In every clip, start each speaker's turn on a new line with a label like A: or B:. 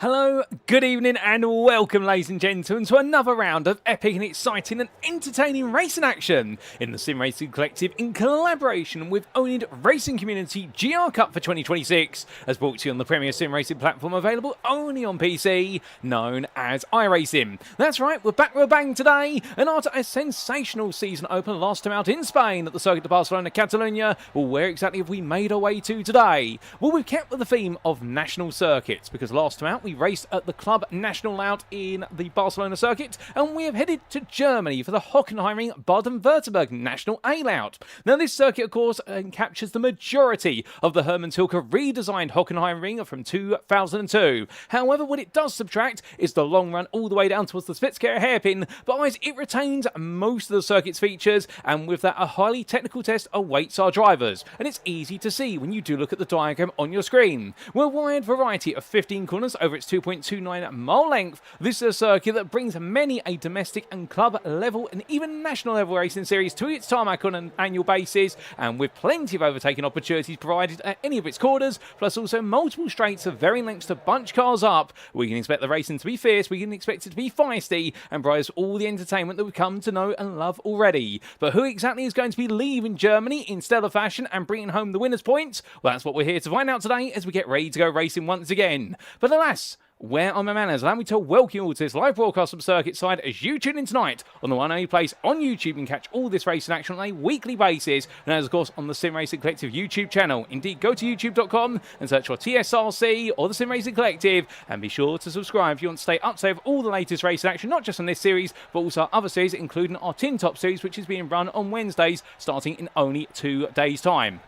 A: Hello, good evening and welcome ladies and gentlemen to another round of epic and exciting and entertaining racing action in the Sim Racing Collective in collaboration with oNiD Racing Community GR Cup for 2026 as brought to you on the premier sim racing platform available only on PC known as iRacing. That's right, we're back with a bang today and after a sensational season open last time out in Spain at the Circuit de Barcelona Catalunya, well where exactly have we made our way to today? Well we've kept with the theme of national circuits because last time out we raced at the Club National layout in the Barcelona circuit, and we have headed to Germany for the Hockenheimring Baden-Württemberg National A layout. Now, this circuit, of course, captures the majority of the Hermann Tilke redesigned Hockenheimring from 2002. However, what it does subtract is the long run all the way down towards the Spitzkehrer hairpin, but otherwise it retains most of the circuit's features, and with that, a highly technical test awaits our drivers. And it's easy to see when you do look at the diagram on your screen. We're a wide variety of 15 corners over its 2.29 mile length. This is a circuit that brings many a domestic and club level and even national level racing series to its tarmac on an annual basis, and with plenty of overtaking opportunities provided at any of its corners, plus also multiple straights of varying lengths to bunch cars up. We can expect the racing to be fierce, we can expect it to be feisty, and provide all the entertainment that we've come to know and love already. But who exactly is going to be leaving Germany in stellar fashion and bringing home the winners' points? Well, that's what we're here to find out today as we get ready to go racing once again. But alas, where are my manners? Allow me to welcome you all to this live broadcast from Circuit Side as you tune in tonight on the one and only place on YouTube and catch all this racing action on a weekly basis, and as of course on the Sim Racing Collective YouTube channel. Indeed, go to youtube.com and search for TSRC or the Sim Racing Collective, and be sure to subscribe if you want to stay up to date with all the latest racing action, not just on this series, but also our other series, including our Tin Top series, which is being run on Wednesdays, starting in only 2 days' time.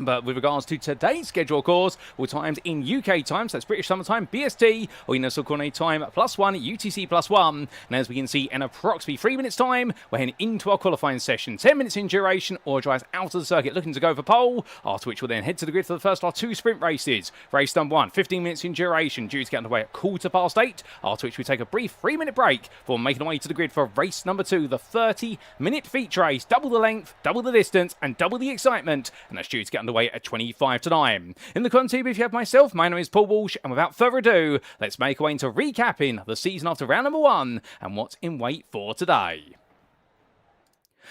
A: But with regards to today's schedule, of course, we're timed in UK time, so that's British Summer Time, BST, or Universal Coordinate Time, +1, UTC +1. And as we can see, in approximately 3 minutes' time, we're heading into our qualifying session. 10 minutes in duration, or drives out of the circuit looking to go for pole, after which we'll then head to the grid for the first of our 2 sprint races. Race number 1, 15 minutes in duration, due to get underway at 8:15, after which we take a brief 3-minute break before making our way to the grid for race number 2, the 30-minute feature race. Double the length, double the distance, and double the excitement, and that's due to get underway at 9:25. In the content, if you have myself, my name is Paul Walsh, and without further ado, let's make our way into recapping the season after round number 1 and what's in wait for today.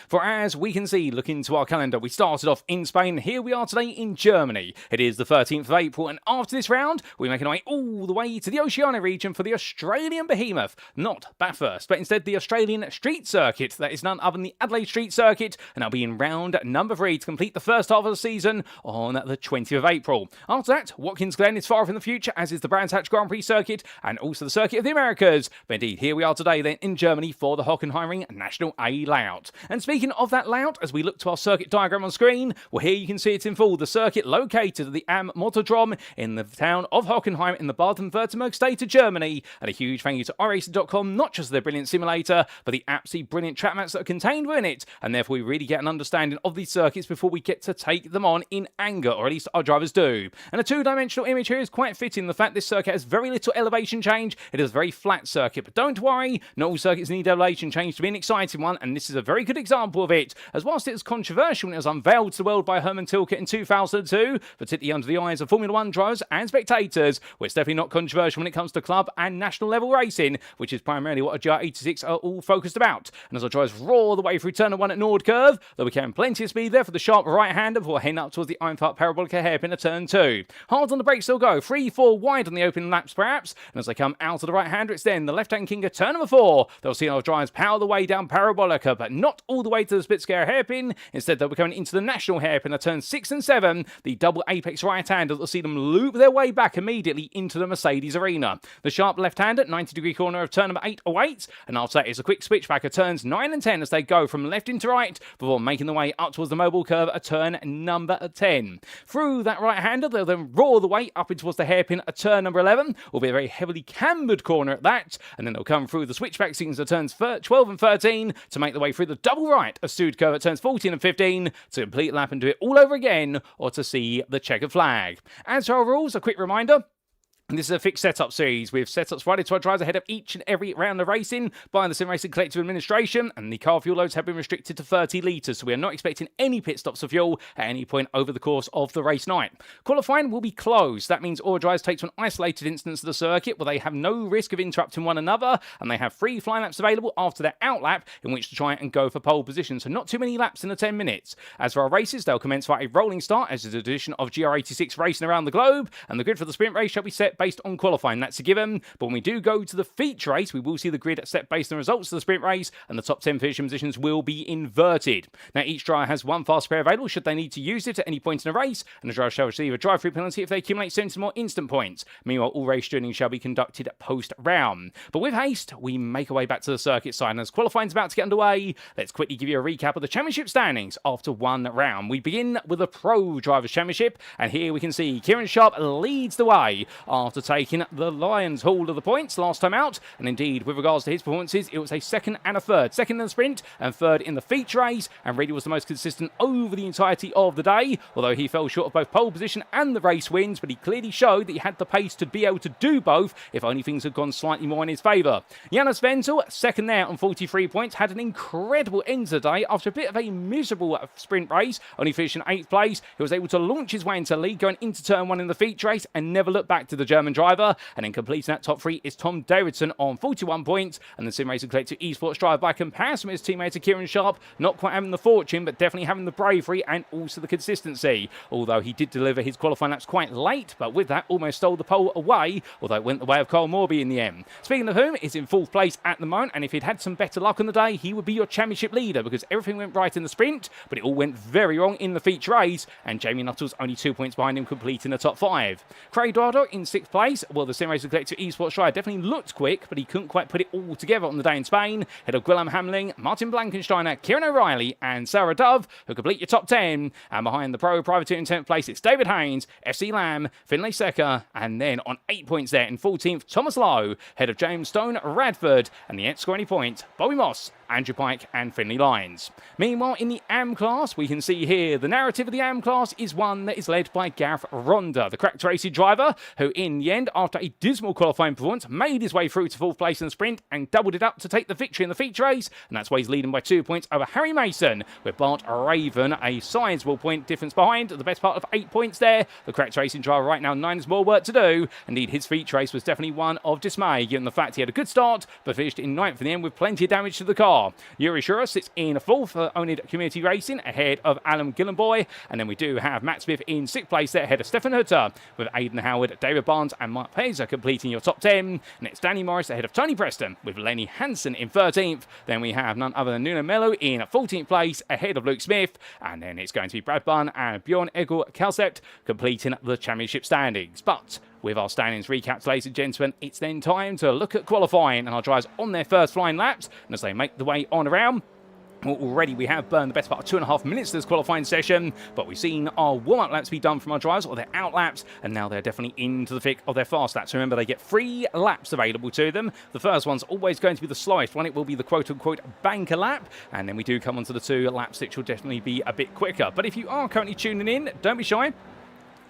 A: For as we can see, looking to our calendar, we started off in Spain. Here we are today in Germany. It is the 13th of April, and after this round, we're making our way all the way to the Oceania region for the Australian behemoth. Not Bathurst, but instead the Australian Street Circuit. That is none other than the Adelaide Street Circuit, and that'll be in round number 3 to complete the first half of the season on the 20th of April. After that, Watkins Glen is far off in the future, as is the Brands Hatch Grand Prix Circuit, and also the Circuit of the Americas. But indeed, here we are today then in Germany for the Hockenheimring National A layout. And speaking of that layout, as we look to our circuit diagram on screen, well here you can see it in full. The circuit located at the Am Mottodrom in the town of Hockenheim in the Baden-Württemberg state of Germany. And a huge thank you to iRacing.com, not just their brilliant simulator, but the absolutely brilliant track mats that are contained within it. And therefore we really get an understanding of these circuits before we get to take them on in anger, or at least our drivers do. And a 2-dimensional image here is quite fitting. The fact this circuit has very little elevation change. It is a very flat circuit, but don't worry, not all circuits need elevation change to be an exciting one, and this is a very good example of it. As whilst it was controversial when it was unveiled to the world by Hermann Tilke in 2002, particularly under the eyes of Formula 1 drivers and spectators, well, it's definitely not controversial when it comes to club and national level racing, which is primarily what a GR86 are all focused about. And as our drivers roar the way through turn 1 at Nord Curve, though we carry plenty of speed there for the sharp right-hander before heading up towards the Einfahrt Parabolica hairpin at turn 2. Hard on the brakes they'll go, 3-4 wide on the open laps perhaps, and as they come out of the right-hander, it's then the left-hand king at turn number 4. They'll see our drivers power the way down Parabolica, but not all the way to the Spitzkehrer hairpin. Instead, they'll be coming into the national hairpin at turns 6 and 7, the double apex right-hander that will see them loop their way back immediately into the Mercedes arena. The sharp left-hander, 90-degree corner of turn number 808, and after that is a quick switch back at turns 9 and 10 as they go from left into right before making their way up towards the mobile curve at turn number 10. Through that right-hander, they'll then roar the way up towards the hairpin at turn number 11, will be a very heavily cambered corner at that, and then they'll come through the switchback sequence at turns 12 and 13 to make their way through the double right of Sud curve at turns 14 and 15 to complete lap and do it all over again, or to see the checkered flag. As for our rules, a quick reminder. This is a fixed setup series with setups provided to our drivers ahead of each and every round of racing by the Sim Racing Collective Administration, and the car fuel loads have been restricted to 30 litres, so we are not expecting any pit stops for fuel at any point over the course of the race night. Qualifying will be closed. That means all drivers take to an isolated instance of the circuit where they have no risk of interrupting one another, and they have free fly laps available after their out lap in which to try and go for pole position, so not too many laps in the 10 minutes. As for our races, they'll commence via a rolling start as a tradition of GR86 racing around the globe, and the grid for the sprint race shall be set based on qualifying. That's a given. But when we do go to the feature race, we will see the grid set based on the results of the sprint race, and the top 10 finishing positions will be inverted. Now, each driver has one fast spare available should they need to use it at any point in a race, and the driver shall receive a drive-through penalty if they accumulate 70 more instant points. Meanwhile, all race tuning shall be conducted post-round. But with haste, we make our way back to the circuit side, and as qualifying is about to get underway, let's quickly give you a recap of the championship standings after one round. We begin with the Pro Drivers' Championship, and here we can see Kieran Sharp leads the way after taking the Lions hold of the points last time out, and indeed with regards to his performances, it was a second and a third. Second in the sprint and third in the feature race, and really was the most consistent over the entirety of the day, although he fell short of both pole position and the race wins, but he clearly showed that he had the pace to be able to do both if only things had gone slightly more in his favour. Jonas Wenzel, second there on 43 points, had an incredible end to the day after a bit of a miserable sprint race, only finishing 8th place. He was able to launch his way into the lead going into turn 1 in the feature race and never look back to the German driver. And then completing that top 3 is Tom Davidson on 41 points, and the Sim Racing Collective Esports driver by comparison with his teammate Kieran Sharp, not quite having the fortune but definitely having the bravery and also the consistency, although he did deliver his qualifying laps quite late, but with that almost stole the pole away, although it went the way of Kyle Morby in the end. Speaking of whom, is in 4th place at the moment, and if he'd had some better luck on the day, he would be your championship leader because everything went right in the sprint, but it all went very wrong in the feature race, and Jamie Nuttall's only 2 points behind him, completing the top 5. Craig Dardo in 6th place. Well, the Sim Racing Collective Esports driver definitely looked quick, but he couldn't quite put it all together on the day in Spain. Head of Guillaume Hamling, Martin Blankensteiner, Kieran O'Reilly, and Sarah Dove, who complete your top 10. And behind the Pro Privateer in 10th place, it's David Haynes, FC Lamb, Finlay Secker, and then on 8 points there in 14th, Thomas Lowe, head of James Stone, Radford, and the yet score any point, Bobby Moss, Andrew Pike and Finley Lyons. Meanwhile, in the AM class, we can see here the narrative of the AM class is one that is led by Gareth Ronda, the cracked racing driver, who in the end, after a dismal qualifying performance, made his way through to 4th place in the sprint and doubled it up to take the victory in the feature race, and that's why he's leading by 2 points over Harry Mason, with Bart Raven a sizable point difference behind, the best part of 8 points there. The cracked racing driver right now 9 has more work to do. Indeed, his feature race was definitely one of dismay, given the fact he had a good start, but finished in 9th in the end with plenty of damage to the car. Yuri Shura sits in 4th for oNiD Community Racing, ahead of Alan Gillenboy, and then we do have Matt Smith in 6th place there, ahead of Stefan Hutter, with Aidan Howard, David Barnes and Mark Paiser completing your top 10, and it's Danny Morris ahead of Tony Preston, with Lenny Hansen in 13th, then we have none other than Nuno Mello in 14th place, ahead of Luke Smith, and then it's going to be Brad Bunn and Bjorn Egil Kalsept completing the championship standings. But with our standings recaps, ladies and gentlemen, it's then time to look at qualifying and our drivers on their first flying laps, and as they make the way on around. Well, already we have burned the best part of 2.5 minutes to this qualifying session, but we've seen our warm-up laps be done from our drivers, or their out laps, and now they're definitely into the thick of their fast laps. Remember, they get 3 laps available to them. The first one's always going to be the slowest one. It will be the quote-unquote banker lap, and then we do come on to the 2 laps, which will definitely be a bit quicker. But if you are currently tuning in, don't be shy.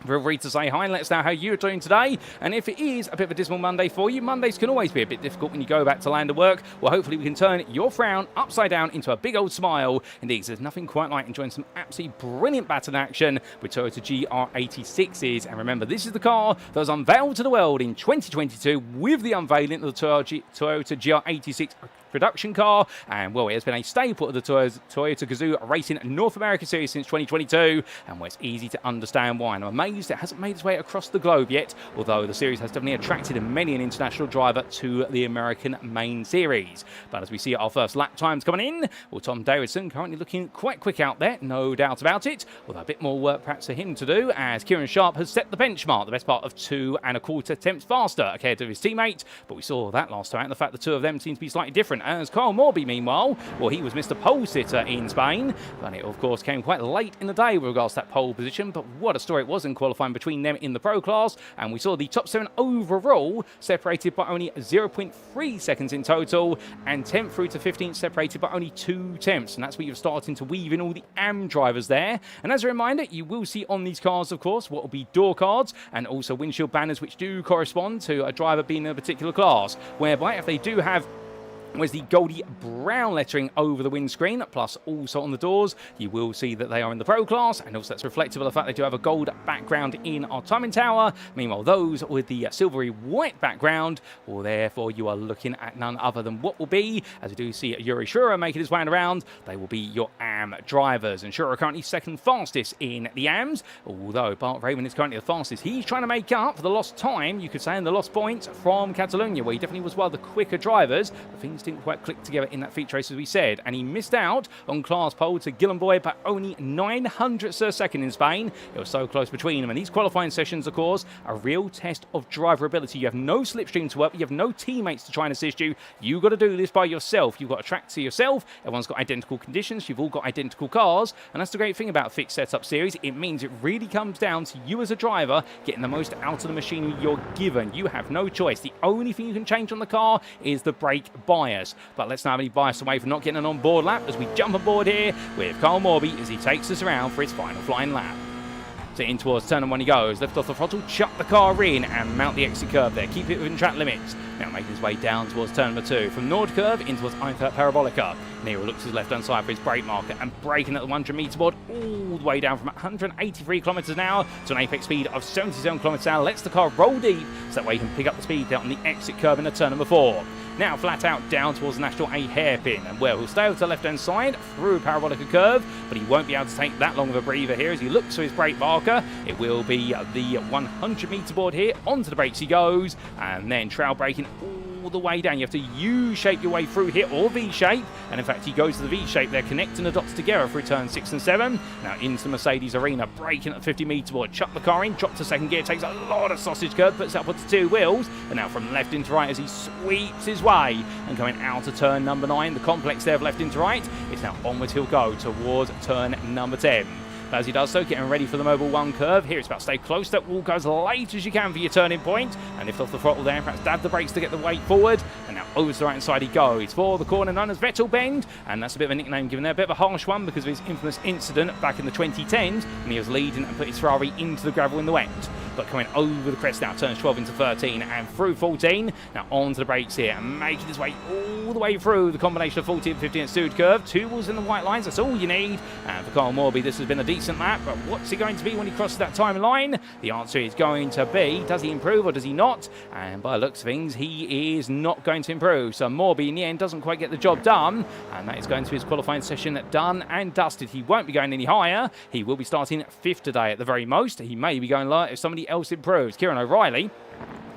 A: Feel free to say hi and let us know how you're doing today. And if it is a bit of a dismal Monday for you, Mondays can always be a bit difficult when you go back to land of work. Well, hopefully we can turn your frown upside down into a big old smile. Indeed, there's nothing quite like enjoying some absolutely brilliant battle action with Toyota GR86s. And remember, this is the car that was unveiled to the world in 2022 with the unveiling of the Toyota GR86 production car, and well, it has been a staple of the Toyota Gazoo Racing North America Series since 2022, and well, it's easy to understand why. And I'm amazed it hasn't made its way across the globe yet, although the series has definitely attracted many an international driver to the American main series. But as we see our first lap times coming in, well, Tom Davidson currently looking quite quick out there, no doubt about it, although a bit more work perhaps for him to do, as Kieran Sharp has set the benchmark, the best part of 2 1/4 attempts faster ahead of his teammate, but we saw that last time, and the fact the two of them seem to be slightly different. different, as Kyle Morby, meanwhile, well, he was Mr. Pole Sitter in Spain, but it, of course, came quite late in the day with regards to that pole position, but what a story it was in qualifying between them in the Pro class, and we saw the top 7 overall separated by only 0.3 seconds in total, and 10th through to 15th separated by only 2 tenths, and that's where you're starting to weave in all the AM drivers there. And as a reminder, you will see on these cars, of course, what will be door cards and also windshield banners which do correspond to a driver being in a particular class, whereby if they do have the Goldie brown lettering over the windscreen, plus also on the doors, you will see that they are in the Pro class, and also that's reflective of the fact they do have a gold background in our timing tower. Meanwhile, those with the silvery white background, well, therefore you are looking at none other than what will be, as we do see Yuri Shura making his way around, they will be your AM drivers, and Shura currently second fastest in the AMs, although Bart Raven is currently the fastest. He's trying to make up for the lost time, you could say, and the lost points from Catalonia, where he definitely was one of the quicker drivers, but things didn't quite click together in that feature race, as we said, and he missed out on class pole to Gillenboy by only 900ths of a second in Spain. It was so close between them, and these qualifying sessions, of course, a real test of driver ability. You have no slipstream to work, you have no teammates to try and assist you. You've got to do this by yourself. You've got to track to yourself. Everyone's got identical conditions. You've all got identical cars, and that's the great thing about Fixed Setup Series. It means it really comes down to you as a driver getting the most out of the machinery you're given. You have no choice. The only thing you can change on the car is the brake bias. But let's not have any bias away from not getting an on-board lap as we jump aboard here with Kyle Morby as he takes us around for his final flying lap. So in towards turn 1 he goes, lift off the throttle, chuck the car in and mount the exit curve there. Keep it within track limits. Now making his way down towards turn 2. From Nord curve in towards Einkirk Parabolica. Nero looks to his left-hand side for his brake marker and braking at the 100 metre board all the way down from 183 kilometres an hour to an apex speed of 77 kilometres an hour. Lets the car roll deep so that way he can pick up the speed down on the exit curve in the turn 4. Now flat out down towards the National A hairpin, and well, he'll stay over to the left-hand side through Parabolica curve, but he won't be able to take that long of a breather here as he looks for his brake marker. It will be the 100 metre board here. Onto the brakes he goes, and then trail braking all the way down. You have to U-shape your way through here, or V-shape, and in fact he goes to the V-shape there, connecting the dots together through turn 6 and 7. Now into the Mercedes arena, braking at the 50 metre board, chuck the car in, drop to second gear, takes a lot of sausage curve, puts it up onto 2 wheels, and now from left into right as he sweeps his way, and coming out of turn 9, the complex there of left into right, it's now onwards he'll go towards turn 10. As he does so, getting ready for the Mobile 1 curve. Here it's about to stay close. That wall goes as late as you can for your turning point. And lift off the throttle there, perhaps dab the brakes to get the weight forward. And now over to the right-hand side he goes for the corner known as Vettel Bend. And that's a bit of a nickname given there. A bit of a harsh one because of his infamous incident back in the 2010s when he was leading and put his Ferrari into the gravel in the wet. But coming over the crest now, turns 12 into 13 and through 14. Now onto the brakes here and making his way all the way through the combination of 14 and 15 at Sud curve. 2 wheels in the white lines, that's all you need. And for Kyle Morby, this has been a decent lap, but what's it going to be when he crosses that time line? The answer is going to be, does he improve or does he not? And by the looks of things, he is not going to improve. So Morby in the end doesn't quite get the job done, and that is going to be his qualifying session done and dusted. He won't be going any higher. He will be starting 5th today at the very most. He may be going lower if somebody else improves. Kieran O'Reilly,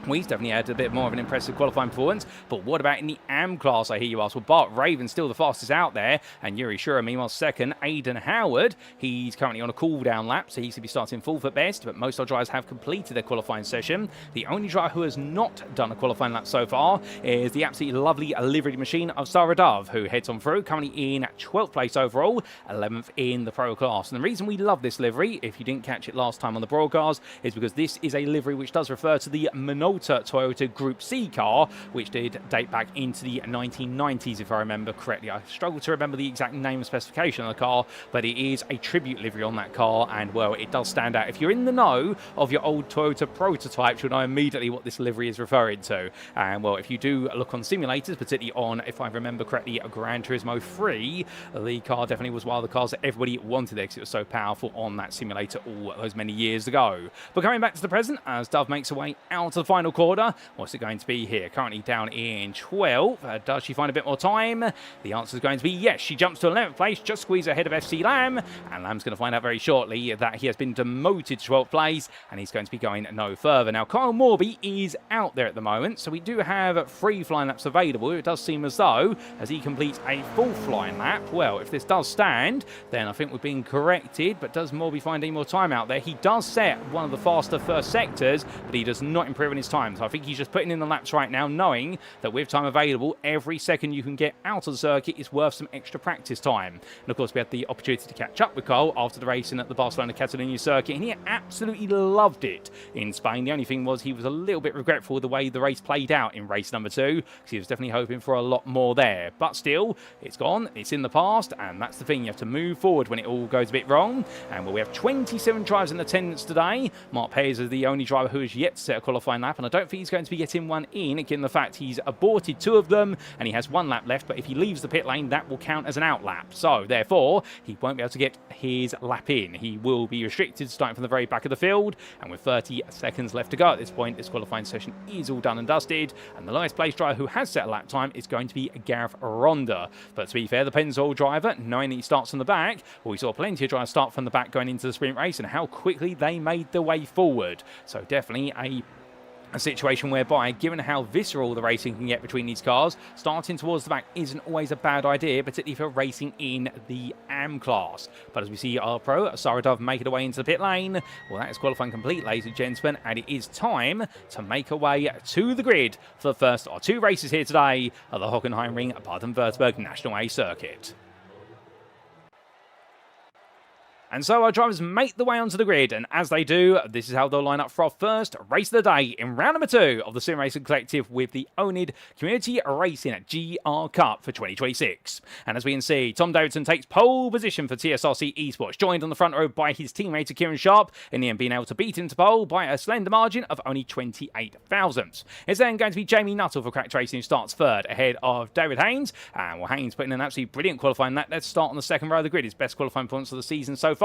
A: well, he's definitely had a bit more of an impressive qualifying performance, but what about in the AM class, I hear you ask? Well, Bart Raven still the fastest out there, and Yuri Shura, meanwhile, second. Aidan Howard, he's currently on a cool-down lap, so he should be starting 4th at best, but most of our drivers have completed their qualifying session. The only driver who has not done a qualifying lap so far is the absolutely lovely livery machine of Sarah Dove, who heads on through, currently in 12th place overall, 11th in the Pro class. And the reason we love this livery, if you didn't catch it last time on the broadcast, is because this is a livery which does refer to the Toyota Group C car, which did date back into the 1990s, if I remember correctly. I struggle to remember the exact name and specification of the car, but it is a tribute livery on that car, and well, it does stand out. If you're in the know of your old Toyota prototypes, you'll know immediately what this livery is referring to. And well, if you do look on simulators, particularly on, if I remember correctly, a Gran Turismo 3, the car definitely was one of the cars that everybody wanted there because it was so powerful on that simulator all those many years ago. But coming back to the present, as Dove makes her way out of the final quarter, what's it going to be here? Currently down in 12th. Does she find a bit more time? The answer is going to be yes. She jumps to 11th place, just squeeze ahead of FC Lamb, and Lamb's going to find out very shortly that he has been demoted to 12th place, and he's going to be going no further. Now, Kyle Morby is out there at the moment, so we do have 3 flying laps available. It does seem as though, as he completes a full flying lap, well, if this does stand, then I think we're being corrected, but does Morby find any more time out there? He does set one of the faster first sectors, but he does not improve on his time. So I think he's just putting in the laps right now, knowing that with time available, every second you can get out of the circuit is worth some extra practice time. And of course, we had the opportunity to catch up with Cole after the racing at the Barcelona-Catalunya circuit, and he absolutely loved it in Spain. The only thing was he was a little bit regretful of the way the race played out in race number 2, because he was definitely hoping for a lot more there. But still, it's gone, it's in the past, and that's the thing. You have to move forward when it all goes a bit wrong. And well, we have 27 drivers in attendance today. Mark Payes is the only driver who has yet to set a qualifying lap, and I don't think he's going to be getting one in, given the fact he's aborted 2 of them, and he has 1 lap left, but if he leaves the pit lane, that will count as an out lap. So, therefore, he won't be able to get his lap in. He will be restricted, starting from the very back of the field, and with 30 seconds left to go at this point, this qualifying session is all done and dusted, and the lowest place driver who has set a lap time is going to be Gareth Ronda. But to be fair, the Pennzoil driver, knowing that he starts from the back, well, we saw plenty of drivers start from the back going into the sprint race, and how quickly they made their way forward. So definitely a situation whereby, given how visceral the racing can get between these cars, starting towards the back isn't always a bad idea, particularly for racing in the AM class. But as we see our pro, Saradov, make it away into the pit lane, well, that is qualifying complete, ladies and gentlemen, and it is time to make our way to the grid for the first of 2 races here today at the Hockenheimring Baden-Württemberg National A Circuit. And so our drivers make the way onto the grid, and as they do, this is how they'll line up for our first race of the day in round number 2 of the Sim Racing Collective with the oNiD Community Racing GR Cup for 2026. And as we can see, Tom Davidson takes pole position for TSRC Esports, joined on the front row by his teammate Kieran Sharp, in the end being able to beat him to pole by a slender margin of only 28 thousandths. It's then going to be Jamie Nuttall for Cracked Racing, who starts 3rd ahead of David Haynes, and well, Haynes putting in an absolutely brilliant qualifying lap. Let's start on the 2nd row of the grid, his best qualifying points of the season so far.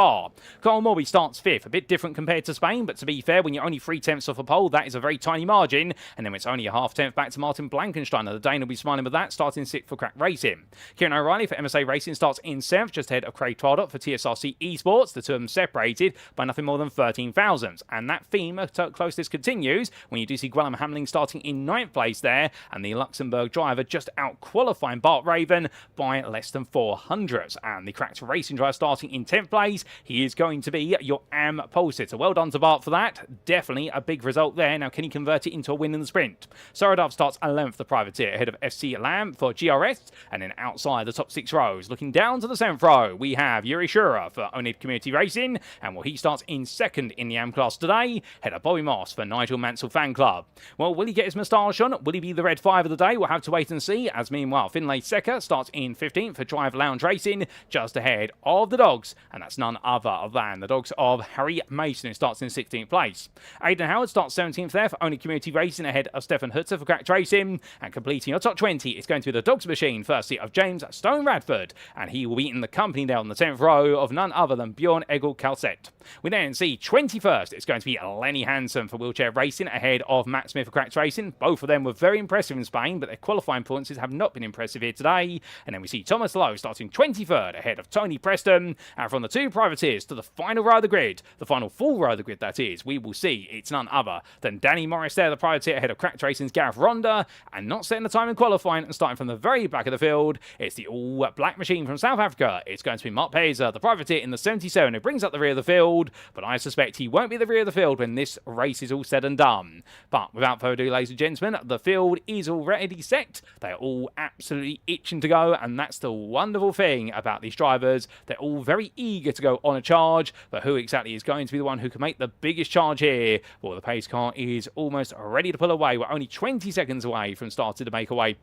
A: Kyle Morby starts 5th, a bit different compared to Spain, but to be fair, when you're only 3 tenths off a pole, that is a very tiny margin, and then it's only a half tenth back to Martin Blankensteiner. The Dane will be smiling with that, starting 6th for Crack Racing. Kieran O'Reilly for MSA Racing starts in 7th, just ahead of Craig Twardot for TSRC Esports. The 2 of them separated by nothing more than 13 thousandths, and that theme of closeness continues when you do see Gwellam Hamling starting in 9th place there, and the Luxembourg driver just out qualifying Bart Raven by less than 4 hundredths. And the Cracked Racing driver starting in 10th place, he is going to be your AM pole sitter. Well done to Bart for that. Definitely a big result there. Now, can he convert it into a win in the sprint? Saradov starts 11th, the privateer, ahead of FC Lamb for GRS, and then outside the top 6 rows, looking down to the 7th row, we have Yuri Shura for oNiD Community Racing, and well, he starts in 2nd in the AM class today, ahead of Bobby Moss for Nigel Mansell Fan Club. Well, will he get his moustache on? Will he be the Red 5 of the day? We'll have to wait and see, as meanwhile, Finlay Secker starts in 15th for Drive Lounge Racing, just ahead of the Dogs, and that's none other than the Dogs of Harry Mason, who starts in 16th place. Aidan Howard starts 17th there for oNiD Community Racing, ahead of Stefan Hutzer for Cracked Racing, and completing your top 20 is going to be the Dogs Machine, firstly of James Stone Radford, and he will be in the company there on the 10th row of none other than Bjorn Egil Kalset. We then see 21st, it's going to be Lenny Hansen for Wheelchair Racing, ahead of Matt Smith for Cracked Racing. Both of them were very impressive in Spain, but their qualifying points have not been impressive here today. And then we see Thomas Lowe starting 23rd, ahead of Tony Preston, and from the 2 privateers to the final row of the grid, the final full row of the grid that is, we will see it's none other than Danny Morris there, the privateer, ahead of Cracked Racing's Gareth Ronda, and not setting the time in qualifying and starting from the very back of the field, it's the all-black machine from South Africa. It's going to be Mark Pazer, the privateer in the 77, who brings up the rear of the field, but I suspect he won't be the rear of the field when this race is all said and done. But without further ado, ladies and gentlemen, the field is already set. They're all absolutely itching to go, and that's the wonderful thing about these drivers. They're all very eager to go on a charge, but who exactly is going to be the one who can make the biggest charge here? Well, the pace car is almost ready to pull away. We're only 20 seconds away from starting to make away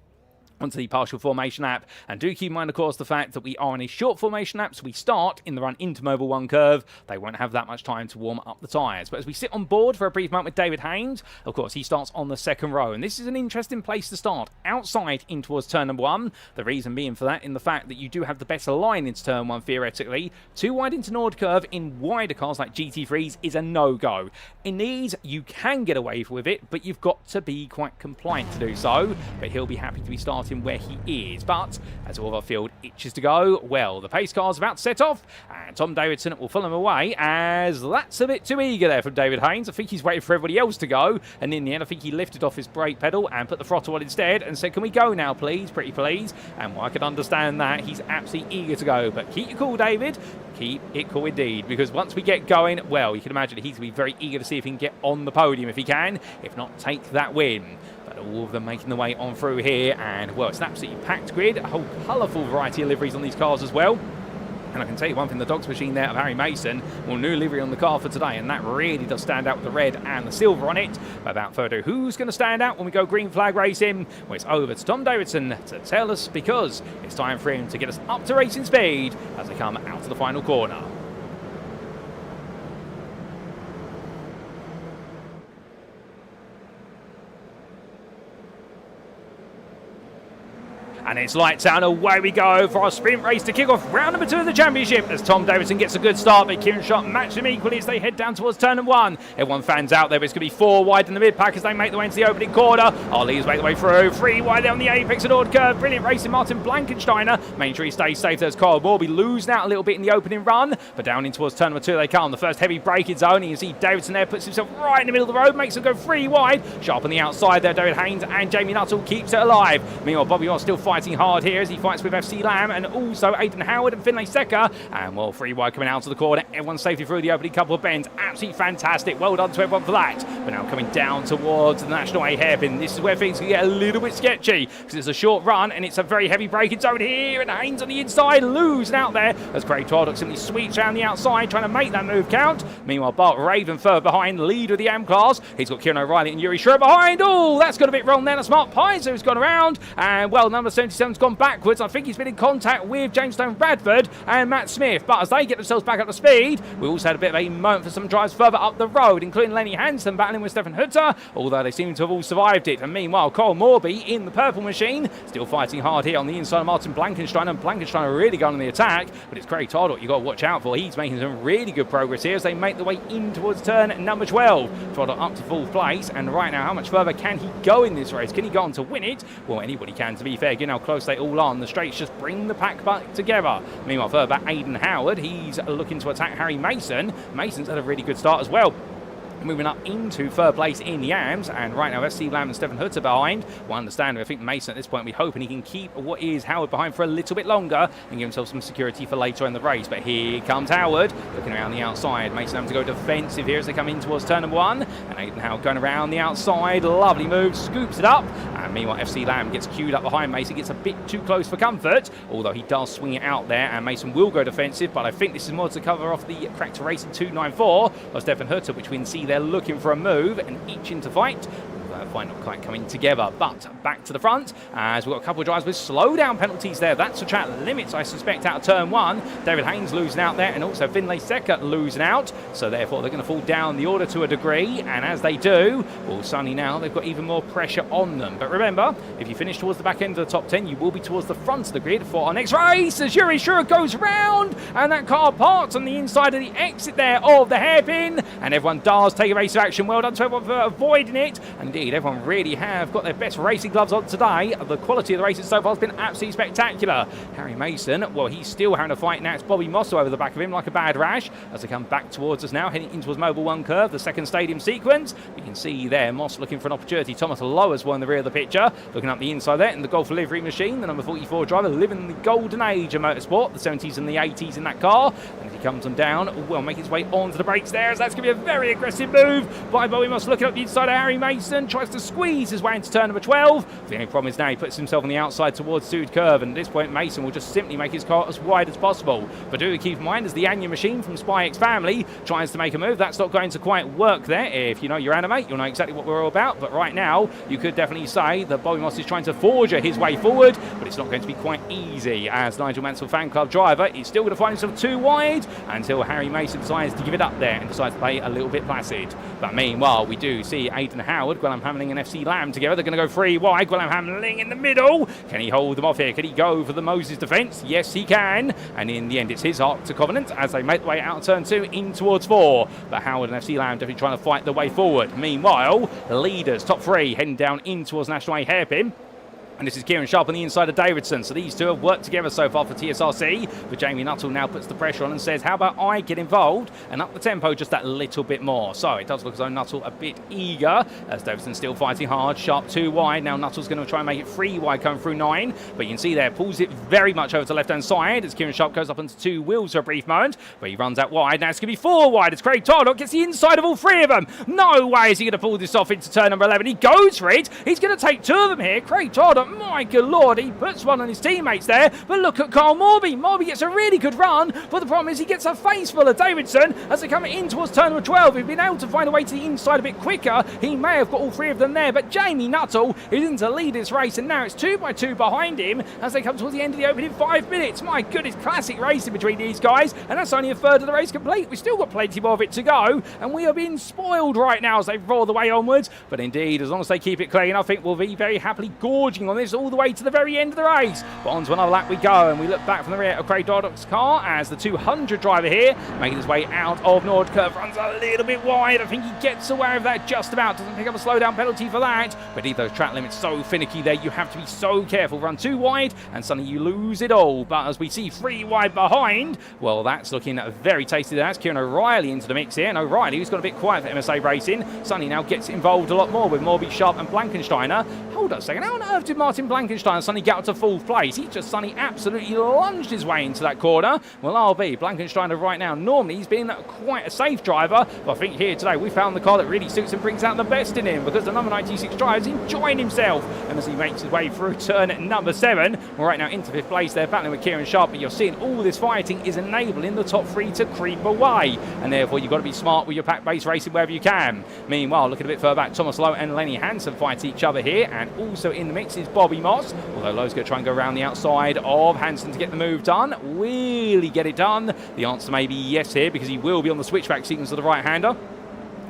A: onto the partial formation lap, and do keep in mind, of course, the fact that we are in a short formation lap, so we start in the run into Mobile 1 curve. They won't have that much time to warm up the tyres. But as we sit on board for a brief moment with David Haynes, of course, he starts on the 2nd row, and this is an interesting place to start, outside in towards turn number 1. The reason being for that in the fact that you do have the better line into turn 1, theoretically. Too wide into Nord curve in wider cars like GT3s is a no-go. In these, you can get away with it, but you've got to be quite compliant to do so. But he'll be happy to be starting him where he is. But as all of our field itches to go, well, the pace car's about to set off, and Tom Davidson will follow him away, as that's a bit too eager there from David Haynes. I think he's waiting for everybody else to go, and in the end I think he lifted off his brake pedal and put the throttle on instead and said, can we go now please, pretty please? And well, I can understand that. He's absolutely eager to go, but keep your cool, David. Keep it cool indeed, because once we get going, well, you can imagine he's going to be very eager to see if he can get on the podium if he can, if not take that win. But all of them making the way on through here, and well, it's an absolutely packed grid, a whole colourful variety of liveries on these cars as well. And I can tell you one thing, the dogs machine there of Harry Mason, well, new livery on the car for today, and that really does stand out with the red and the silver on it. But without further ado, who's going to stand out when we go green flag racing? Well, it's over to Tom Davidson to tell us, because it's time for him to get us up to racing speed as they come out to the final corner. And it's lights out, away we go for our sprint race to kick off round number 2 of the championship, as Tom Davidson gets a good start, but Kieran Schott match them equally as they head down towards turn 1. Everyone fans out there, but it's going to be 4 wide in the mid-pack as they make their way into the opening corner. Our leaders make their way through, 3 wide there on the apex and Ord curve. Brilliant racing, Martin Blankensteiner. Make sure he stays safe. There's Kyle Morby losing out a little bit in the opening run, but down in towards turn 2 they come. The first heavy braking zone, you can see Davidson there puts himself right in the middle of the road, makes them go 3 wide. Sharp on the outside there, David Haynes and Jamie Nuttall keeps it alive. Meanwhile, Bobby Moss still fighting hard here as he fights with FC Lamb and also Aidan Howard and Finlay Secker. And well, 3 wide coming out to the corner. Everyone safely through the opening couple of bends. Absolutely fantastic. Well done to everyone for that. But now coming down towards the National A hairpin. This is where things can get a little bit sketchy, because it's a short run and it's a very heavy braking zone here. And Haynes on the inside, losing out there as Craig Twaddock simply sweeps around the outside trying to make that move count. Meanwhile, Bart Raven further behind, leader of the AM class. He's got Kieran O'Reilly and Yuri Schroeder behind. Oh, that's got a bit wrong there. A Smart Paizo's gone around. And well, number 77's gone backwards. I think he's been in contact with James Stone Bradford and Matt Smith, but as they get themselves back up to speed, we also had a bit of a moment for some drives further up the road, including Lenny Hansen battling with Stefan Hutter, although they seem to have all survived it. And meanwhile, Cole Morby in the purple machine, still fighting hard here on the inside of Martin Blankenstein, and Blankenstein are really going on the attack, but it's Craig Tardot you've got to watch out for. He's making some really good progress here as they make their way in towards turn number 12. Tardot up to 4th place, and right now, how much further can he go in this race? Can he go on to win it? Well, anybody can, to be fair, given how close they all are. The straights just bring the pack back together. Meanwhile, further back, Aidan Howard, he's looking to attack Harry Mason. Mason's had a really good start as well. Moving up into 3rd place in the AMS, and right now FC Lamb and Stefan Hutter behind. Well, understand, I think Mason at this point will be hoping he can keep what is Howard behind for a little bit longer and give himself some security for later in the race. But here comes Howard, looking around the outside. Mason having to go defensive here as they come in towards turn 1, and Aidan Howard going around the outside. Lovely move, scoops it up, and meanwhile FC Lamb gets queued up behind Mason, gets a bit too close for comfort, although he does swing it out there, and Mason will go defensive, but I think this is more to cover off the crack to racing 294 of Stefan Hutter, which we can see they're looking for a move and itching to fight. Fight not quite coming together, but back to the front as we've got a couple of drives with slowdown penalties there. That's the track limits, I suspect, out of turn 1. David Haynes losing out there, and also Finlay Secker losing out, so therefore they're going to fall down the order to a degree, and as they do, well, suddenly now they've got even more pressure on them. But remember, if you finish towards the back end of the top 10, you will be towards the front of the grid for our next race as Yuri Schroeder goes round, and that car parks on the inside of the exit there of the hairpin, and everyone does take a race of action. Well done to everyone for avoiding it. Indeed, everyone really have got their best racing gloves on today. The quality of the races so far has been absolutely spectacular. Harry Mason, well, he's still having a fight now. It's Bobby Mosso over the back of him like a bad rash as they come back towards us now, heading in towards Mobile 1 curve, the second stadium sequence. You can see there Moss looking for an opportunity. Thomas Lowers one in the rear of the picture, looking up the inside there in the Golf livery machine, the number 44 driver, living in the golden age of motorsport, the 70s and the 80s in that car. And as he comes on down, well, make his way onto the brakes there, as that's going to be a very aggressive move by Bobby Moss, looking up the inside of Harry Mason, tries to squeeze his way into turn number 12. The only problem is now he puts himself on the outside towards Sud curve, and at this point Mason will just simply make his car as wide as possible. But do keep in mind, as the Anya machine from SpyX family tries to make a move, that's not going to quite work there. If you know your anime, you'll know exactly what we're all about. But right now, you could definitely say that Bobby Moss is trying to forge his way forward, but it's not going to be quite easy, as Nigel Mansell fan club driver is still going to find himself too wide until Harry Mason decides to give it up there and decides to play a little bit placid. But meanwhile, we do see Aidan Howard, Gwellam Hamling and FC Lamb together. They're going to go 3 wide. Gwellam Hamling in the middle. Can he hold them off here? Can he go for the Moses defence? Yes, he can. And in the end, it's his Arc to Covenant as they make their way out of turn 2 in towards 4. But Howard and FC Lamb definitely trying to fight their way forward. Meanwhile, the leaders, top 3, heading down in towards National A hairpin. And this is Kieran Sharp on the inside of Davidson. So these two have worked together so far for TSRC. But Jamie Nuttall now puts the pressure on and says, how about I get involved and up the tempo just that little bit more. So it does look as though Nuttall a bit eager, as Davidson still fighting hard. Sharp 2 wide. Now Nuttall's going to try and make it 3 wide coming through 9. But you can see there, pulls it very much over to the left-hand side as Kieran Sharp goes up onto 2 wheels for a brief moment. But he runs out wide. Now it's going to be 4 wide as Craig Tardock gets the inside of all 3 of them. No way is he going to pull this off into turn number 11. He goes for it. He's going to take 2 of them here. Craig Tardock, my good lord. He puts one on his teammates there, but look at Carl Morby. Morby gets a really good run, but the problem is he gets a face full of Davidson as they come in towards turn number 12. He's been able to find a way to the inside a bit quicker. He may have got all 3 of them there, but Jamie Nuttall is in to lead this race, and now it's 2 by 2 behind him as they come towards the end of the opening 5 minutes. My goodness, classic racing between these guys, and that's only a third of the race complete. We've still got plenty more of it to go, and we are being spoiled right now as they roll the way onwards. But indeed, as long as they keep it clean, I think we'll be very happily gorging on this all the way to the very end of the race. But on to another lap we go, and we look back from the rear of Craig Tardock's car as the 200 driver here making his way out of Nordkurve, runs a little bit wide. I think he gets away with that just about, doesn't pick up a slowdown penalty for that, but those track limits so finicky there, you have to be so careful. Run 2 wide and suddenly you lose it all. But as we see 3 wide behind, well, that's looking very tasty. That's Kieran O'Reilly into the mix here, and O'Reilly, who's got a bit quiet for MSA Racing, suddenly now gets involved a lot more with Morby, Sharp and Blankensteiner. Hold on a second, how on earth did Martin Blankensteiner suddenly get up to 4th place? He just suddenly absolutely lunged his way into that corner. Well, I'll be Blankensteiner right now. Normally he's been quite a safe driver, but I think here today we found the car that really suits and brings out the best in him, because the number 96 driver is enjoying himself. And as he makes his way through turn number 7, we're right now into 5th place there, battling with Kieran Sharp. But you're seeing all this fighting is enabling the top 3 to creep away, and therefore you've got to be smart with your pack-based racing wherever you can. Meanwhile, looking a bit further back, Thomas Lowe and Lenny Hansen fight each other here, and also in the mix is Bobby Moss, although Lowe's going to try and go around the outside of Hansen to get the move done. Will he get it done? The answer may be yes here, because he will be on the switchback sequence of the right-hander.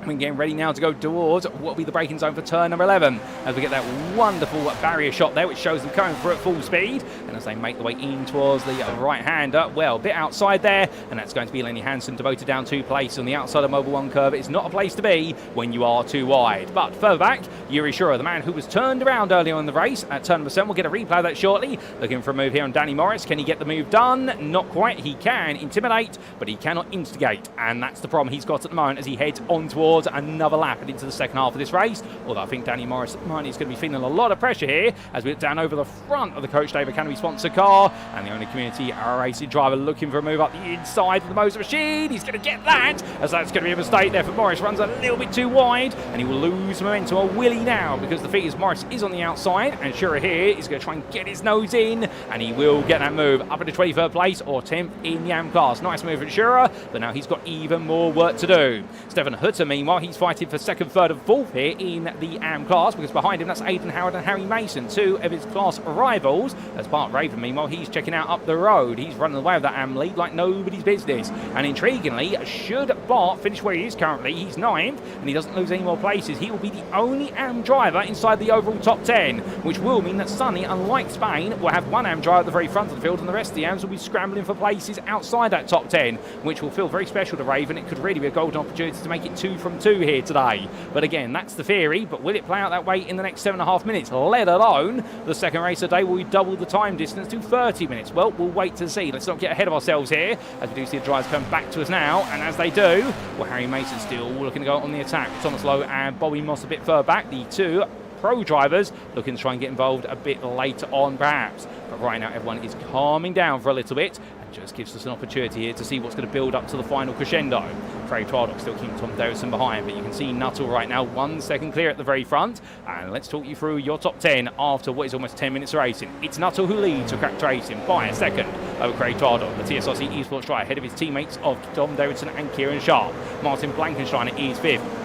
A: We're getting ready now to go towards what will be the braking zone for turn number 11, as we get that wonderful barrier shot there, which shows them coming through at full speed. And as they make the way in towards the right-hander, well, a bit outside there, and that's going to be Lenny Hansen devoted down 2 places on the outside of Mobile 1 curve. It's not a place to be when you are too wide. But further back, Yuri Shura, the man who was turned around earlier in the race at turn number 7, we'll get a replay of that shortly. Looking for a move here on Danny Morris. Can he get the move done? Not quite. He can intimidate, but he cannot instigate, and that's the problem he's got at the moment as he heads on towards another lap and into the second half of this race. Although I think Danny Morris is going to be feeling a lot of pressure here as we look down over the front of the Coach Dave Academy sponsored car, and the only community racing driver looking for a move up the inside of the Moser machine. He's going to get that, as that's going to be a mistake there for Morris. Runs a little bit too wide, and he will lose momentum. Or will he now? Because the thing is, Morris is on the outside, and Shura here is going to try and get his nose in, and he will get that move up into 23rd place or 10th in the AM class. Nice move from Shura, but now he's got even more work to do. Stefan Hutter, meanwhile, he's fighting for 2nd, 3rd and 4th here in the AM class, because behind him that's Aidan Howard and Harry Mason, 2 of his class rivals. As Bart Raven, meanwhile, he's checking out up the road. He's running away with that AM lead like nobody's business. And intriguingly, should Bart finish where he is currently, he's 9th, and he doesn't lose any more places, he will be the only AM driver inside the overall top 10, which will mean that Sonny, unlike Spain, will have 1 AM driver at the very front of the field, and the rest of the AMs will be scrambling for places outside that top 10, which will feel very special to Raven. It could really be a golden opportunity to make it 2 from 2 here today. But again, that's the theory, but will it play out that way in the next 7.5 minutes, let alone the second race of the day, will we double the time distance to 30 minutes? Well, we'll wait to see. Let's not get ahead of ourselves here, as we do see the drivers come back to us now, and as they do, well, Harry Mason still looking to go on the attack. Thomas Lowe and Bobby Moss a bit further back, the 2 pro drivers looking to try and get involved a bit later on perhaps. But right now everyone is calming down for a little bit, and just gives us an opportunity here to see what's going to build up to the final crescendo. Craig Tardock still keeping Tom Davison behind, but you can see Nuttall right now 1 second clear at the very front. And let's talk you through your top 10 after what is almost 10 minutes of racing. It's Nuttall who leads for Crack Racing by a second over Craig Tardock, the TSRC eSports driver, ahead of his teammates of Tom Davidson and Kieran Sharp. Martin Blankensteiner is 5th.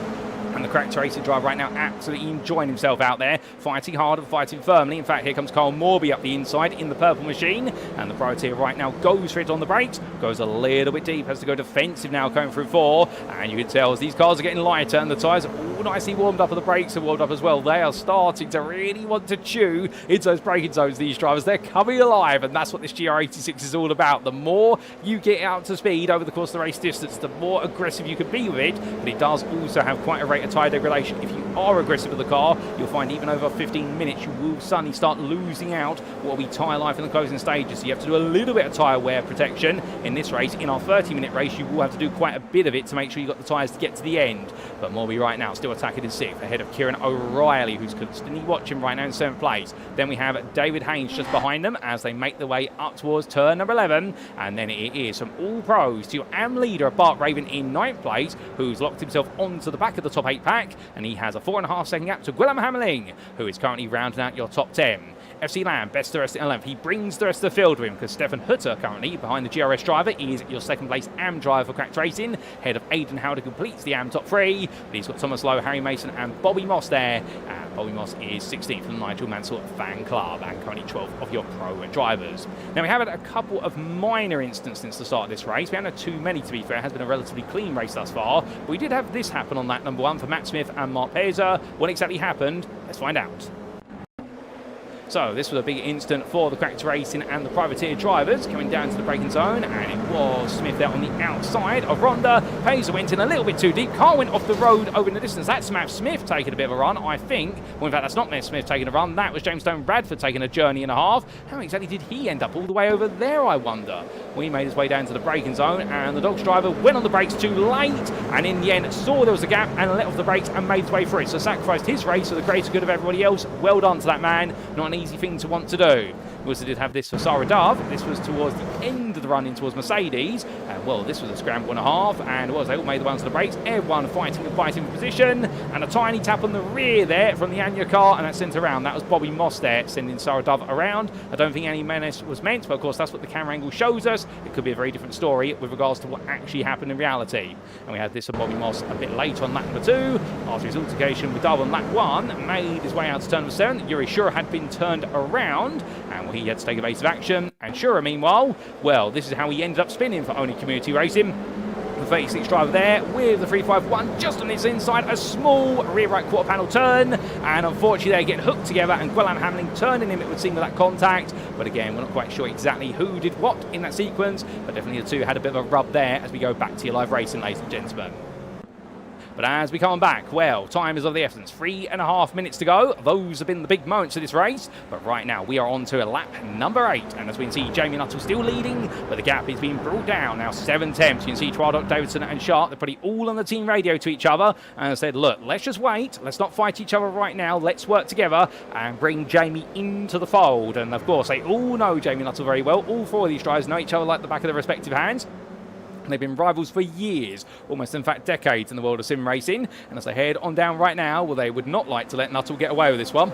A: And the Cracked Racing driver right now absolutely enjoying himself out there, fighting hard and fighting firmly. In fact, here comes Carl Morby up the inside in the purple machine, and the priority right now goes for it on the brakes, goes a little bit deep, has to go defensive now going through 4, and you can tell as these cars are getting lighter and the tyres are all nicely warmed up and the brakes are warmed up as well, they are starting to really want to chew into those braking zones, these drivers. They're coming alive, and that's what this GR86 is all about. The more you get out to speed over the course of the race distance, the more aggressive you can be with it, but it does also have quite a rate of tyre degradation if you are aggressive with the car, you'll find even over 15 minutes you will suddenly start losing out what will be tyre life in the closing stages. So you have to do a little bit of tyre wear protection in this race. In our 30-minute race, you will have to do quite a bit of it to make sure you've got the tyres to get to the end. But Morby right now still attacking in 6th, ahead of Kieran O'Reilly, who's constantly watching right now in 7th place. Then we have David Haynes just behind them as they make their way up towards turn number 11. And then it is from all pros to your AM leader, Bart Raven, in 9th place, who's locked himself onto the back of the top 8 pack. And he has a 4.5 second gap to Gwilym Hammerling, who is currently rounding out your top 10. FC Lamb, best the rest in 11th. He brings the rest of the field with him because Stefan Hutter, currently behind the GRS driver, is your 2nd place AM driver for Cracked Racing. Head of Aidan Howder completes the AM top 3. But he's got Thomas Lowe, Harry Mason, and Bobby Moss there. And Bobby Moss is 16th from the Nigel Mansell fan club and currently 12th of your pro drivers. Now, we have had a couple of minor incidents since the start of this race. We haven't had too many, to be fair. It has been a relatively clean race thus far. But we did have this happen on lap number 1 for Matt Smith and Mark Peza. What exactly happened? Let's find out. So this was a big incident for the Cracked Racing and the privateer drivers coming down to the braking zone, and it was Smith there on the outside of Ronda. Pazer went in a little bit too deep. Car went off the road over in the distance. That's Matt Smith taking a bit of a run, I think. Well, in fact, that's not Matt Smith taking a run. That was James Stone Bradford taking a journey and a half. How exactly did he end up all the way over there, I wonder? Well, he made his way down to the braking zone, and the Dogs driver went on the brakes too late, and in the end saw there was a gap and let off the brakes and made his way through it. So sacrificed his race for the greater good of everybody else. Well done to that man. Not an easy thing to want to do. We also did have this for Sarah Dove. This was towards the end of the run in towards Mercedes. And well, this was a scramble and a half. And well, they all made the ones to the brakes. Everyone fighting and fighting for position. And a tiny tap on the rear there from the Anya car. And that sent around. That was Bobby Moss there, sending Sarah Dove around. I don't think any menace was meant. But of course, that's what the camera angle shows us. It could be a very different story with regards to what actually happened in reality. And we had this for Bobby Moss a bit later on lap number 2. After his altercation with Dove on lap 1, made his way out to turn number 7. Yuri Shura had been turned around. And well, he had to take evasive action. And Shura, meanwhile, well, this is how he ended up spinning for oNiD Community Racing. The 36 driver there with the 351 just on its inside, a small rear right quarter panel turn, and unfortunately they get hooked together, and Gwilym Hammerling turning him, it would seem, with that contact. But again, we're not quite sure exactly who did what in that sequence, but definitely the two had a bit of a rub there as we go back to your live racing, ladies and gentlemen. But as we come back, well, time is of the essence. 3.5 minutes to go. Those have been the big moments of this race. But right now, we are on to lap number 8. And as we can see, Jamie Nuttall still leading, but the gap is being brought down. Now 7 tenths. You can see Twaddock, Davidson and Sharp, they're pretty all on the team radio to each other. And I said, look, let's just wait. Let's not fight each other right now. Let's work together and bring Jamie into the fold. And of course, they all know Jamie Nuttall very well. All 4 of these drivers know each other like the back of their respective hands. They've been rivals for years, almost in fact decades in the world of sim racing. And as they head on down right now, well, they would not like to let Nuttall get away with this one.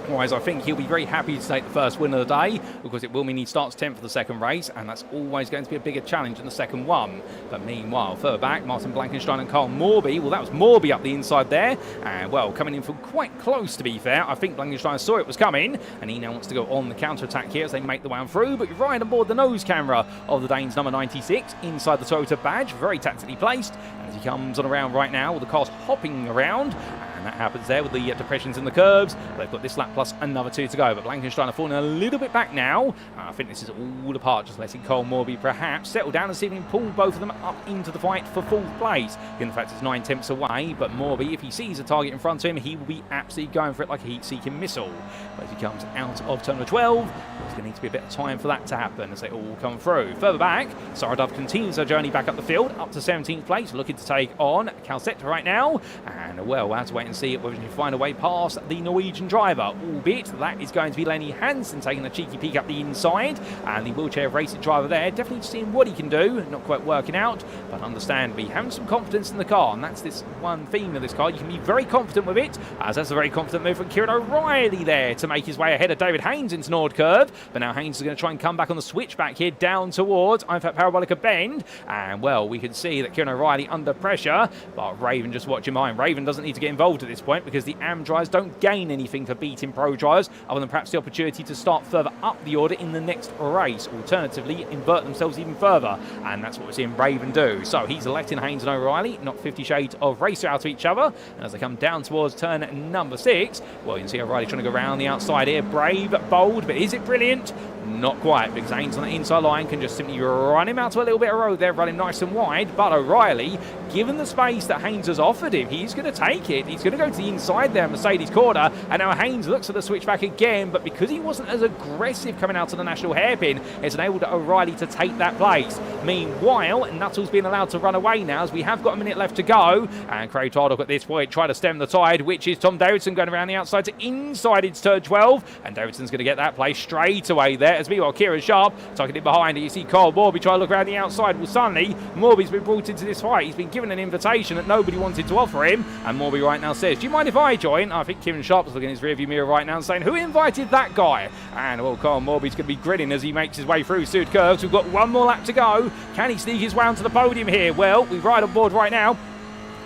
A: Otherwise, I think he'll be very happy to take the first win of the day, because it will mean he starts 10th for the second race, and that's always going to be a bigger challenge than the second one. But meanwhile, further back, Martin Blankenstein and Carl Morby. Well, that was Morby up the inside there, and well, coming in from quite close, to be fair. I think Blankenstein saw it was coming, and he now wants to go on the counter-attack here as they make the way on through. But right aboard the nose camera of the Danes number 96, inside the Toyota badge, very tactically placed. And as he comes on around right now, with the cars hopping around, and that happens there with the depressions in the curbs. They've got this lap plus another 2 to go, but Blankenstein are falling a little bit back now. I think this is all apart, just letting Cole Morby perhaps settle down and see if he can pull both of them up into the fight for 4th place. In fact, it's 9 tenths away, but Morby, if he sees a target in front of him, he will be absolutely going for it like a heat-seeking missile. But as he comes out of turn number 12, there's going to need to be a bit of time for that to happen as they all come through. Further back, Sarah Dove continues her journey back up the field, up to 17th place, looking to take on Calcetta right now. And well, we'll have to wait and see whether she can find a way past the Norwegian driver, albeit that is going to be Lenny Hansen taking a cheeky peek up the inside, and the wheelchair racing driver there definitely seeing what he can do, not quite working out, but understandably having some confidence in the car, and that's this one theme of this car. You can be very confident with it, as that's a very confident move from Kieran O'Reilly there to make his way ahead of David Haynes into Nord Curve. But now Haynes is going to try and come back on the switchback here down towards IFAT Parabolica Bend, and well, we can see that Kieran O'Reilly under pressure, but Raven just watching behind. Raven doesn't need to get involved at this point because the AM drivers don't gain anything for beating pro drivers other than perhaps the opportunity to start further up the order in the next race, alternatively invert themselves even further, and that's what we're seeing Raven do. So he's letting Haynes and O'Reilly knock 50 shades of racer out of each other, and as they come down towards turn number 6, well, you can see O'Reilly trying to go around the outside here, brave, bold, but is it brilliant? Not quite, because Haynes on the inside line can just simply run him out to a little bit of road there, running nice and wide, but O'Reilly given the space that Haynes has offered him, he's going to take it. He's going to go to the inside there, Mercedes corner, and now Haynes looks at the switchback again, but because he wasn't as aggressive coming out to the national hairpin, it's enabled O'Reilly to take that place. Meanwhile, Nuttall's being allowed to run away now, as we have got a minute left to go, and Craig Tardock at this point try to stem the tide, which is Tom Davidson going around the outside to inside into turn 12, and Davidson's going to get that place straight away there, as meanwhile Kieran Sharp tucking it behind. You see Kyle Morby try to look around the outside. Well, suddenly Morby's been brought into this fight. He's been given an invitation that nobody wanted to offer him, and Morby right now says, do you mind if I join? I think Kieran Sharp's looking in his rearview mirror right now and saying, who invited that guy? And well, Kyle Morby's going to be grinning as he makes his way through Sud Curves. We've got one more lap to go. Can he sneak his way onto the podium here? Well, we ride on board right now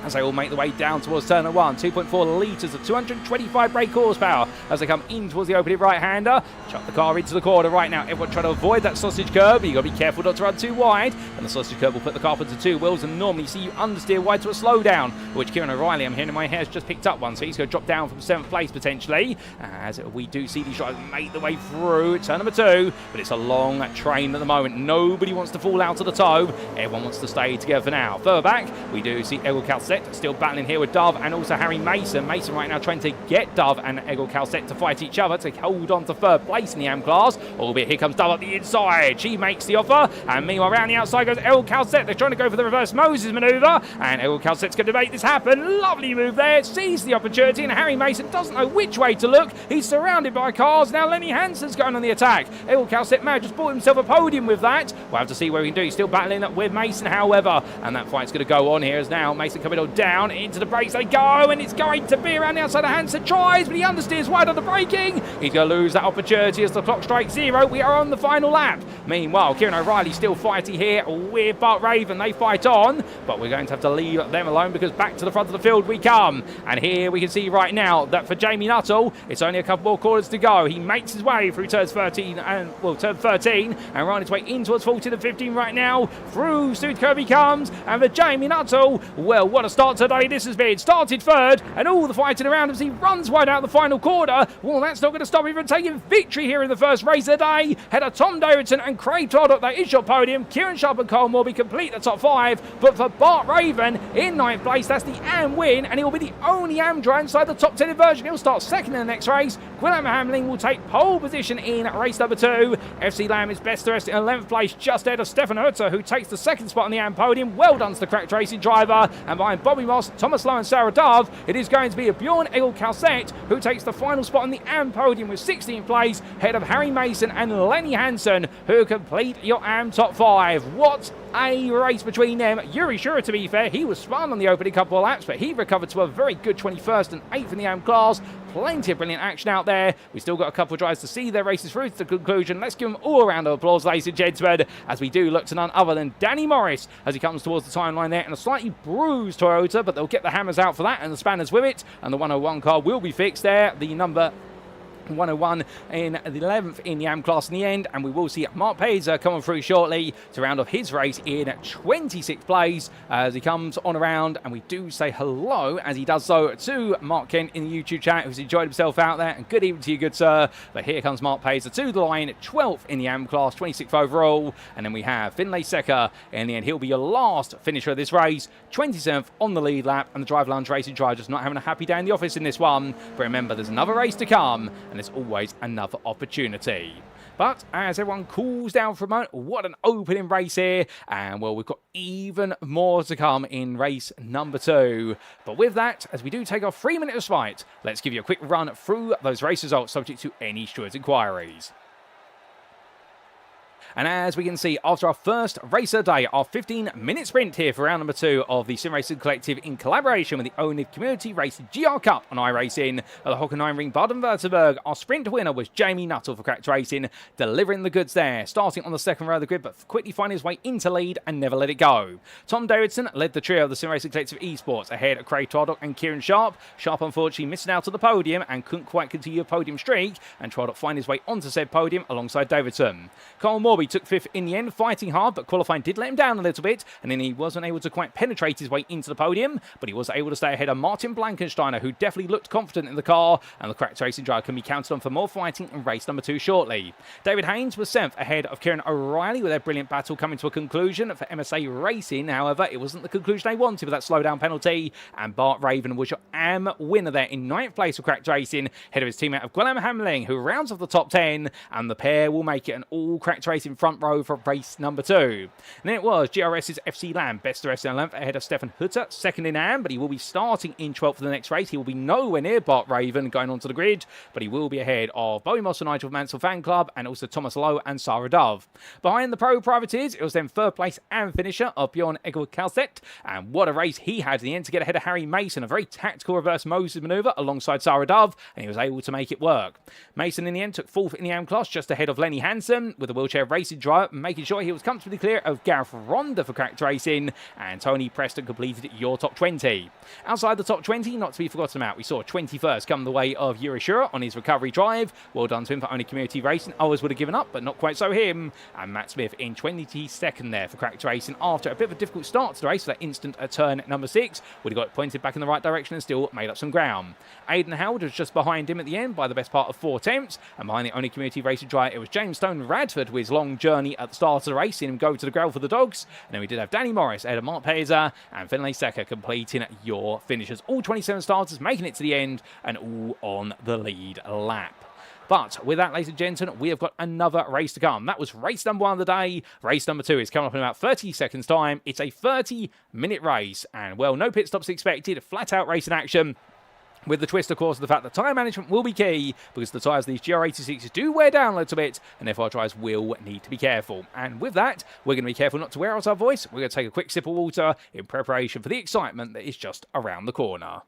A: as they all make the way down towards turn 1. 2.4 litres of 225 brake horsepower as they come in towards the opening right-hander. Chuck the car into the corner right now. Everyone trying to avoid that sausage curb. You've got to be careful not to run too wide. And the sausage curb will put the car into two wheels, and normally see you understeer wide to a slowdown, which Kieran O'Reilly, I'm hearing in my hair, has just picked up one. So he's going to drop down from 7th place potentially, as we do see these drivers make the way through turn number 2. But it's a long train at the moment. Nobody wants to fall out of the toe. Everyone wants to stay together for now. Further back, we do see Egil Calcett still battling here with Dove and also Harry Mason. Mason right now trying to get Dove and Egil Calcett to fight each other to hold on to 3rd place in the AM class. Albeit here comes Dove up the inside. She makes the offer, and meanwhile around the outside goes Egil Calcett. They're trying to go for the reverse Moses manoeuvre, and Egil Calcett's going to make this happen. Lovely move there. Sees the opportunity, and Harry Mason doesn't know which way to look. He's surrounded by cars. Now Lenny Hansen's going on the attack. Egil Calcett may have just bought himself a podium with that. We'll have to see what he can do. He's still battling with Mason, however, and that fight's going to go on here as now Mason coming on down into the brakes they go, and it's going to be around the outside of Hansen. Tries, but he understeers wide on the braking. He's going to lose that opportunity as the clock strikes 0. We are on the final lap. Meanwhile, Kieran O'Reilly still fighting here with Bart Raven. They fight on, but we're going to have to leave them alone because back to the front of the field we come. And here we can see right now that for Jamie Nuttall, it's only a couple more corners to go. He makes his way through turn 13 and right his way in towards 14 and 15 right now. Through Sud Curve he comes, and for Jamie Nuttall, well, what a start today this has been. Started 3rd, and all the fighting around him as he runs wide out the final quarter. Well, that's not going to stop him from taking victory here in the first race of the day. Head of Tom Davidson and Craig Tardock, that is your podium. Kieran Sharp and Kyle Morby complete the top 5, but for Bart Raven in 9th place, that's the AM win, and he will be the only AM driver inside the top 10 version. He'll start 2nd in the next race. William Hamling will take pole position in race number 2. FC Lamb is best the rest in 11th place, just ahead of Stefan Hurter, who takes the 2nd spot on the AM podium. Well done to the cracked racing driver. And behind Bobby Moss, Thomas Lowe and Sarah Dove, it is going to be a Bjorn Egil Calcett who takes the final spot on the AM podium with 16th place, ahead of Harry Mason and Lenny Hansen, who complete your AM top 5. What a race between them. Yuri Shura, to be fair, he was spun on the opening couple of laps, but he recovered to a very good 21st and 8th in the AM class. Plenty of brilliant action out there. We've still got a couple of drivers to see their races through to the conclusion. Let's give them all a round of applause, ladies and gentlemen, as we do look to none other than Danny Morris as he comes towards the timeline there in a slightly bruised Toyota, but they'll get the hammers out for that and the spanners with it, and the 101 car will be fixed there. The number 101 in the 11th in the AM class in the end, and we will see Mark Paiser coming through shortly to round off his race in 26th place as he comes on around, and we do say hello as he does so to Mark Kent in the YouTube chat, who's enjoyed himself out there, and good evening to you, good sir. But here comes Mark Paiser to the line, 12th in the AM class, 26th overall, and then we have Finlay Secker in the end. He'll be your last finisher of this race, 27th on the lead lap, and the Drive Lounge Racing driver just not having a happy day in the office in this one. But remember, there's another race to come, and there's always another opportunity. But as everyone cools down for a moment, what an opening race here. And well, we've got even more to come in race number 2. But with that, as we do take our 3-minute respite, let's give you a quick run through those race results subject to any stewards' inquiries. And as we can see, after our first race of the day, our 15-minute sprint here for round number 2 of the Sim Racing Collective in collaboration with the oNiD Community Race GR Cup on iRacing at the Hockenheimring Baden-Württemberg, our sprint winner was Jamie Nuttall for Cracked Racing, delivering the goods there, starting on the 2nd row of the grid, but quickly finding his way into lead and never let it go. Tom Davidson led the trio of the Sim Racing Collective Esports ahead of Craig Tardock and Kieran Sharp. Sharp unfortunately missing out on the podium and couldn't quite continue a podium streak, and Tardock find his way onto said podium alongside Davidson. Kyle Morby he took 5th in the end, fighting hard, but qualifying did let him down a little bit, and then he wasn't able to quite penetrate his way into the podium, but he was able to stay ahead of Martin Blankensteiner, who definitely looked confident in the car, and the Cracked Racing driver can be counted on for more fighting in race number 2 shortly. David Haynes was 7th ahead of Kieran O'Reilly, with their brilliant battle coming to a conclusion for MSA Racing. However, it wasn't the conclusion they wanted with that slowdown penalty, and Bart Raven was your AM winner there in 9th place for Cracked Racing, ahead of his teammate of Hockenheimring, who rounds off the top 10, and the pair will make it an all Cracked Racing front row for race number 2. And then it was GRS's FC Lamb, best of the rest in 11th, ahead of Stefan Hutter, 2nd in AM, but he will be starting in 12th for the next race. He will be nowhere near Bart Raven going onto the grid, but he will be ahead of Bowie Moss and Nigel Mansell Fan Club, and also Thomas Lowe and Sarah Dove. Behind the Pro Privateers, it was then 3rd place and finisher of Bjorn Egil Kalset, and what a race he had in the end to get ahead of Harry Mason, a very tactical reverse Moses manoeuvre alongside Sarah Dove, and he was able to make it work. Mason in the end took 4th in the AM class, just ahead of Lenny Hansen, with the wheelchair racing driver, making sure he was comfortably clear of Gareth Ronda for Cracked Racing, and Tony Preston completed your top 20. Outside the top 20, not to be forgotten about, we saw 21st come the way of Yuri Shura on his recovery drive. Well done to him for only Community Racing. Others would have given up, but not quite so him. And Matt Smith in 22nd there for Cracked Racing after a bit of a difficult start to the race for that instant at turn number 6. Would have got pointed back in the right direction and still made up some ground. Aidan Howard was just behind him at the end by the best part of 4 attempts, and behind the only Community Racing driver, it was James Stone Radford with his long journey at the start of the race, seeing him go to the gravel for the dogs. And then we did have Danny Morris ahead of Mark Peza and Finlay Secker completing your finishers. All 27 starters making it to the end and all on the lead lap. But with that, ladies and gentlemen, we have got another race to come. That was race number 1 of the day. Race number 2 is coming up in about 30 seconds time. It's a 30-minute race, and well, no pit stops expected. Flat out racing action. With the twist, of course, of the fact that tyre management will be key, because the tyres of these GR86s do wear down a little bit, and therefore our drivers will need to be careful. And with that, we're going to be careful not to wear out our voice. We're going to take a quick sip of water in preparation for the excitement that is just around the corner.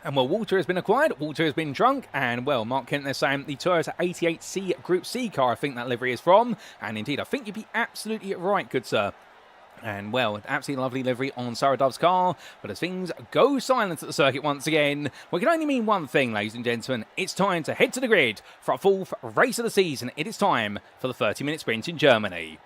A: And well, water has been acquired, water has been drunk, and well, Mark Kent, they're saying the Toyota 88C Group C car, I think that livery is from, and indeed, I think you'd be absolutely right, good sir. And well, an absolutely lovely livery on Sarah Dove's car, but as things go silent at the circuit once again, we can only mean one thing, ladies and gentlemen. It's time to head to the grid for our 4th race of the season. It is time for the 30-minute sprint in Germany.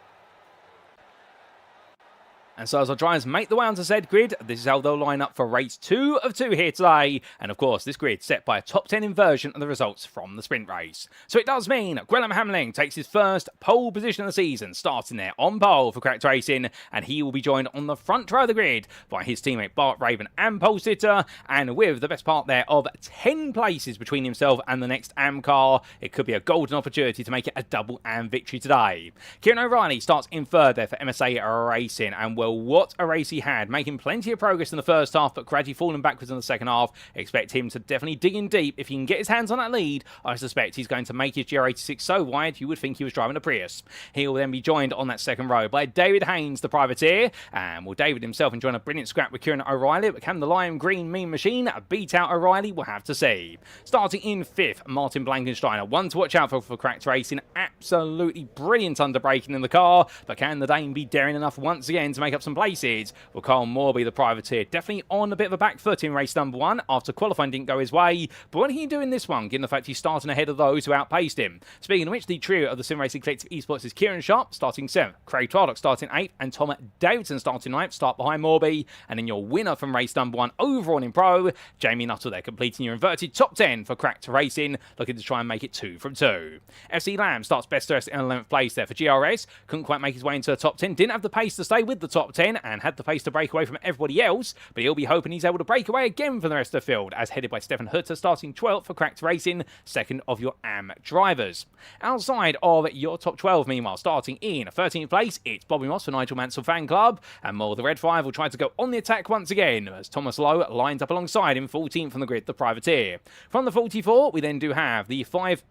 A: And so as our drivers make the way onto said grid, this is how they'll line up for race 2 of 2 here today. And of course, this grid set by a top 10 inversion of the results from the sprint race. So it does mean Hockenheimring takes his first pole position of the season, starting there on pole for Cracked Racing, and he will be joined on the front row of the grid by his teammate Bart Raven and pole sitter, and with the best part there of 10 places between himself and the next AM car, it could be a golden opportunity to make it a double AM victory today. Kieran O'Reilly starts in 3rd there for MSA Racing, and well, what a race he had, making plenty of progress in the first half, but gradually falling backwards in the second half. Expect him to definitely dig in deep. If he can get his hands on that lead, I suspect he's going to make his GR86 so wide you would think he was driving a Prius. He will then be joined on that second row by David Haynes, the privateer, and well, David himself enjoying a brilliant scrap with Kieran O'Reilly, but can the lime green mean machine beat out O'Reilly? We'll have to see. Starting in 5th, Martin Blankensteiner, one to watch out for Cracked Racing. Absolutely brilliant underbraking in the car, but can the Dane be daring enough once again to make up some places? Well, Carl Morby, the privateer, definitely on a bit of a back foot in race number 1 after qualifying didn't go his way. But what did he do in this one, given the fact he's starting ahead of those who outpaced him? Speaking of which, the trio of the Sim Racing Collective Esports is Kieran Sharp starting 7th, Craig Twardock starting 8th, and Tom Davidson starting 9th, start behind Morby. And then your winner from race number 1 overall in Pro, Jamie Nuttall there, completing your inverted top 10 for Cracked Racing, looking to try and make it 2 from 2. FC Lamb starts best dressed in 11th place there for GRS, couldn't quite make his way into the top 10, didn't have the pace to stay with the top 10, and had the pace to break away from everybody else, but he'll be hoping he's able to break away again from the rest of the field, as headed by Stefan Hutter starting 12th for Cracked Racing, 2nd of your AM drivers. Outside of your top 12, meanwhile, starting in 13th place, it's Bobby Moss for Nigel Mansell Fan Club, and more the Red 5 will try to go on the attack once again, as Thomas Lowe lines up alongside him, 14th from the grid, the privateer. From the 44, we then do have the 5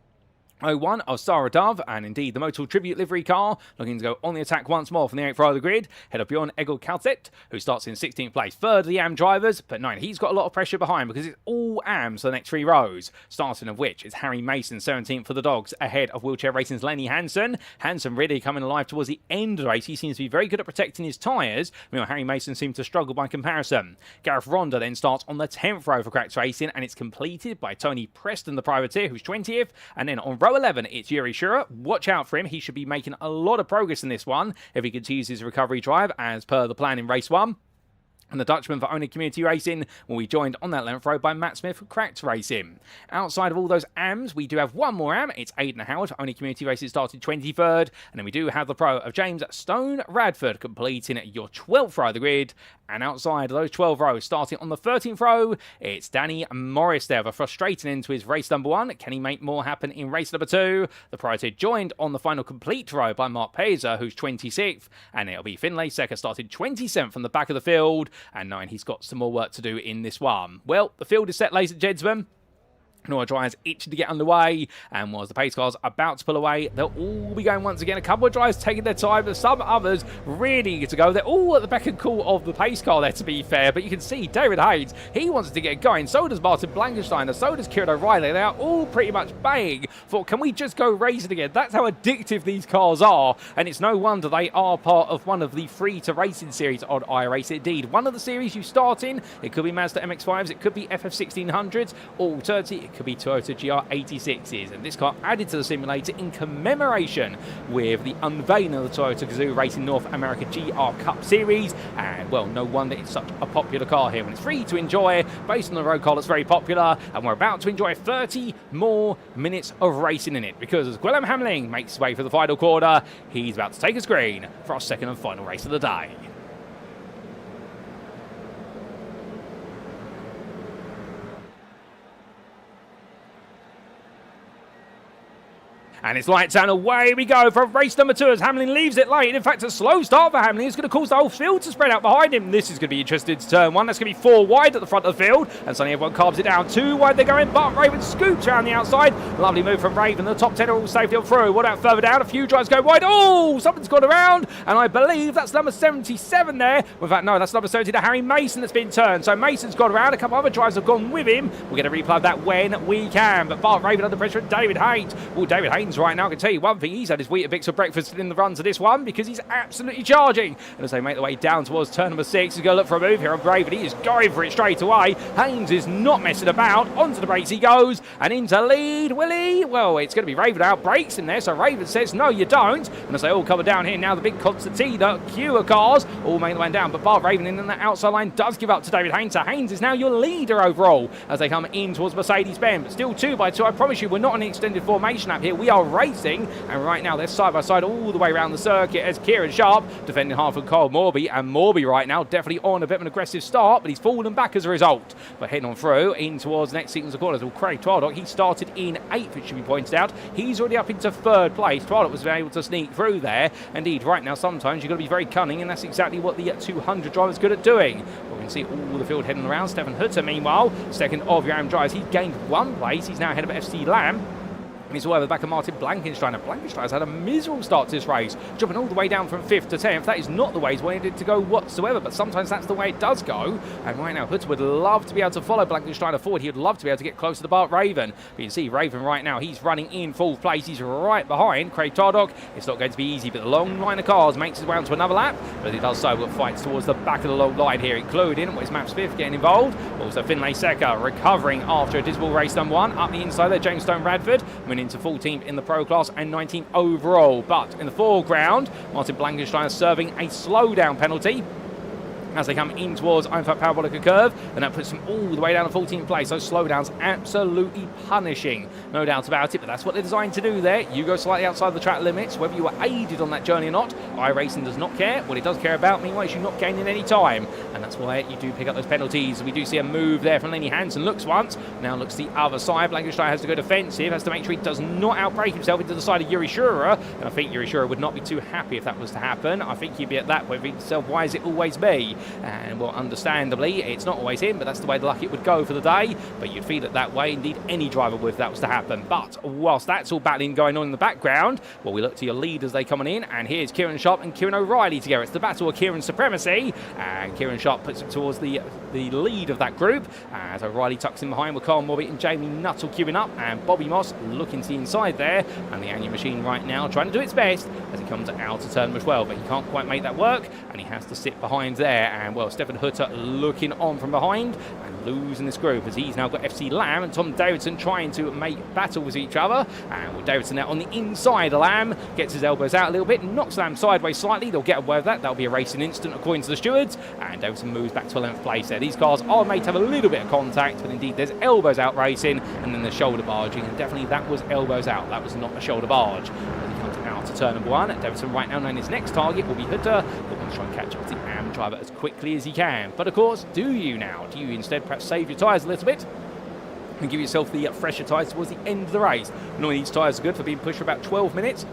A: 01 of Sarah Dove, and indeed the Motul Tribute livery car, looking to go on the attack once more from the 8th row of the grid. Head up Bjorn Egil Kalset, who starts in 16th place. Third of the AM drivers, but 9, he's got a lot of pressure behind because it's all AMs for the next 3 rows. Starting of which is Harry Mason, 17th for the Dogs, ahead of Wheelchair Racing's Lenny Hansen. Hansen really coming alive towards the end of the race. He seems to be very good at protecting his tyres. Meanwhile, Harry Mason seems to struggle by comparison. Gareth Ronda then starts on the 10th row for Cracks Racing, and it's completed by Tony Preston, the privateer, who's 20th. And then on row 11, it's Yuri Shura. Watch out for him. He should be making a lot of progress in this one if he continues his recovery drive as per the plan in race 1. And the Dutchman for oNiD Community Racing will be joined on that 11th row by Matt Smith for Cracked Racing. Outside of all those AMs, we do have one more AM. It's Aidan Howard for oNiD Community Racing, started 23rd. And then we do have the pro of James Stone Radford completing your 12th row of the grid. And outside of those 12 rows, starting on the 13th row, it's Danny Morris there, a frustrating end to his race number 1. Can he make more happen in race number 2? The priority joined on the final complete row by Mark Paiser, who's 26th. And it'll be Finlay Secker, started 27th from the back of the field. And 9, he's got some more work to do in this one. Well, the field is set, ladies and gentlemen. Nora Dryers itching to get underway, and whilst the pace cars are about to pull away, they'll all be going once again. A couple of drivers taking their time, but some others really eager to go. They're all at the beck and call of the pace car there, to be fair, but you can see David Haynes, he wants to get going. So does Martin Blankensteiner, so does Kieran O'Reilly. They are all pretty much baying for, can we just go racing again? That's how addictive these cars are, and it's no wonder they are part of one of the free-to-racing series on iRacing. Indeed, one of the series you start in, it could be Mazda MX-5s, it could be FF1600s, or alternatively, it could be Toyota GR86s, and this car added to the simulator in commemoration with the unveiling of the Toyota Gazoo Racing North America GR Cup Series. And well, no wonder it's such a popular car here, and it's free to enjoy based on the road car that's very popular. And we're about to enjoy 30 more minutes of racing in it, because as Gwelem Hamling makes his way for the final quarter, he's about to take a screen for our second and final race of the day. And it's lights out, away we go for race number 2 as Hamlin leaves it late. In fact, a slow start for Hamlin is going to cause the whole field to spread out behind him. This is going to be interesting to turn 1. That's going to be 4 wide at the front of the field. And suddenly everyone carves it down. 2 wide they're going, but Raven scoops around the outside. Lovely move from Raven. The top 10 are all safely on through. What about further down? A few drives go wide. Oh, something's gone around. And I believe that's number 77 there. In fact, no, that's number 70 to Harry Mason that's been turned. So Mason's gone around. A couple other drives have gone with him. We'll get a replay of that when we can. But Bart Raven under pressure and David Haynes. Well, David Haynes right now, I can tell you one thing, he's had his Weetabix for breakfast in the run to this one because he's absolutely charging. And as they make their way down towards turn number 6, he's going to look for a move here on Raven. He is going for it straight away. Haynes is not messing about. Onto the brakes he goes and into lead. Will he? Well, it's going to be Raven out. Breaks in there. So Raven says, no, you don't. And as they all cover down here now, the big Constantina queue of cars all make their way down. But Bart Raven in that outside line does give up to David Haynes. So Haynes is now your leader overall as they come in towards Mercedes-Benz. But still 2 by 2. I promise you, we're not on an extended formation up here. We are racing. And right now, they're side by side all the way around the circuit as Kieran Sharp defending half of Kyle Morby, and Morby right now definitely on a bit of an aggressive start, but he's fallen back as a result. But heading on through in towards the next sequence of corners. Well, Craig Twardock, he started in 8th, it should be pointed out. He's already up into 3rd place. Twardock was able to sneak through there. Indeed, right now sometimes you've got to be very cunning, and that's exactly what the 200 driver is good at doing. But we can see all the field heading around. Stefan Hutter, meanwhile, second of your AM drivers. He's gained 1 place. He's now ahead of FC Lamb. And he's all over the back of Martin Blankensteiner. Blankensteiner's had a miserable start to this race, jumping all the way down from 5th to 10th. That is not the way he's wanted it to go whatsoever, but sometimes that's the way it does go. And right now, Hoods would love to be able to follow Blankensteiner forward. He would love to be able to get closer to Bart Raven. But you can see Raven right now, he's running in 4th place. He's right behind Craig Tardock. It's not going to be easy, but the long line of cars makes his way onto another lap. But as he does so, we'll fight towards the back of the long line here, including where's Matt Smith getting involved. Also, Finlay Secker recovering after a dismal race number 1. Up the inside there, James Stone Radford, winning to 14th in the Pro Class and 19th overall. But in the foreground, Martin Blankensteiner serving a slowdown penalty as they come in towards Einfahrt Parabolica curve, and that puts them all the way down to 14th place. Those slowdowns absolutely punishing, no doubt about it, but that's what they're designed to do there. You go slightly outside the track limits, whether you were aided on that journey or not. iRacing does not care. What it does care about, meanwhile, is you not gaining any time, and that's why you do pick up those penalties. We do see a move there from Lenny Hansen. Looks once, now looks the other side. Blankenstein has to go defensive, has to make sure he does not outbrake himself into the side of Yuri Shura, and I think Yuri Shura would not be too happy if that was to happen. I think he'd be at that point himself, why is it always me? And, well, understandably, it's not always him, but that's the way the luck it would go for the day. But you'd feel it that way, indeed any driver would if that was to happen. But whilst that's all battling going on in the background, well, we look to your lead as they come on in, and here's Kieran Sharp and Kieran O'Reilly together. It's the battle of Kieran's supremacy, and Kieran Sharp puts it towards the lead of that group, as O'Reilly tucks in behind with Carl Morbit and Jamie Nuttall queuing up, and Bobby Moss looking to the inside there, and the Anya machine right now trying to do its best as he comes out of turn number 12, but he can't quite make that work, and he has to sit behind there. And, well, Stefan Hutter looking on from behind and losing this group as he's now got FC Lamb and Tom Davidson trying to make battle with each other. And, well, Davidson now on the inside of Lamb, gets his elbows out a little bit, knocks Lamb sideways slightly. They'll get away with that. That'll be a racing incident according to the stewards, and Davidson moves back to 11th place there. These cars are made to have a little bit of contact, but indeed there's elbows out racing, and then the shoulder barging, and definitely that was elbows out. That was not a shoulder barge. As he comes out to turn number 1, Davidson right now knowing his next target will be Hutter, but wants to try and catch up to the AM driver as quickly as he can. But of course, do you now? Do you instead perhaps save your tyres a little bit and give yourself the fresher tyres towards the end of the race? Normally these tyres are good for being pushed for about 12 minutes.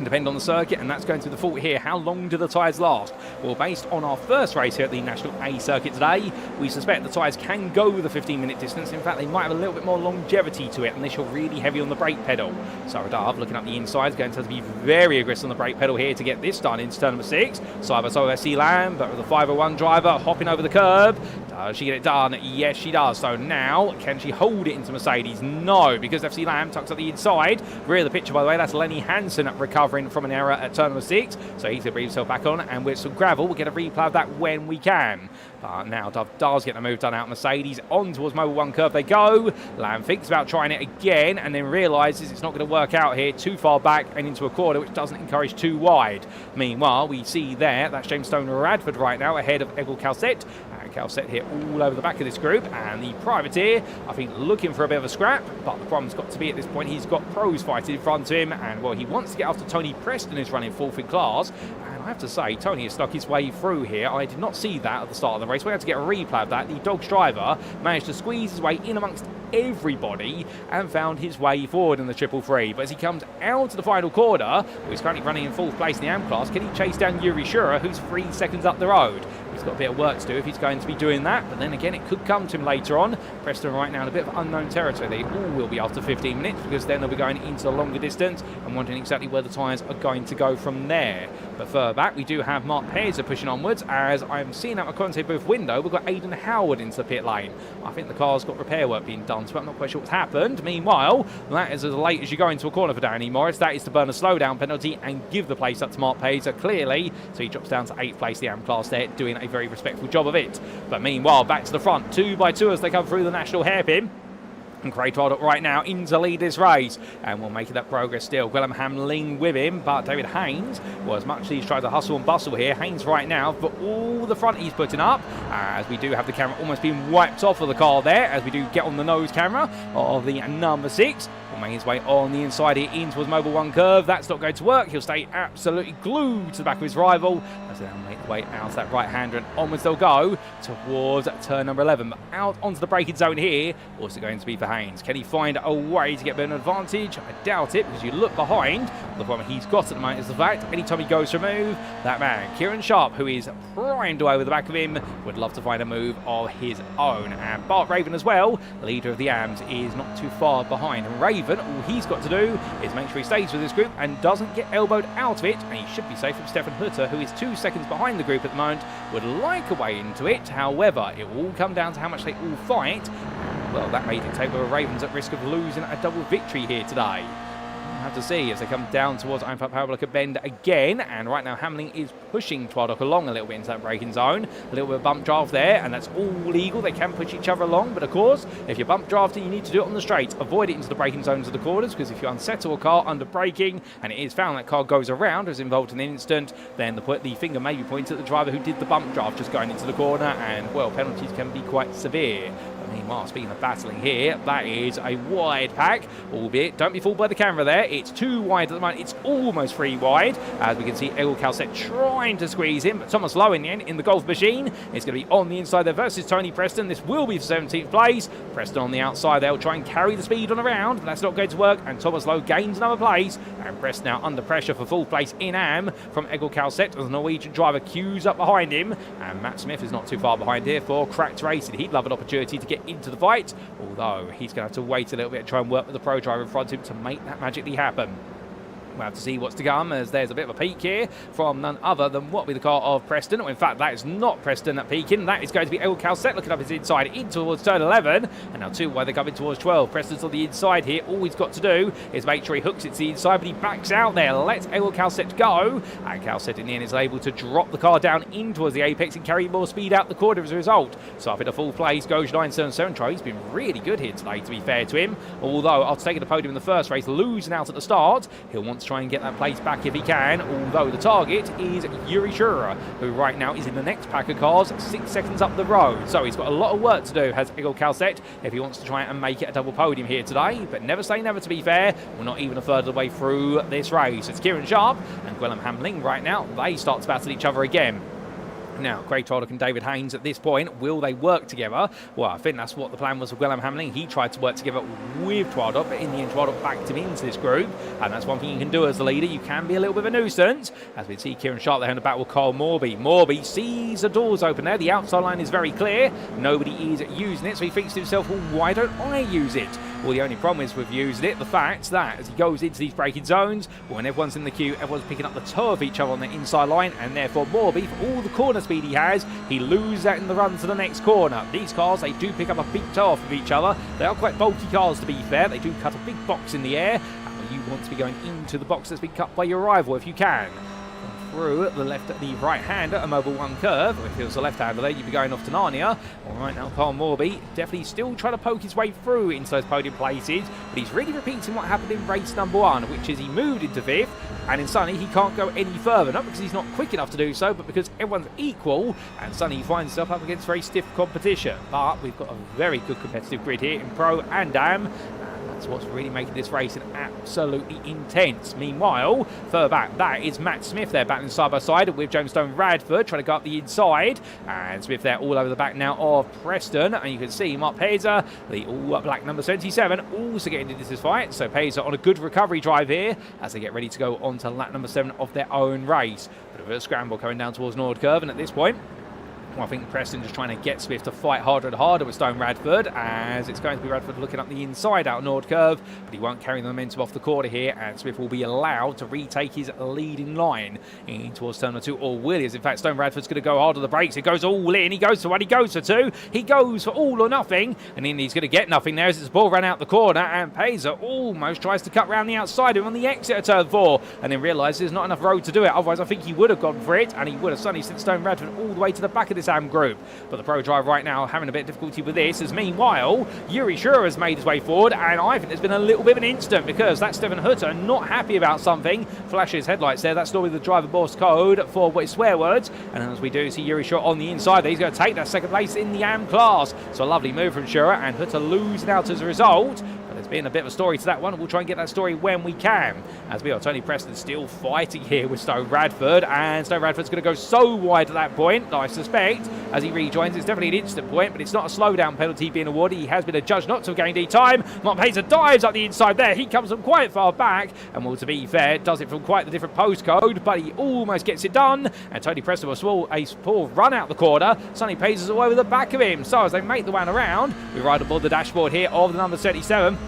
A: Depend on the circuit, and that's going to be the fault here. How long do the tyres last? Well, based on our first race here at the National A circuit today, we suspect the tyres can go the 15-minute distance. In fact, they might have a little bit more longevity to it, unless you're really heavy on the brake pedal. Saradov looking up the inside is going to have to be very aggressive on the brake pedal here to get this done into turn number 6. Side by side with FC Lamb, but with the 501 driver hopping over the curb. Does she get it done? Yes, she does. So now, can she hold it into Mercedes? No, because FC Lamb tucks up the inside. Rear of the picture, by the way, that's Lenny Hansen recovering from an error at turn number 6. So he's going to bring himself back on, and with some gravel, we'll get a replay of that when we can. But now Dove does get the move done out. Mercedes on towards Mobile 1 curve they go. Lamb thinks about trying it again, and then realises it's not going to work out here. Too far back and into a corner, which doesn't encourage too wide. Meanwhile, we see there, that's James Stoner Radford right now ahead of Egil Calcett. Calcett here all over the back of this group, and the privateer, I think, looking for a bit of a scrap, but the problem's got to be at this point he's got pros fighting in front of him, and, well, he wants to get after Tony Preston, who's running 4th in class. I have to say, Tony has stuck his way through here. I did not see that at the start of the race. We had to get a replay of that. The Dogs driver managed to squeeze his way in amongst everybody and found his way forward in the 333. But as he comes out to the final corner, he's currently running in 4th place in the AM class, can he chase down Yuri Shura, who's 3 seconds up the road? He's got a bit of work to do if he's going to be doing that, but then again, it could come to him later on. Preston right now in a bit of unknown territory. They all will be after 15 minutes, because then they'll be going into the longer distance and wondering exactly where the tyres are going to go from there. But further back, we do have Mark Peza pushing onwards. As I'm seeing out my commentator booth window, we've got Aidan Howard into the pit lane. I think the car's got repair work being done, so I'm not quite sure what's happened. Meanwhile, that is as late as you go into a corner for Danny Morris. That is to burn a slowdown penalty and give the place up to Mark Peza clearly. So he drops down to 8th place, the AM class there, doing a very respectful job of it. But meanwhile, back to the front, 2 by 2 as they come through the national hairpin. And Craig Twaddock right now in to lead this race, and we'll make that progress still. Gwellam Hamling with him, but David Haynes, well, as much as he's tried to hustle and bustle here, Haynes right now for all the front he's putting up, as we do have the camera almost being wiped off of the car there, as we do get on the nose camera of the number 6. Will make his way on the inside here in towards Mobile 1 curve. That's not going to work. He'll stay absolutely glued to the back of his rival as they'll make the way out of that right-hander, and onwards they'll go towards turn number 11. But out onto the braking zone here, also going to be for Haynes. Can he find a way to get an advantage? I doubt it, because you look behind, the problem he's got at the moment is the fact anytime he goes to move, that man, Kieran Sharp, who is primed away with the back of him, would love to find a move of his own. And Bart Raven as well, leader of the AMS, is not too far behind. And Raven, all he's got to do is make sure he stays with this group and doesn't get elbowed out of it, and he should be safe from Stefan Hutter, who is 2 seconds behind the group at the moment, would like a way into it. However, it will all come down to how much they all fight. Well, that may dictate whether Ravens at risk of losing a double victory here today. We'll have to see as they come down towards Einfahrt Powerblicker Bend again, and right now Hamling is pushing Twaddock along a little bit into that braking zone. A little bit of bump draft there, and that's all legal. They can push each other along, but of course, if you're bump drafting, you need to do it on the straight. Avoid it into the braking zones of the corners, because if you unsettle a car under braking, and it is found that car goes around, or is involved in an instant, then the finger may be pointed at the driver who did the bump draft just going into the corner, and, well, penalties can be quite severe. Meanwhile, speaking of battling here, that is a wide pack, albeit don't be fooled by the camera there. It's too wide at the moment. It's almost 3 wide. As we can see, Egil Calcet trying to squeeze in, but Thomas Lowe in the end in the Golf Machine is going to be on the inside there versus Tony Preston. This will be for 17th place. Preston on the outside. They'll try and carry the speed on around, but that's not going to work. And Thomas Lowe gains another place. And Preston now under pressure for 4th place in AM from Egil Calcet as the Norwegian driver queues up behind him. And Matt Smith is not too far behind here for Cracked Racing. He'd love an opportunity to get into the fight, although he's going to have to wait a little bit and try and work with the pro driver in front of him to make that magically happen. We'll have to see what's to come, as there's a bit of a peak here from none other than what will be the car of Preston. Or in fact, that is not Preston that peaking. That is going to be Egil Calcet looking up his inside in towards turn 11. And now 2 wide, they're coming towards 12. Preston's on the inside here. All he's got to do is make sure he hooks it to the inside, but he backs out there. Lets Egil Calcet go. And Calcet in the end is able to drop the car down in towards the apex and carry more speed out the corner as a result. So up in a full place goes 977 try. He's been really good here today, to be fair to him. Although after taking the podium in the first race, losing out at the start, he'll want to try and get that place back if he can, although the target is Yuri Shura, who right now is in the next pack of cars 6 seconds up the road. So he's got a lot of work to do, has Egil Calcet, if he wants to try and make it a double podium here today. But never say never, to be fair. We're not even a third of the way through this race. It's Kieran Sharp and Gwellam Hamling right now. They start to battle each other again. Now, Craig Toldock and David Haynes at this point, will they work together? Well, I think that's what the plan was for Gwellam Hamling. He tried to work together with Toldock, but in the end, Toldock backed him into this group. And that's one thing you can do as a leader. You can be a little bit of a nuisance. As we see Kieran Sharp there in the battle with Kyle Morby. Morby sees the doors open there. The outside line is very clear. Nobody is using it, so he thinks to himself, well, why don't I use it? Well, the only problem is with using it, the fact that as he goes into these braking zones, when everyone's in the queue, everyone's picking up the toe of each other on the inside line, and therefore Morby, for all the corner speed he has, he loses that in the run to the next corner. These cars, they do pick up a big toe off of each other. They are quite bulky cars, to be fair. They do cut a big box in the air, and you want to be going into the box that's been cut by your rival if you can. Through the right-hander, a Mobile 1 curve. If it was the left-hander there, you'd be going off to Narnia. All right, now Carl Morby definitely still trying to poke his way through into those podium places, but he's really repeating what happened in race number 1, which is he moved into 5th, and in Sunny he can't go any further, not because he's not quick enough to do so, but because everyone's equal, and Sunny finds himself up against very stiff competition. But we've got a very good competitive grid here in Pro and Am. That's what's really making this race absolutely intense. Meanwhile, further back, that is Matt Smith there battling side by side with James Stone Radford trying to go up the inside. And Smith there all over the back now of Preston. And you can see Mark Peza, the all-black number 77, also getting into this fight. So Peza on a good recovery drive here as they get ready to go on to lap number 7 of their own race. Bit of a scramble coming down towards Nord Curve, and at this point, well, I think Preston just trying to get Swift to fight harder and harder with Stone Radford, as it's going to be Radford looking up the inside out Nord Curve, but he won't carry the momentum off the corner here, and Swift will be allowed to retake his leading line in towards turn 2, or Williams. In fact, Stone Radford's going to go hard on the brakes. He goes all in. He goes for 1. He goes for 2. He goes for all or nothing, and then he's going to get nothing there as his ball ran out the corner, and Peza almost tries to cut round the outside of him on the exit of turn 4, and then realises there's not enough road to do it. Otherwise, I think he would have gone for it, and he would have suddenly sent Stone Radford all the way to the back of this AM group. But the pro drive right now having a bit of difficulty with this, as meanwhile Yuri Shura has made his way forward, and I think there's been a little bit of an incident because that's Stephen Hutter not happy about something. Flashes his headlights there. That's normally the driver Morse code for what is swear words, and as we do see Yuri Shura on the inside there, he's going to take that second place in the AM class. So a lovely move from Shura, and Hutter losing out as a result. There's been a bit of a story to that one. We'll try and get that story when we can. As we are, Tony Preston still fighting here with Stone Radford, and Stone Radford's going to go so wide at that point, I suspect, as he rejoins. It's definitely an instant point, but it's not a slowdown penalty being awarded. He has been adjudged not to have gained any time. Mark Peza dives up the inside there. He comes from quite far back, and well, to be fair, does it from quite the different postcode, but he almost gets it done. And Tony Preston will a poor run out the corner. Sonny Peza's all over the back of him. So as they make the one around, we ride aboard the dashboard here of the number 37.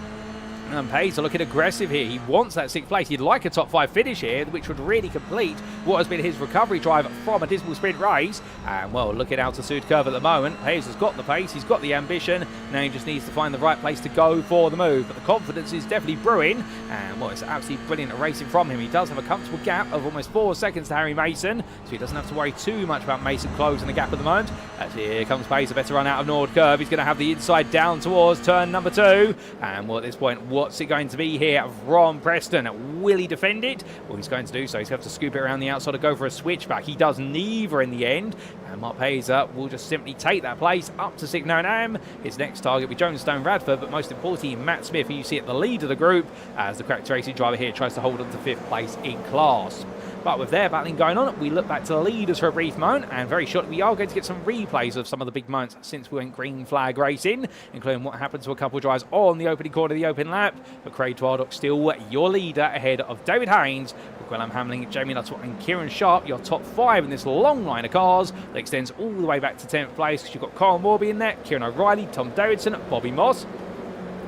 A: And Peza looking aggressive here. He wants that 6th place. He'd like a top 5 finish here, which would really complete what has been his recovery drive from a dismal sprint race. And well, looking out to Altitude Curve at the moment. Peza's got the pace, he's got the ambition. Now he just needs to find the right place to go for the move. But the confidence is definitely brewing. And well, it's absolutely brilliant racing from him. He does have a comfortable gap of almost 4 seconds to Harry Mason, so he doesn't have to worry too much about Mason closing the gap at the moment. As here comes Peza, better run out of Nord Curve. He's going to have the inside down towards turn number 2. And well, at this point, what's it going to be here from Preston? Will he defend it? Well, he's going to do so. He's going to have to scoop it around the outside to go for a switchback. He does neither in the end. And Mark Pazer will just simply take that place up to 6-9am. His next target will be Jones-Stone Radford, but most importantly, Matt Smith, who you see at the lead of the group, as the Cracked Racing driver here tries to hold on to 5th place in class. But with their battling going on, we look back to the leaders for a brief moment, and very shortly we are going to get some replays of some of the big moments since we went green flag racing, including what happened to a couple of drives on the opening corner of the open lap. But Craig Twardock still your leader ahead of David Haynes, Hockenheimring, Jamie Nuttall and Kieran Sharp, your top 5 in this long line of cars that extends all the way back to 10th place, because you've got Kyle Morby in there, Kieran O'Reilly, Tom Davidson, Bobby Moss,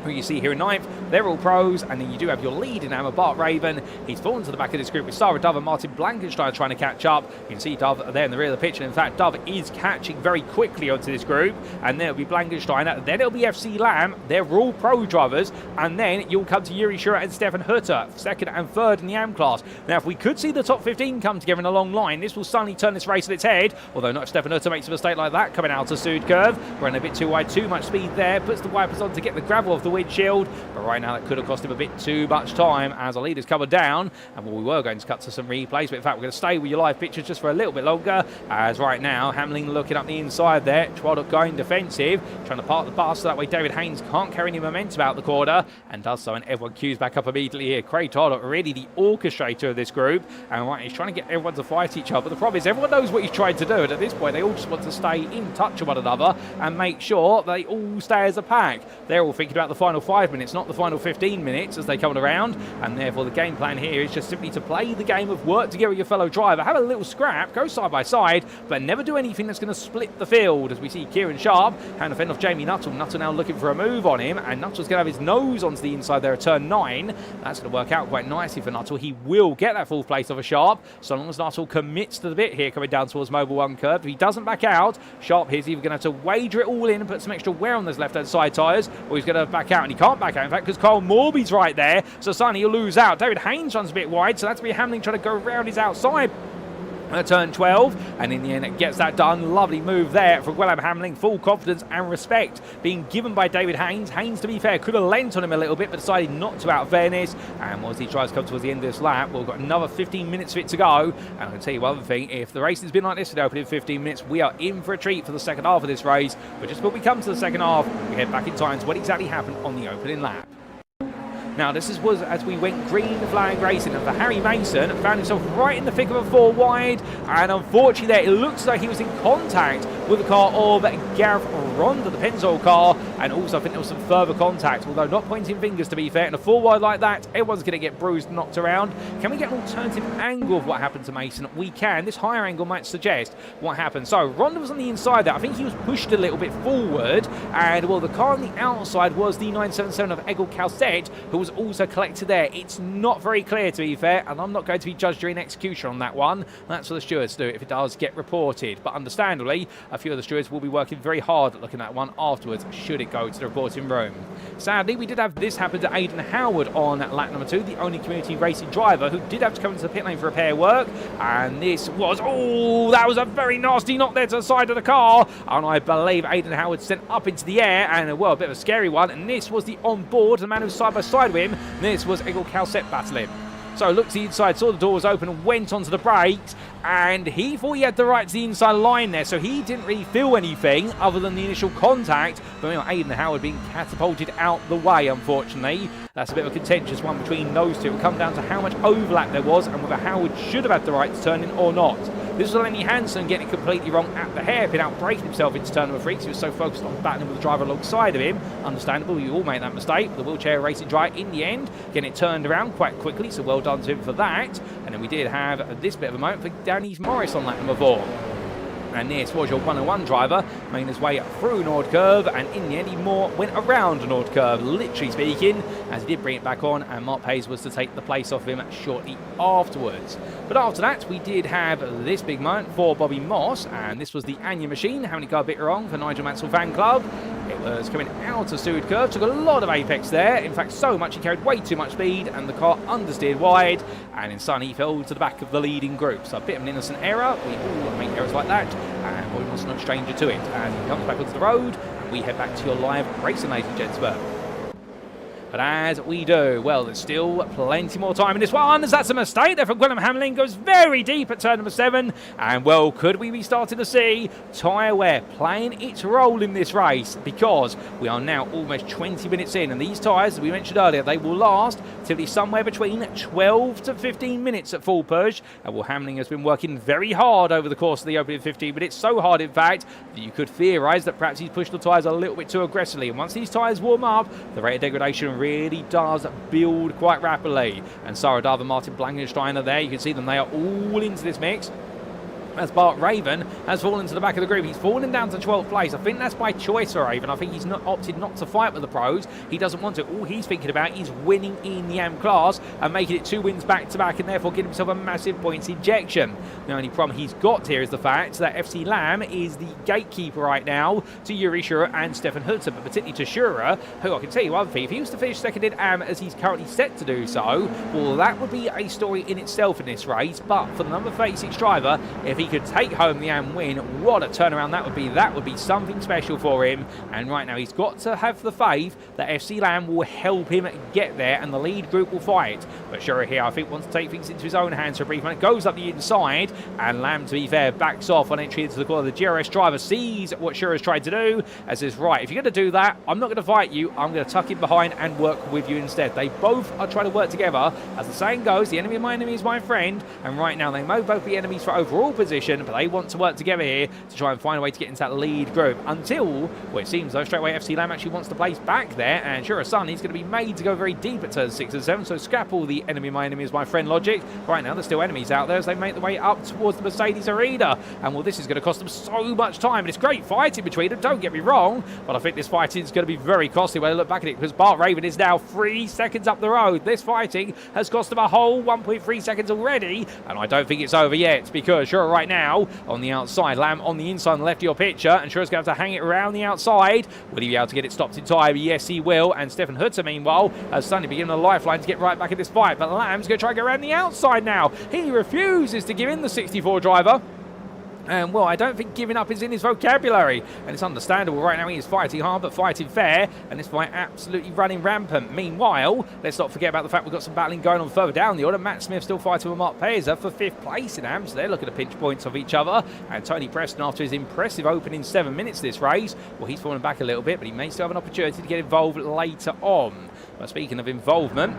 A: who you see here in 9th. They're all pros, and then you do have your lead in Amber Bart Raven. He's fallen to the back of this group with Sarah Dove and Martin Blankenstein trying to catch up. You can see Dove there in the rear of the picture. In fact, Dove is catching very quickly onto this group, and then it'll be Blankenstein. Then it'll be FC Lamb. They're all pro drivers, and then you'll come to Yuri Schura and Stefan Hutter, 2nd and 3rd in the AM class. Now, if we could see the top 15 come together in a long line, this will suddenly turn this race on its head, although not if Stefan Hutter makes a mistake like that, coming out to Sud curve. Running a bit too wide, too much speed there, puts the wipers on to get the gravel off the windshield, but right now that could have cost him a bit too much time as the leader's covered down. And we were going to cut to some replays, but in fact we're going to stay with your live pictures just for a little bit longer, as right now Hamlin looking up the inside there, Twaddock going defensive, trying to park the bus so that way David Haynes can't carry any momentum out the corner, and does so, and everyone queues back up immediately here. Craig Twaddock really the orchestrator of this group, and right, he's trying to get everyone to fight each other. But the problem is everyone knows what he's trying to do, and at this point they all just want to stay in touch with one another and make sure they all stay as a pack. They're all thinking about the final 5 minutes, not the final 15 minutes as they come around, and therefore the game plan here is just simply to play the game of work together with your fellow driver, have a little scrap, go side by side, but never do anything that's going to split the field, as we see Kieran Sharp hand defend off Jamie Nuttall. Nuttall now looking for a move on him, and Nuttall's going to have his nose onto the inside there at turn 9. That's going to work out quite nicely for Nuttall. He will get that 4th place off a Sharp, so long as Nuttall commits to the bit here coming down towards Mobile 1 curve. If he doesn't back out, Sharp here's either going to have to wager it all in and put some extra wear on those left-hand side tyres, or he's going to back out, and he can't back out in fact because Kyle Morby's right there, so suddenly he'll lose out. David Haynes runs a bit wide, so that's be Hamlin trying to go around his outside at turn 12, and in the end it gets that done. Lovely move there for Gwellam Hamlin, full confidence and respect being given by David Haynes. Haynes, to be fair, could have lent on him a little bit but decided not to out of fairness, and as he tries to come towards the end of this lap, we've got another 15 minutes of it to go. And I can tell you one thing, if the race has been like this for the opening 15 minutes, we are in for a treat for the second half of this race. But just when we come to the second half, we head back in time to what exactly happened on the opening lap. Now, this was as we went green flag racing, and for Harry Mason found himself right in the thick of a 4 wide, and unfortunately there it looks like he was in contact with the car of Gareth Ronda, the Pennzoil car, and also I think there was some further contact, although not pointing fingers to be fair. In a 4 wide like that, everyone's going to get bruised, knocked around. Can we get an alternative angle of what happened to Mason? We can. This higher angle might suggest what happened. So Ronda was on the inside there. I think he was pushed a little bit forward, and well, the car on the outside was the 977 of Egil Calcett, who was also collected there. It's not very clear, to be fair, and I'm not going to be judged during execution on that one. That's what the stewards do if it does get reported, but understandably a few of the stewards will be working very hard at looking at one afterwards should it go to the reporting room. Sadly, we did have this happen to Aidan Howard on lap number 2, the only community racing driver who did have to come into the pit lane for repair work, and this was, oh, that was a very nasty knock there to the side of the car, and I believe Aidan Howard sent up into the air, and well, a bit of a scary one, and this was the on board, the man who was side by side with him. This was Egil Calcett battling. So looked to the inside, saw the door was open and went onto the brakes, and he thought he had the right to the inside line there, so he didn't really feel anything other than the initial contact. But you know, Aidan Howard being catapulted out the way, unfortunately. That's a bit of a contentious one between those two. It will come down to how much overlap there was and whether Howard should have had the right to turn in or not. This was Lenny Hansen getting it completely wrong at the hairpin, out breaking himself into turn number 3 because he was so focused on battling with the driver alongside of him. Understandable, we all made that mistake. The wheelchair racing driver in the end getting it turned around quite quickly, so well done to him for that. And then we did have this bit of a moment for Danny Morris on lap number 4. And this was your 101 driver, making his way through Nord Curve, and in the end he more went around Nord Curve, literally speaking, as he did bring it back on, and Mark Hayes was to take the place off him shortly afterwards. But after that, we did have this big moment for Bobby Moss, and this was the Anya machine, having it go a bit wrong for Nigel Mansell fan club. It was coming out of Seward Curve, took a lot of apex there, in fact so much he carried way too much speed, and the car understeered wide, and in Sun he fell to the back of the leading group. So a bit of an innocent error, we all make errors like that, and Bobby Moss no stranger to it. And he comes back onto the road, and we head back to your live racing, ladies and gentlemen. But as we do, well, there's still plenty more time in this one, as that's a mistake there from Hockenheimring, goes very deep at turn number 7, and well, could we be starting to see tyre wear playing its role in this race, because we are now almost 20 minutes in, and these tyres, as we mentioned earlier, they will last till somewhere between 12 to 15 minutes at full push, and well, Hamling has been working very hard over the course of the opening 15 minutes, so hard in fact that you could theorise that perhaps he's pushed the tyres a little bit too aggressively, and once these tyres warm up, the rate of degradation really does build quite rapidly. And Saradava, Martin Blankensteiner there, you can see them, they are all into this mix. As Bart Raven has fallen to the back of the group. He's fallen down to 12th place. I think that's by choice for Raven. I think he's not opted not to fight with the pros. He doesn't want to. All he's thinking about is winning in the AM class and making it 2 wins back-to-back, and therefore getting himself a massive points injection. The only problem he's got here is the fact that FC Lam is the gatekeeper right now to Yuri Shura and Stefan Hudson, but particularly to Shura, who I can tell you one thing, if he was to finish second in AM as he's currently set to do so, well, that would be a story in itself in this race. But for the number 36 driver, if he could take home the AM win, what a turnaround that would be. That would be something special for him, and right now he's got to have the faith that FC Lam will help him get there and the lead group will fight. But Shura here, I think, wants to take things into his own hands for a brief moment. Goes up the inside, and Lam, to be fair, backs off on entry into the corner. The GRS driver sees what Shura's tried to do and says, right, if you're going to do that, I'm not going to fight you, I'm going to tuck in behind and work with you instead. They both are trying to work together. As the saying goes, the enemy of my enemy is my friend, and right now they may both be enemies for overall position, but they want to work together here to try and find a way to get into that lead group until, well, it seems though straight away FC Lam actually wants to place back there, and Shura Sun is going to be made to go very deep at turns 6 and 7, so scrap all the enemy my enemy is my friend logic. Right now there's still enemies out there as they make their way up towards the Mercedes arena, and well, this is going to cost them so much time, and it's great fighting between them, don't get me wrong, but I think this fighting is going to be very costly when I look back at it, because Bart Raven is now 3 seconds up the road. This fighting has cost them a whole 1.3 seconds already, and I don't think it's over yet, because Shura right now on the outside, Lam on the inside on the left of your picture, and Shura's going to have to hang it around the outside. Will he be able to get it stopped in time? Yes, he will, and Stefan Hutzer, meanwhile, has suddenly been given a lifeline to get right back in this fight, but Lam's going to try and go around the outside now. He refuses to give in, the 64 driver. And, well, I don't think giving up is in his vocabulary. And it's understandable right now. He is fighting hard, but fighting fair. And this fight absolutely running rampant. Meanwhile, let's not forget about the fact we've got some battling going on further down the order. Matt Smith still fighting with Mark Peza for 5th place in AMS. They're looking at pinch points of each other. And Tony Preston, after his impressive opening 7 minutes this race, well, he's fallen back a little bit, but he may still have an opportunity to get involved later on. But speaking of involvement,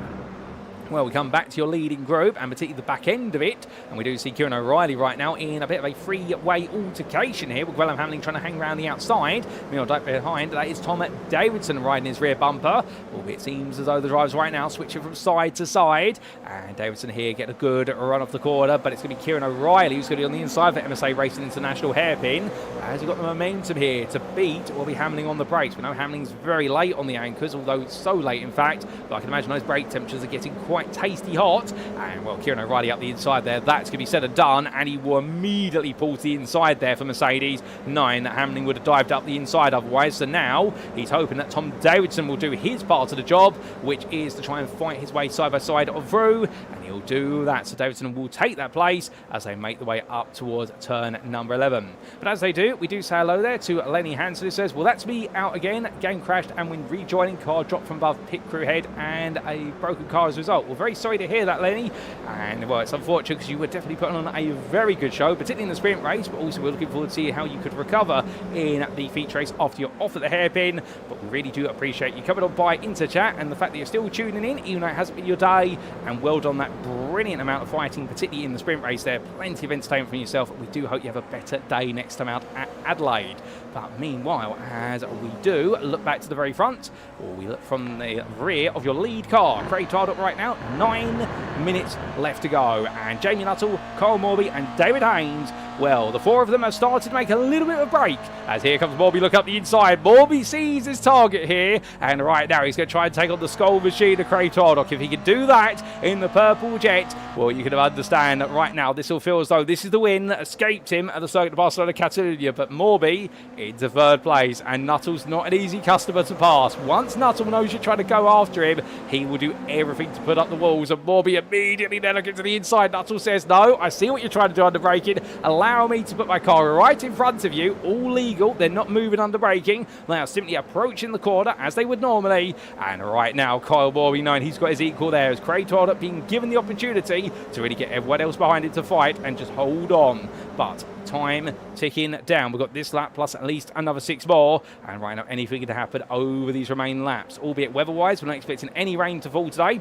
A: well, we come back to your leading group, and particularly the back end of it, and we do see Kieran O'Reilly right now in a bit of a three-way altercation here with Gwellam Hamling trying to hang around the outside. Meanwhile, behind, that is Tom Davidson riding his rear bumper. Albeit it seems as though the drivers right now switching from side to side, and Davidson here getting a good run off the corner, but it's going to be Kieran O'Reilly who's going to be on the inside for MSA Racing International hairpin, as you've got the momentum here to beat will be Hamling on the brakes. We know Hamling's very late on the anchors, although so late in fact, but I can imagine those brake temperatures are getting quite tasty hot, and well, Kieran O'Reilly up the inside there, that's going to be said and done, and he will immediately pull to the inside there for Mercedes, knowing that Hamling would have dived up the inside otherwise. So now he's hoping that Tom Davidson will do his part of the job, which is to try and fight his way side by side of Vrew, and he'll do that. So Davidson will take that place as they make the way up towards turn number 11. But as they do, we do say hello there to Lenny Hansen, who says, well, that's me out again, game crashed, and when rejoining, car dropped from above pit crew head and a broken car as a result. Well, very sorry to hear that, Lenny, and well, it's unfortunate because you were definitely putting on a very good show, particularly in the sprint race, but also we're looking forward to see how you could recover in the feature race after you're off at the hairpin. But we really do appreciate you coming on by into chat and the fact that you're still tuning in, even though it hasn't been your day, and well done that brilliant amount of fighting, particularly in the sprint race there. Plenty of entertainment from yourself. We do hope you have a better day next time out at Adelaide. But meanwhile, as we do look back to the very front, or we look from the rear of your lead car, Craig tied up right now, 9 minutes left to go, and Jamie Nuttall, Kyle Morby and David Haynes, well, the four of them have started to make a little bit of a break, as here comes Morby, look up the inside. Morby sees his target here, and right now he's going to try and take on the Skull Machine of Craig Tardock. If he can do that in the purple jet, well, you can understand that right now this will feel as though this is the win that escaped him at the Circuit de Barcelona Catalunya. But Morby into third place, and Nuttall's not an easy customer to pass. Once Nuttall knows you're trying to go after him, he will do everything to put up the walls, and Morby immediately then looking to the inside. Nuttall says, no, I see what you're trying to do under braking. Allow me to put my car right in front of you, all legal. illegal. They're not moving under braking. They are simply approaching the corner as they would normally. And right now, Kyle Borby knowing he's got his equal there as Craig Todd being given the opportunity to really get everyone else behind it to fight and just hold on. But time ticking down. We've got this lap plus at least another 6 more. And right now, anything can happen over these remaining laps. Albeit weather-wise, we're not expecting any rain to fall today.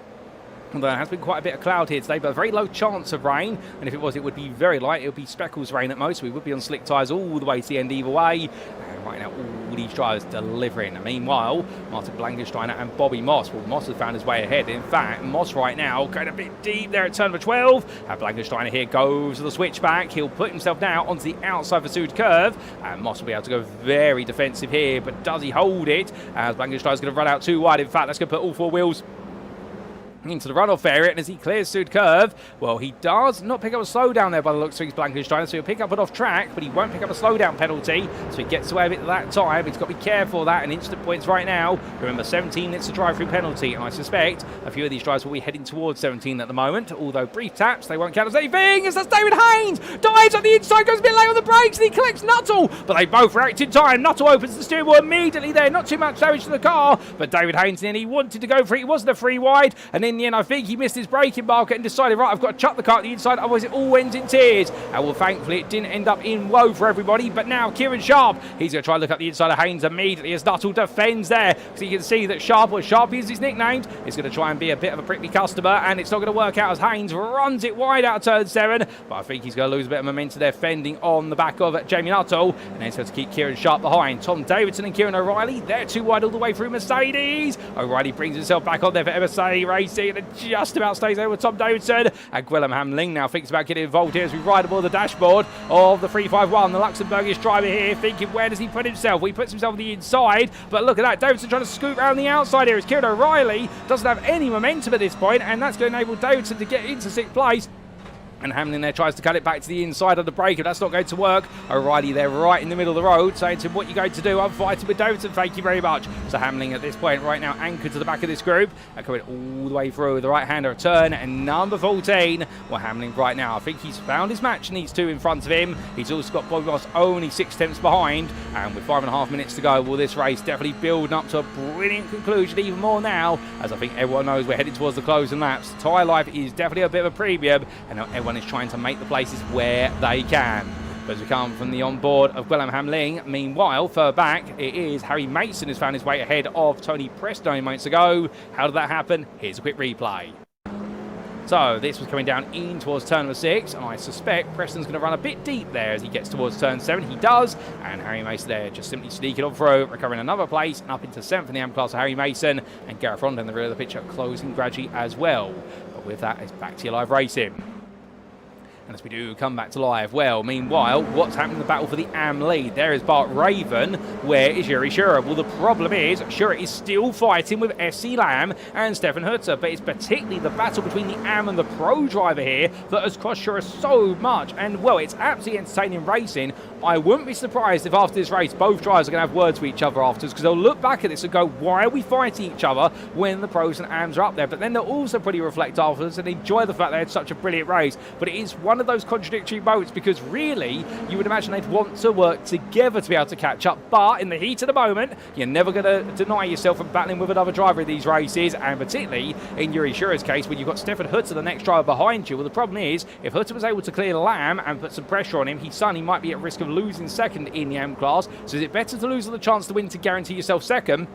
A: Although there has been quite a bit of cloud here today, but a very low chance of rain. And if it was, it would be very light. It would be speckles rain at most. We would be on slick tyres all the way to the end either way. And right now, all these drivers delivering. And meanwhile, Martin Blankensteiner and Bobby Moss. Well, Moss has found his way ahead. In fact, Moss right now going a bit deep there at turn number 12. And Blankensteiner here goes to the switchback. He'll put himself now onto the outside pursued curve. And Moss will be able to go very defensive here. But does he hold it? As Blankensteiner's going to run out too wide. In fact, that's going to put all 4 wheels into the runoff area, and as he clears through the curve, well, he does not pick up a slowdown there by the looks of his Blankensteiner, so he'll pick up it off track, but he won't pick up a slowdown penalty, so he gets away with it that time. He's got to be careful of that, and instant points right now. Remember, 17, it's a drive-through penalty, and I suspect a few of these drivers will be heading towards 17 at the moment, although brief taps, they won't count as anything, as that's David Haynes, dives on the inside, goes a bit late on the brakes, and he collects Nuttall, but they both react in time. Nuttall opens the steering wheel immediately there, not too much damage to the car, but David Haynes then he wanted to go for it, he wasn't a free wide, and in the end, I think he missed his braking marker and decided, right, I've got to chuck the car to the inside, otherwise it all ends in tears. And well, thankfully, it didn't end up in woe for everybody. But now, Kieran Sharp, he's going to try and look up the inside of Haynes immediately as Nuttall defends there. So you can see that Sharp, or Sharpie as he's nicknamed, is going to try and be a bit of a prickly customer. And it's not going to work out as Haynes runs it wide out of turn 7. But I think he's going to lose a bit of momentum there, fending on the back of Jamie Nuttall. And then he's going to keep Kieran Sharp behind. Tom Davidson and Kieran O'Reilly, they're too wide all the way through Mercedes. O'Reilly brings himself back on there for MSA Racing and just about stays there with Tom Davidson. And Hockenheimring now thinks about getting involved here as we ride aboard the dashboard of the 351. The Luxembourgish driver here thinking, where does he put himself? Well, he puts himself on the inside, but look at that. Davidson trying to scoot around the outside here as Kieran O'Reilly doesn't have any momentum at this point, and that's going to enable Davidson to get into 6th place. And Hamlin there tries to cut it back to the inside of the break. If that's not going to work, O'Reilly there right in the middle of the road saying to him, what are you going to do? I'm fighting with Davidson, thank you very much. So Hamlin at this point right now anchored to the back of this group and coming all the way through the right-hander turn and number 14. Well, Hamlin right now, I think he's found his match and these 2 in front of him. He's also got Bobby Moss only 6 tenths behind, and with 5.5 minutes to go, will this race definitely build up to a brilliant conclusion even more now, as I think everyone knows we're heading towards the closing laps. Tyre life is definitely a bit of a premium, and now everyone is trying to make the places where they can. But as we come from the onboard of Hockenheimring, meanwhile, further back, it is Harry Mason who's found his way ahead of Tony Preston 9 moments ago. How did that happen? Here's a quick replay. So this was coming down in towards turn number 6, and I suspect Preston's going to run a bit deep there as he gets towards turn 7. He does, and Harry Mason there just simply sneaking on through, recovering another place, and up into 7th in the AM class of Harry Mason, and Gareth Ronda in the rear of the picture closing gradually as well. But with that, it's back to your live racing. And as we do come back to live, well, meanwhile, what's happening in the battle for the AM lead? There is Bart Raven. Where is Yuri Shura? Well, the problem is Shura is still fighting with SC Lamb and Stefan Hutter, but it's particularly the battle between the AM and the Pro driver here that has cost Shura so much. And, well, it's absolutely entertaining racing. I wouldn't be surprised if after this race, both drivers are going to have words with each other afterwards, because they'll look back at this and go, why are we fighting each other when the Pros and AMs are up there? But then they'll also pretty reflect afterwards and enjoy the fact they had such a brilliant race. But it is one of those contradictory moments, because really you would imagine they'd want to work together to be able to catch up, but in the heat of the moment you're never going to deny yourself from battling with another driver in these races, and particularly in Yuri Shura's case when you've got Stefan Hutter, the next driver behind you. Well, the problem is if Hutter was able to clear Lamb and put some pressure on him, his son, he might be at risk of losing second in the AM class. So is it better to lose on the chance to win to guarantee yourself second,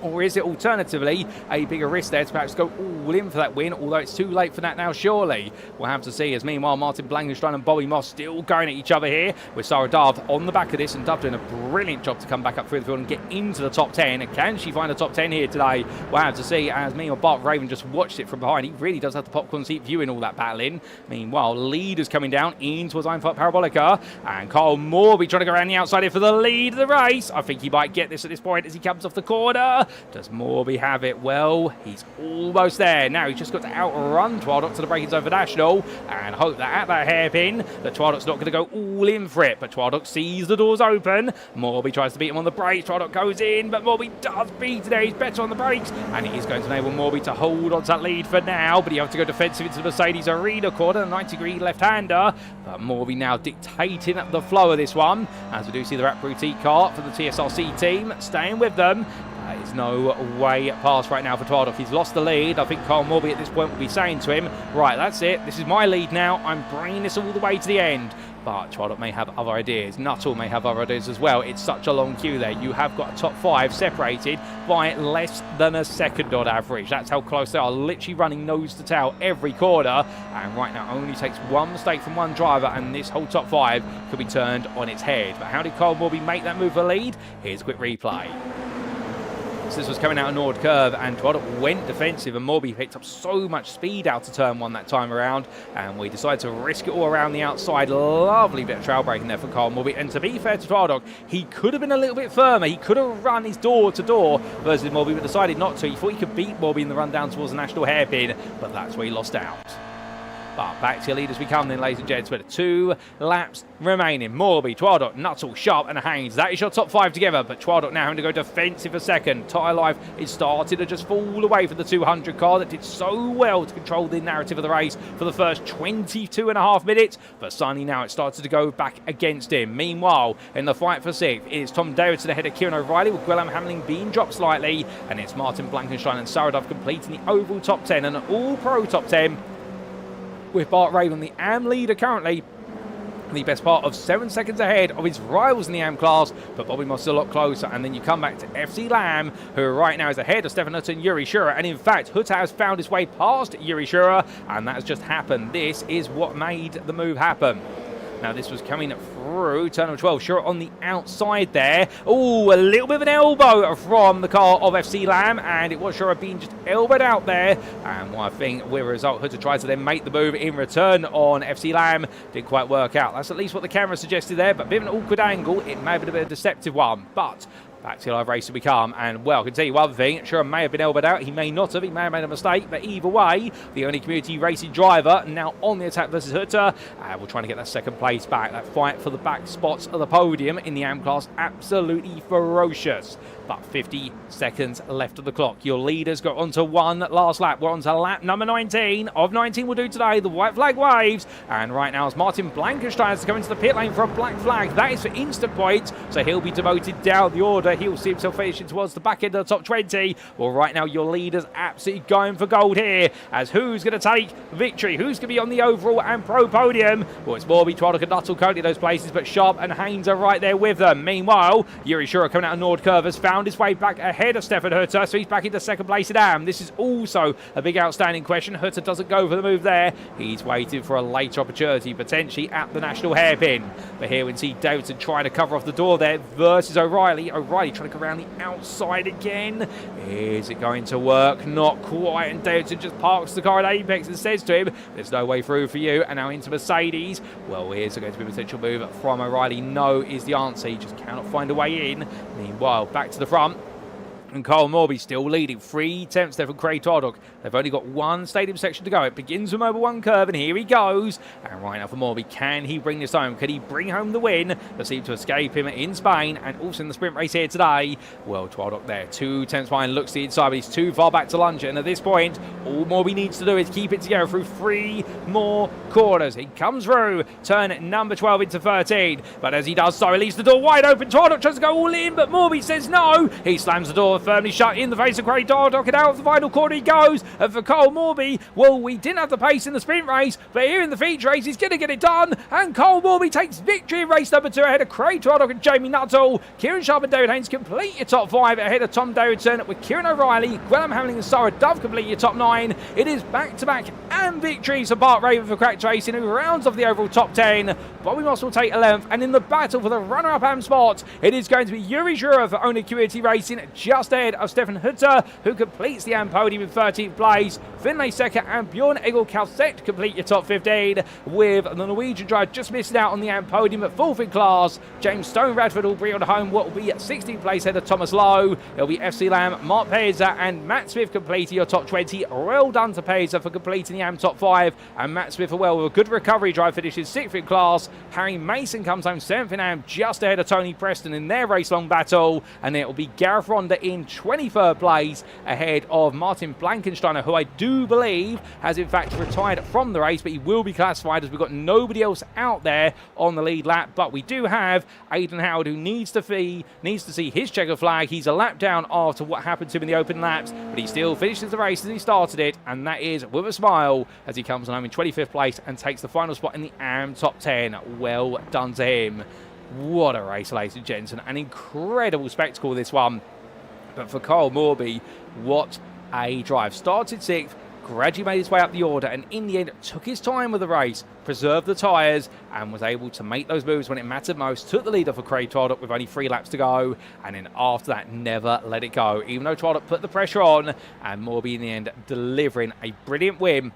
A: or is it alternatively a bigger risk there to perhaps go all in for that win, although it's too late for that now, surely? We'll have to see, as meanwhile Martin Blankenstein and Bobby Moss still going at each other here, with Sarah Dove on the back of this, and Dove doing a brilliant job to come back up through the field and get into the top 10. And can she find a top 10 here today? We'll have to see, as meanwhile Bart Raven just watched it from behind. He really does have the popcorn seat view in all that battling. Meanwhile, leaders coming down in towards Einfahrt Parabolica, and Kyle Moore will be trying to go around the outside here for the lead of the race. I think he might get this at this point as he comes off the corner. Does Morby have it? Well, he's almost there. Now he's just got to outrun Twadok to the break-ins over National and hope that at that hairpin that Twadok's not going to go all in for it. But Twadok sees the doors open. Morby tries to beat him on the brakes. Twadok goes in, but Morby does beat it. He's better on the brakes, and he is going to enable Morby to hold on to that lead for now. But you have to go defensive into the Mercedes Arena corner, the 90-degree left-hander. But Morby now dictating the flow of this one, as we do see the ABRUZZI car for the TSRC team staying with them. There is no way past right now for Twadok. He's lost the lead. I think Carl Morby at this point will be saying to him, right, that's it. This is my lead now. I'm bringing this all the way to the end. But Twadok may have other ideas. Nuttall may have other ideas as well. It's such a long queue there. You have got a top 5 separated by less than a second on average. That's how close they are. Literally running nose to tail every corner. And right now only takes one mistake from one driver, and this whole top 5 could be turned on its head. But how did Carl Morby make that move for lead? Here's a quick replay. So this was coming out of Nord Curve, and Twadok went defensive, and Morby picked up so much speed out of turn 1 that time around, and we decided to risk it all around the outside. Lovely bit of trail braking there for Carl Morby, and to be fair to Twadok, he could have been a little bit firmer. He could have run his door to door versus Morby, but decided not to. He thought he could beat Morby in the run down towards the national hairpin, but that's where he lost out. But back to your leaders we come then, ladies and gents, with 2 laps remaining. Morby, Twadok, Nuttall, Sharp and Haynes. That is your top 5 together, but Twadok now having to go defensive for second. Tyre Life is starting to just fall away from the 200 car that did so well to control the narrative of the race for the first 22.5 minutes. But suddenly now it started to go back against him. Meanwhile, in the fight for 6th, it is Tom Davidson ahead of Kieran O'Reilly, with Gwilym Hamling being dropped slightly. And it's Martin Blankenstein and Saradov completing the overall top 10 and an all-pro top 10. With Bart Raven, the AM leader currently, the best part of 7 seconds ahead of his rivals in the AM class, but Bobby Moss is a lot closer. And then you come back to FC Lamb, who right now is ahead of Stefan Hutter and Yuri Shura. And in fact, Hutter has found his way past Yuri Shura, and that has just happened. This is what made the move happen. Now this was coming through turn 12, sure, on the outside there. Oh, a little bit of an elbow from the car of FC Lamb, and it was sure being just elbowed out there. And I think with a result, Hutter tried to then make the move in return on FC Lamb. Didn't quite work out. That's at least what the camera suggested there, but a bit of an awkward angle. It may have been a bit of a deceptive one, but back to live racing we come, and well, I can tell you one thing, sure may have been elbowed out, he may not have, he may have made a mistake, but either way, the only community racing driver now on the attack versus Hutter, we're trying to get that second place back. That fight for the back spots of the podium in the AM class, absolutely ferocious. But 50 seconds left of the clock. Your leaders got onto one last lap. We're onto lap number 19 of 19 we'll do today. The white flag waves. And right now as Martin Blankenstein has to come into the pit lane for a black flag. That is for instant points. So he'll be demoted down the order. He'll see himself finishing towards the back end of the top 20. Well, right now your leaders absolutely going for gold here. As who's going to take victory? Who's going to be on the overall and pro podium? Well, it's Morby, Twadok and Nuttall currently those places, but Sharp and Haynes are right there with them. Meanwhile, Yuri Shura coming out of Nord Curve has found his way back ahead of Stefan Hutter, so he's back into second place at AM. This is also a big outstanding question. Hutter doesn't go for the move there. He's waiting for a later opportunity, potentially at the national hairpin. But here we see Davidson trying to cover off the door there versus O'Reilly. O'Reilly trying to go around the outside again. Is it going to work? Not quite. And Davidson just parks the car at Apex and says to him, there's no way through for you. And now into Mercedes. Well, here's going to be a potential move from O'Reilly. No is the answer. He just cannot find a way in. Meanwhile, back to the front. And Carl Morby still leading 3/10 there from Craig Twadok. They've only got one stadium section to go. It begins with Mobile 1 curve, and here he goes. And right now for Morby, can he bring this home? Can he bring home the win that seemed to escape him in Spain and also in the sprint race here today? Well, Twadok there, 2/10 behind, looks to the inside, but he's too far back to lunge it. And at this point, all Morby needs to do is keep it together through 3 more corners. He comes through turn number 12 into 13. But as he does so, he leaves the door wide open. Twadok tries to go all in, but Morby says no. He slams the door firmly shut in the face of Craig Twadok, and out of the final corner he goes. And for Cole Morby, well, we didn't have the pace in the sprint race, but here in the feature race, he's going to get it done. And Cole Morby takes victory in race number 2 ahead of Craig Twadok and Jamie Nuttall. Kieran Sharp and David Haynes complete your top 5 ahead of Tom Davidson, with Kieran O'Reilly, Gwilym Hamling and Sarah Dove complete your top 9. It is back-to-back and victories for Bart Raven for Cracked Racing, who rounds off the overall top 10. Bobby Moss will take 11th, and in the battle for the runner-up AM spot, it is going to be Yuri Shura for oNiD Community Racing just just ahead of Stefan Hutter, who completes the AM podium in 13th place. Finlay second and Bjorn Egil Kalset complete your top 15, with the Norwegian driver just missing out on the AM podium at 4th in class. James Stone Radford will bring on home what will be at 16th place ahead of Thomas Lowe. It'll be FC Lamb, Mark Peza and Matt Smith completing your top 20. Well done to Peza for completing the AM top 5, and Matt Smith with a good recovery drive finishes 6th in class. Harry Mason comes home 7th in AM, just ahead of Tony Preston in their race-long battle, and then it will be Gareth Ronda in 23rd place ahead of Martin Blankensteiner, who I do believe has in fact retired from the race, but he will be classified as we've got nobody else out there on the lead lap. But we do have Aidan Howard, who needs to see his checker flag. He's a lap down after what happened to him in the open laps, but he still finishes the race as he started it, and that is with a smile as he comes home in 25th place and takes the final spot in the AM top 10. Well done to him. What a race, ladies and gents. An incredible spectacle, this one. But for Kyle Morby, what a drive. Started 6th, gradually made his way up the order, and in the end took his time with the race, preserved the tyres, and was able to make those moves when it mattered most. Took the lead off of Craig Tardot with only 3 laps to go, and then after that never let it go, even though Tardot put the pressure on, and Morby in the end delivering a brilliant win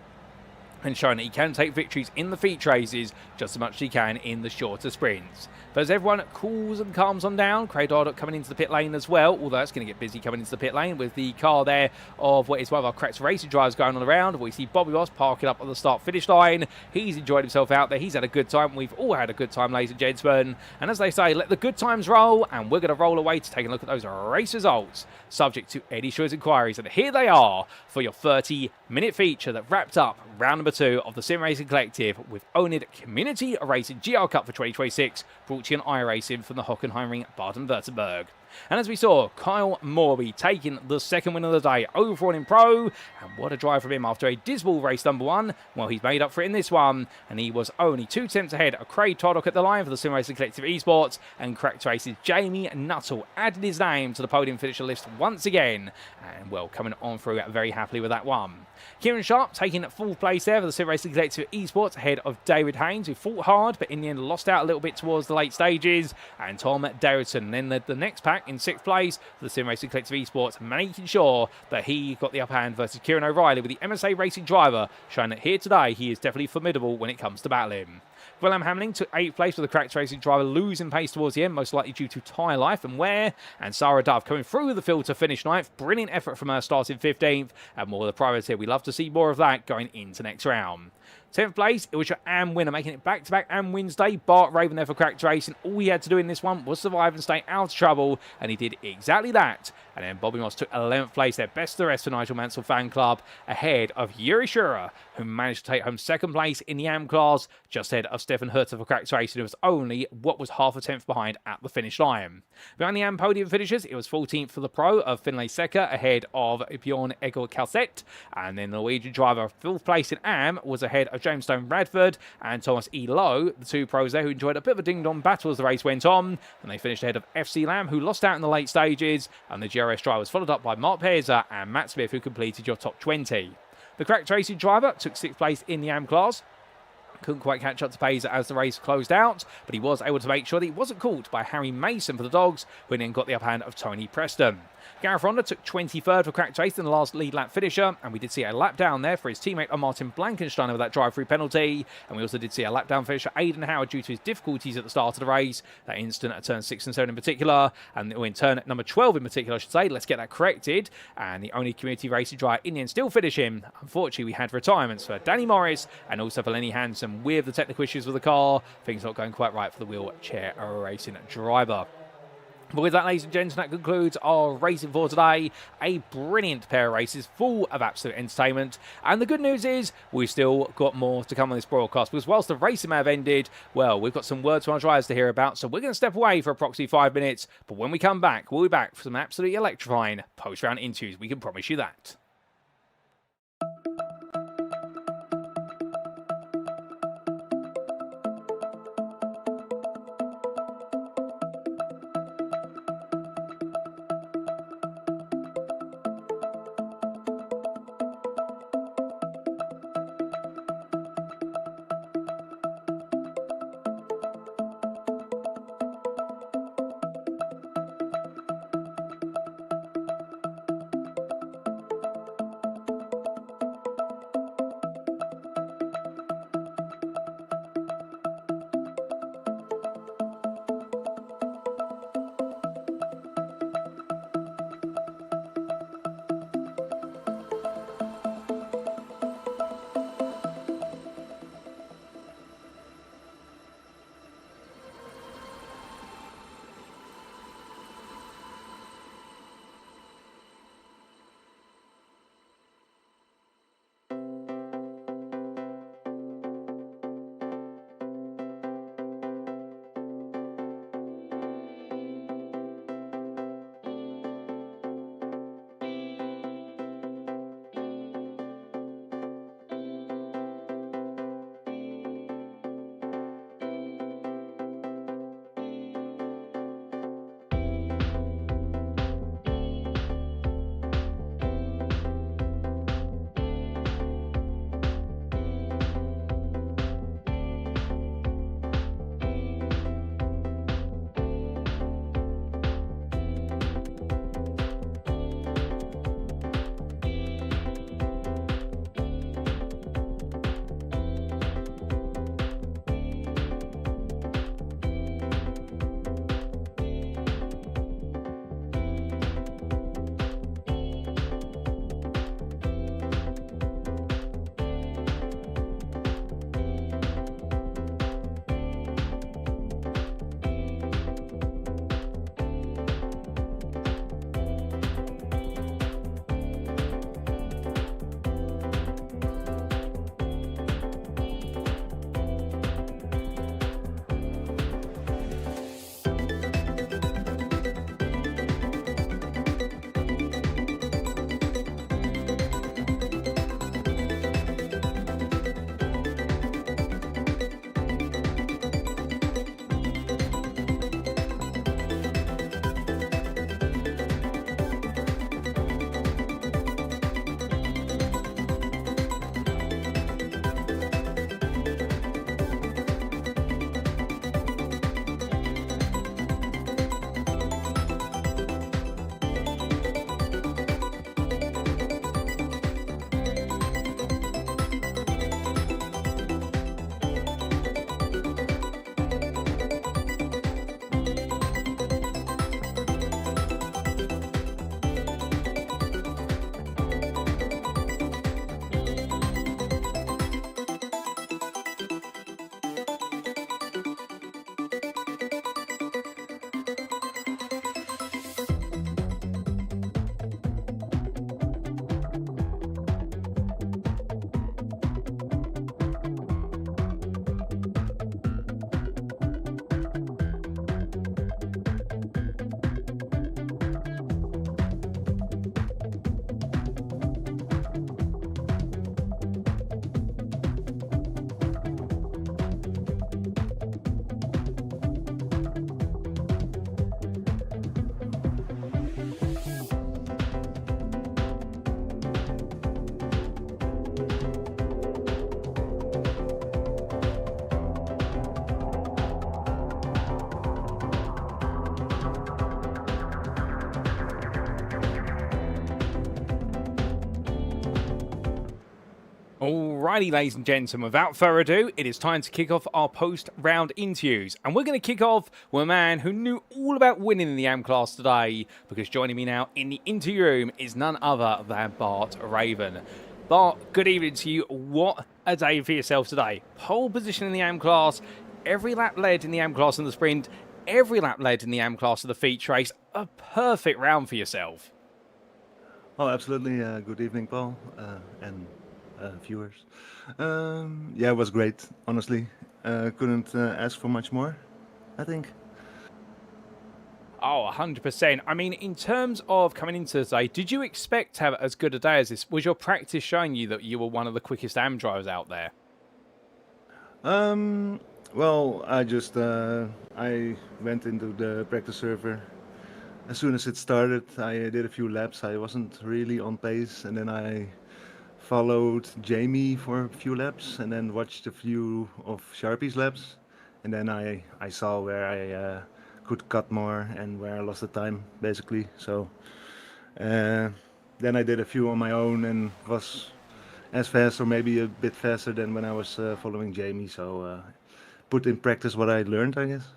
A: and showing that he can take victories in the feature races just as much as he can in the shorter sprints. But as everyone cools and calms on down, Craig Dardock coming into the pit lane as well, although it's going to get busy coming into the pit lane with the car there of what is one of our Cracks Racing drivers going on around. We see Bobby Ross parking up on the start-finish line. He's enjoyed himself out there. He's had a good time. We've all had a good time, ladies and gentlemen. And as they say, let the good times roll, and we're going to roll away to take a look at those race results, subject to Eddie Shure's inquiries. And here they are for your 30-minute feature that wrapped up round number 2 of the Sim Racing Collective with oNiD Community Racing GR Cup for 2026, brought to you on iRacing from the Hockenheimring Baden-Württemberg. And as we saw, Kyle Morby taking the second win of the day overall in Pro, and what a drive from him after a dismal race number 1. Well, he's made up for it in this one, and he was only 2 tenths ahead of Craig Toddock at the line for the Sim Racing Collective Esports, and Cracked Races Jamie Nuttall added his name to the podium finisher list once again, and well, coming on through very happily with that one. Kieran Sharp taking 4th place there for the Sim Racing Collective Esports ahead of David Haynes, who fought hard but in the end lost out a little bit towards the late stages, and Tom Derriton then led the next pack in 6th place for the Sim Racing Collective Esports, making sure that he got the upper hand versus Kieran O'Reilly with the MSA Racing driver, showing that here today he is definitely formidable when it comes to battling. William Hamling took 8th place with the Cracked Racing driver losing pace towards the end, most likely due to tyre life and wear, and Sarah Dove coming through the field to finish 9th. Brilliant effort from her starting 15th, and more of the privates here. We love to see more of that going into next round. 10th place, it was your AM winner, making it back-to-back AM wins day. Bart Raven there for Cracked Racing. All he had to do in this one was survive and stay out of trouble, and he did exactly that. And then Bobby Moss took 11th place there, best of the rest for Nigel Mansell Fan Club, ahead of Yuri Schurer, who managed to take home 2nd place in the AM class, just ahead of Stefan Herter for Cracked Racing, who was only what was half a tenth behind at the finish line. Behind the AM podium finishers, it was 14th for the Pro of Finlay Secker, ahead of Bjorn Egil Kalset, and then the Norwegian driver 4th place in AM was ahead of James Stone Radford and Thomas E. Lowe, the 2 pros there who enjoyed a bit of a ding-dong battle as the race went on, and they finished ahead of FC Lamb, who lost out in the late stages, and the GRS drivers followed up by Mark Peza and Matt Smith, who completed your top 20. The Cracked Racing driver took 6th place in the AM class. Couldn't quite catch up to Peza as the race closed out, but he was able to make sure that he wasn't caught by Harry Mason for the Dogs, who then got the upper hand of Tony Preston. Gareth Ronda took 23rd for Cracked Race in the last lead lap finisher, and we did see a lap down there for his teammate Martin Blankensteiner with that drive-through penalty, and we also did see a lap down finish for Aidan Howard due to his difficulties at the start of the race, that instant at turn 6 and 7 in particular, and in turn number 12 in particular, I should say. Let's get that corrected, and the only community racing driver in the end still finishing. Unfortunately, we had retirements for Danny Morris and also for Lenny Hansen with the technical issues with the car. Things not going quite right for the wheelchair racing driver. But with that, ladies and gents, that concludes our racing for today. A brilliant pair of races full of absolute entertainment. And the good news is we've still got more to come on this broadcast, because whilst the racing may have ended, well, we've got some words from our drivers to hear about. So we're going to step away for approximately 5 minutes. But when we come back, we'll be back for some absolutely electrifying post-round interviews. We can promise you that. Alrighty, ladies and gentlemen, without further ado, it is time to kick off our post-round interviews. And we're going to kick off with a man who knew all about winning in the AM class today, because joining me now in the interview room is none other than Bart Raven. Bart, good evening to you. What a day for yourself today. Pole position in the AM class, every lap led in the AM class in the sprint, every lap led in the AM class of the feature race. A perfect round for yourself.
B: Oh, absolutely. Good evening, Paul, and viewers. Yeah, it was great, honestly. Couldn't ask for much more, I think.
A: Oh, 100%. I mean, in terms of coming into today, did you expect to have as good a day as this? Was your practice showing you that you were one of the quickest AM drivers out there?
B: Well, I went into the practice server. As soon as it started, I did a few laps. I wasn't really on pace, and then I followed Jamie for a few laps, and then watched a few of Sharpie's laps, and then I saw where I could cut more and where I lost the time, basically. So uh, then I did a few on my own and was as fast or maybe a bit faster than when I was following Jamie. So put in practice what I learned, I guess.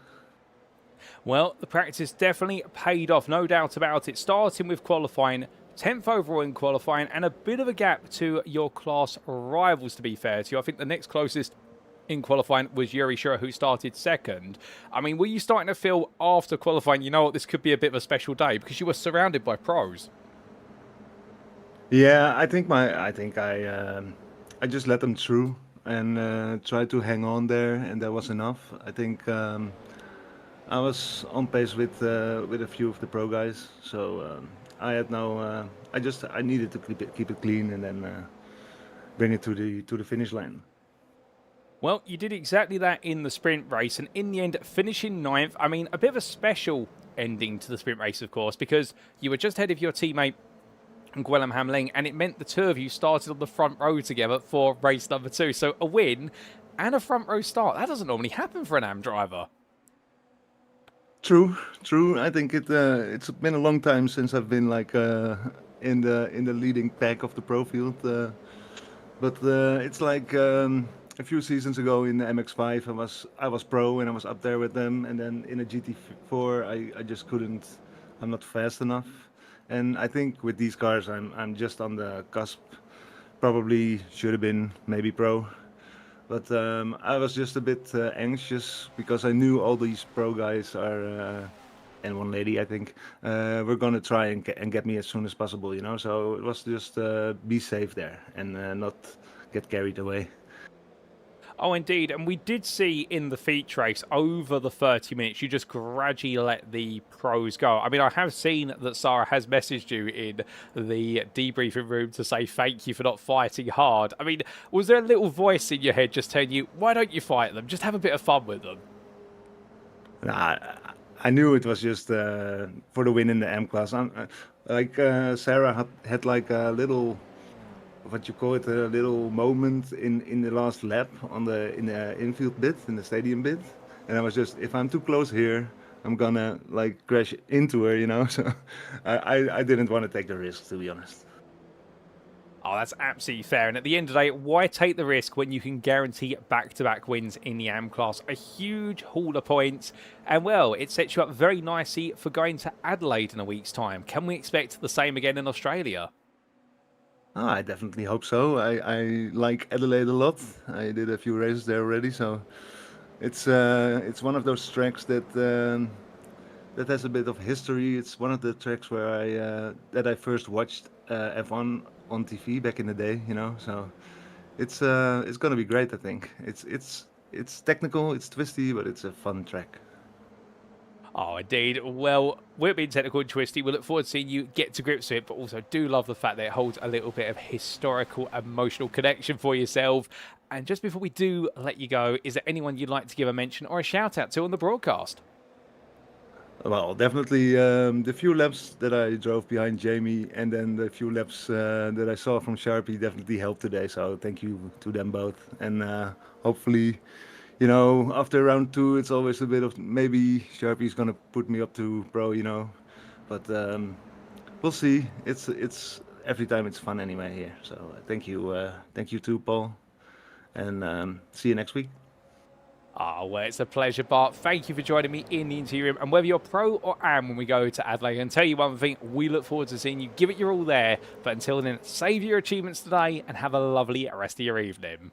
A: Well, the practice definitely paid off, no doubt about it. Starting with qualifying, 10th overall in qualifying, and a bit of a gap to your class rivals, to be fair to you. I think the next closest in qualifying was Yuri Shura, who started second. I mean, were you starting to feel after qualifying, you know what, this could be a bit of a special day, because you were surrounded by pros?
B: Yeah, I just let them through and tried to hang on there, and that was enough. I think I was on pace with a few of the pro guys, so I had no. I needed to keep it clean and then bring it to the finish line.
A: Well, you did exactly that in the sprint race, and in the end, finishing ninth. I mean, a bit of a special ending to the sprint race, of course, because you were just ahead of your teammate Hockenheimring, and it meant the two of you started on the front row together for race number 2. So a win and a front row start. That doesn't normally happen for an AM driver.
B: True, true. I think it's been a long time since I've been like in the leading pack of the pro field. But it's like a few seasons ago in the MX5, I was pro and I was up there with them, and then in a GT4, I just couldn't. I'm not fast enough, and I think with these cars, I'm just on the cusp. Probably should have been maybe pro, but I was just a bit anxious because I knew all these pro guys are. And one lady, I think, were gonna try and get me as soon as possible, you know. So it was just be safe there and not get carried away.
A: Oh, indeed. And we did see in the feature race over the 30 minutes, you just gradually let the pros go. I mean, I have seen that Sarah has messaged you in the debriefing room to say thank you for not fighting hard. I mean, was there a little voice in your head just telling you, why don't you fight them? Just have a bit of fun with them.
B: Nah, I knew it was just for the win in the M class. Sarah had like a little, what you call it, a little moment in the last lap in the infield bit, in the stadium bit, and I was just, if I'm too close here, I'm gonna like crash into her, you know. So I didn't want to take the risk, to be honest.
A: Oh, that's absolutely fair. And at the end of the day, why take the risk when you can guarantee back-to-back wins in the AM class? A huge haul of points. And, well, it sets you up very nicely for going to Adelaide in a week's time. Can we expect the same again in Australia?
B: I definitely hope so. I like Adelaide a lot. I did a few races there already, so it's one of those tracks that has a bit of history. It's one of the tracks where I first watched F1 on TV back in the day, you know. So it's gonna be great. I think it's technical, it's twisty, but it's a fun track.
A: Oh, indeed. Well, we're being technical and twisty. We look forward to seeing you get to grips with it, but also do love the fact that it holds a little bit of historical, emotional connection for yourself. And just before we do let you go, is there anyone you'd like to give a mention or a shout out to on the broadcast?
B: Well, definitely the few laps that I drove behind Jamie, and then the few laps that I saw from Sharpie definitely helped today. So thank you to them both, and hopefully, you know, after round 2, it's always a bit of maybe Sharpie's gonna put me up to pro, you know, but we'll see. It's every time it's fun anyway here. So thank you too, Paul, and see you next week.
A: Ah, well, it's a pleasure, Bart. Thank you for joining me in the interview room. And whether you're pro or am when we go to Adelaide, I can tell you one thing, we look forward to seeing you give it your all there. But until then, save your achievements today and have a lovely rest of your evening.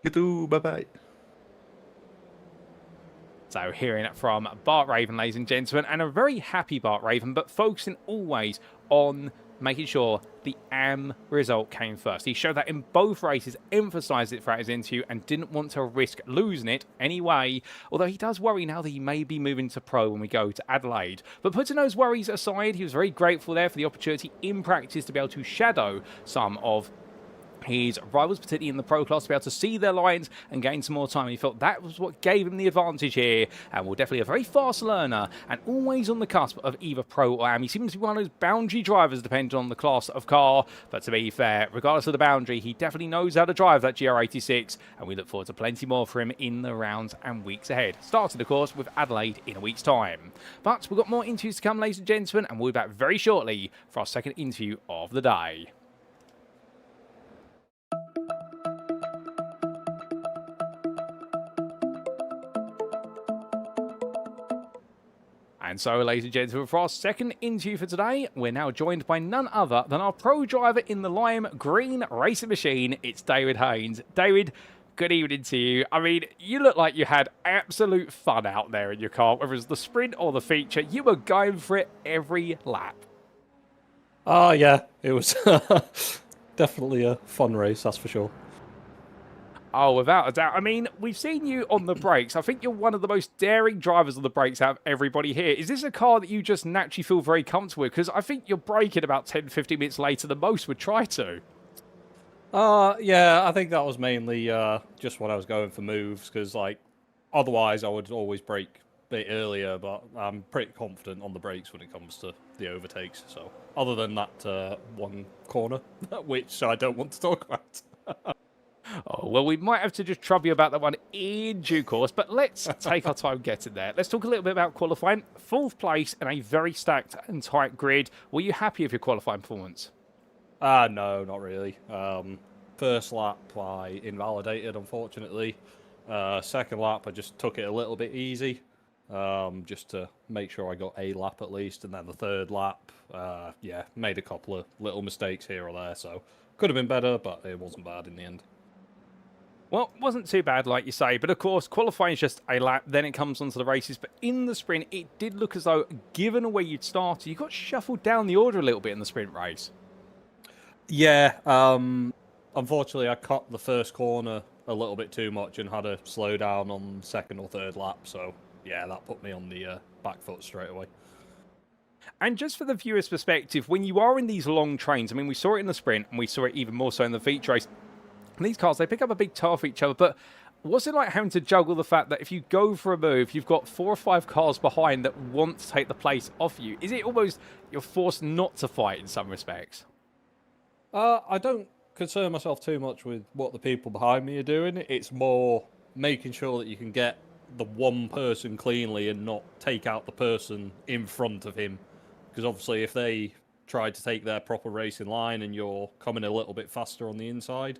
B: You too, bye-bye.
A: So hearing it from Bart Raven, ladies and gentlemen, and a very happy Bart Raven, but focusing always on making sure the AM result came first. He showed that in both races, emphasised it throughout his interview, and didn't want to risk losing it anyway, although he does worry now that he may be moving to pro when we go to Adelaide. But putting those worries aside, he was very grateful there for the opportunity in practice to be able to shadow some of his rivals, particularly in the pro class, to be able to see their lines and gain some more time. He felt that was what gave him the advantage here, and will definitely a very fast learner and always on the cusp of either pro or am. He seems to be one of those boundary drivers depending on the class of car, but to be fair, regardless of the boundary, he definitely knows how to drive that GR86, and we look forward to plenty more for him in the rounds and weeks ahead. Starting, of course, with Adelaide in a week's time. But we've got more interviews to come, ladies and gentlemen, and we'll be back very shortly for our second interview of the day. And so, ladies and gentlemen, for our second interview for today, we're now joined by none other than our pro driver in the lime green racing machine. It's David Haynes. David, good evening to you. I mean, you look like you had absolute fun out there in your car, whether it was the sprint or the feature. You were going for it every lap.
C: Oh, yeah, it was definitely a fun race, that's for sure.
A: Oh, without a doubt. I mean, we've seen you on the brakes. I think you're one of the most daring drivers on the brakes out of everybody here. Is this a car that you just naturally feel very comfortable with? Because I think you're braking about 10, 15 minutes later than most would try to.
C: Yeah, I think that was mainly just when I was going for moves, because, like, otherwise I would always brake a bit earlier, but I'm pretty confident on the brakes when it comes to the overtakes. So, other than that one corner, which I don't want to talk about.
A: Oh, well, we might have to just trouble you about that one in due course, but let's take our time getting there. Let's talk a little bit about qualifying. Fourth place in a very stacked and tight grid. Were you happy with your qualifying performance?
C: No, not really. First lap I invalidated, unfortunately. Second lap I just took it a little bit easy, just to make sure I got a lap at least. And then the third lap, yeah, made a couple of little mistakes here or there, so could have been better, but it wasn't bad in the end.
A: Well, it wasn't too bad, like you say, but of course, qualifying is just a lap, then it comes onto the races. But in the sprint, it did look as though, given where you'd started, you got shuffled down the order a little bit in the sprint race.
C: Yeah, unfortunately, I cut the first corner a little bit too much and had to slow down on second or third lap. So, yeah, that put me on the back foot straight away.
A: And just for the viewer's perspective, when you are in these long trains, I mean, we saw it in the sprint, and we saw it even more so in the feature race. These cars, they pick up a big tar for each other, but what's it like having to juggle the fact that if you go for a move, you've got 4 or 5 cars behind that want to take the place off you? Is it almost you're forced not to fight in some respects?
C: I don't concern myself too much with what the people behind me are doing. It's more making sure that you can get the one person cleanly and not take out the person in front of him. Because obviously if they try to take their proper racing line and you're coming a little bit faster on the inside,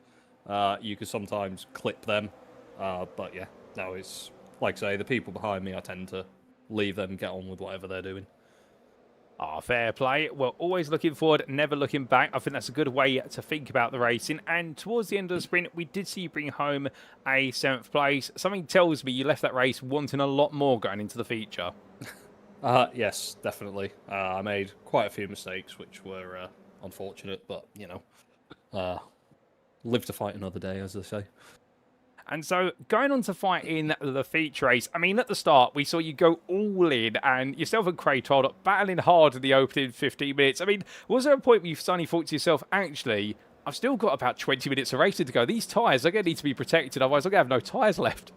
C: you could sometimes clip them. But yeah, no, it's like I say, the people behind me, I tend to leave them get on with whatever they're doing.
A: Ah, fair play. Well, always looking forward, never looking back. I think that's a good way to think about the racing. And towards the end of the sprint, we did see you bring home a 7th place. Something tells me you left that race wanting a lot more going into the feature.
C: Yes, definitely. I made quite a few mistakes, which were unfortunate, but, you know, live to fight another day, as they say.
A: And so, going on to fight in the feature race, I mean, at the start, we saw you go all in, and yourself and Craig told up battling hard in the opening 15 minutes. I mean, was there a point where you suddenly thought to yourself, actually, I've still got about 20 minutes of racing to go. These tyres are going to need to be protected, otherwise I'm going to have no tyres left.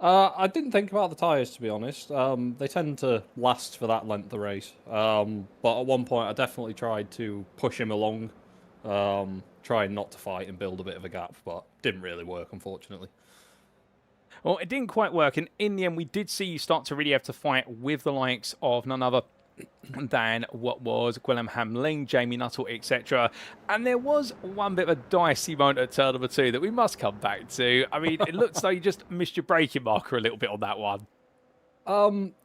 C: I didn't think about the tyres, to be honest. They tend to last for that length of race. But at one point, I definitely tried to push him along, trying not to fight and build a bit of a gap, but didn't really work, unfortunately.
A: Well, it didn't quite work, and in the end, we did see you start to really have to fight with the likes of none other than what was Hockenheimring, Jamie Nuttall, etc. And there was one bit of a dicey moment at turn number 2 that we must come back to. I mean, it looks like you just missed your braking marker a little bit on that one.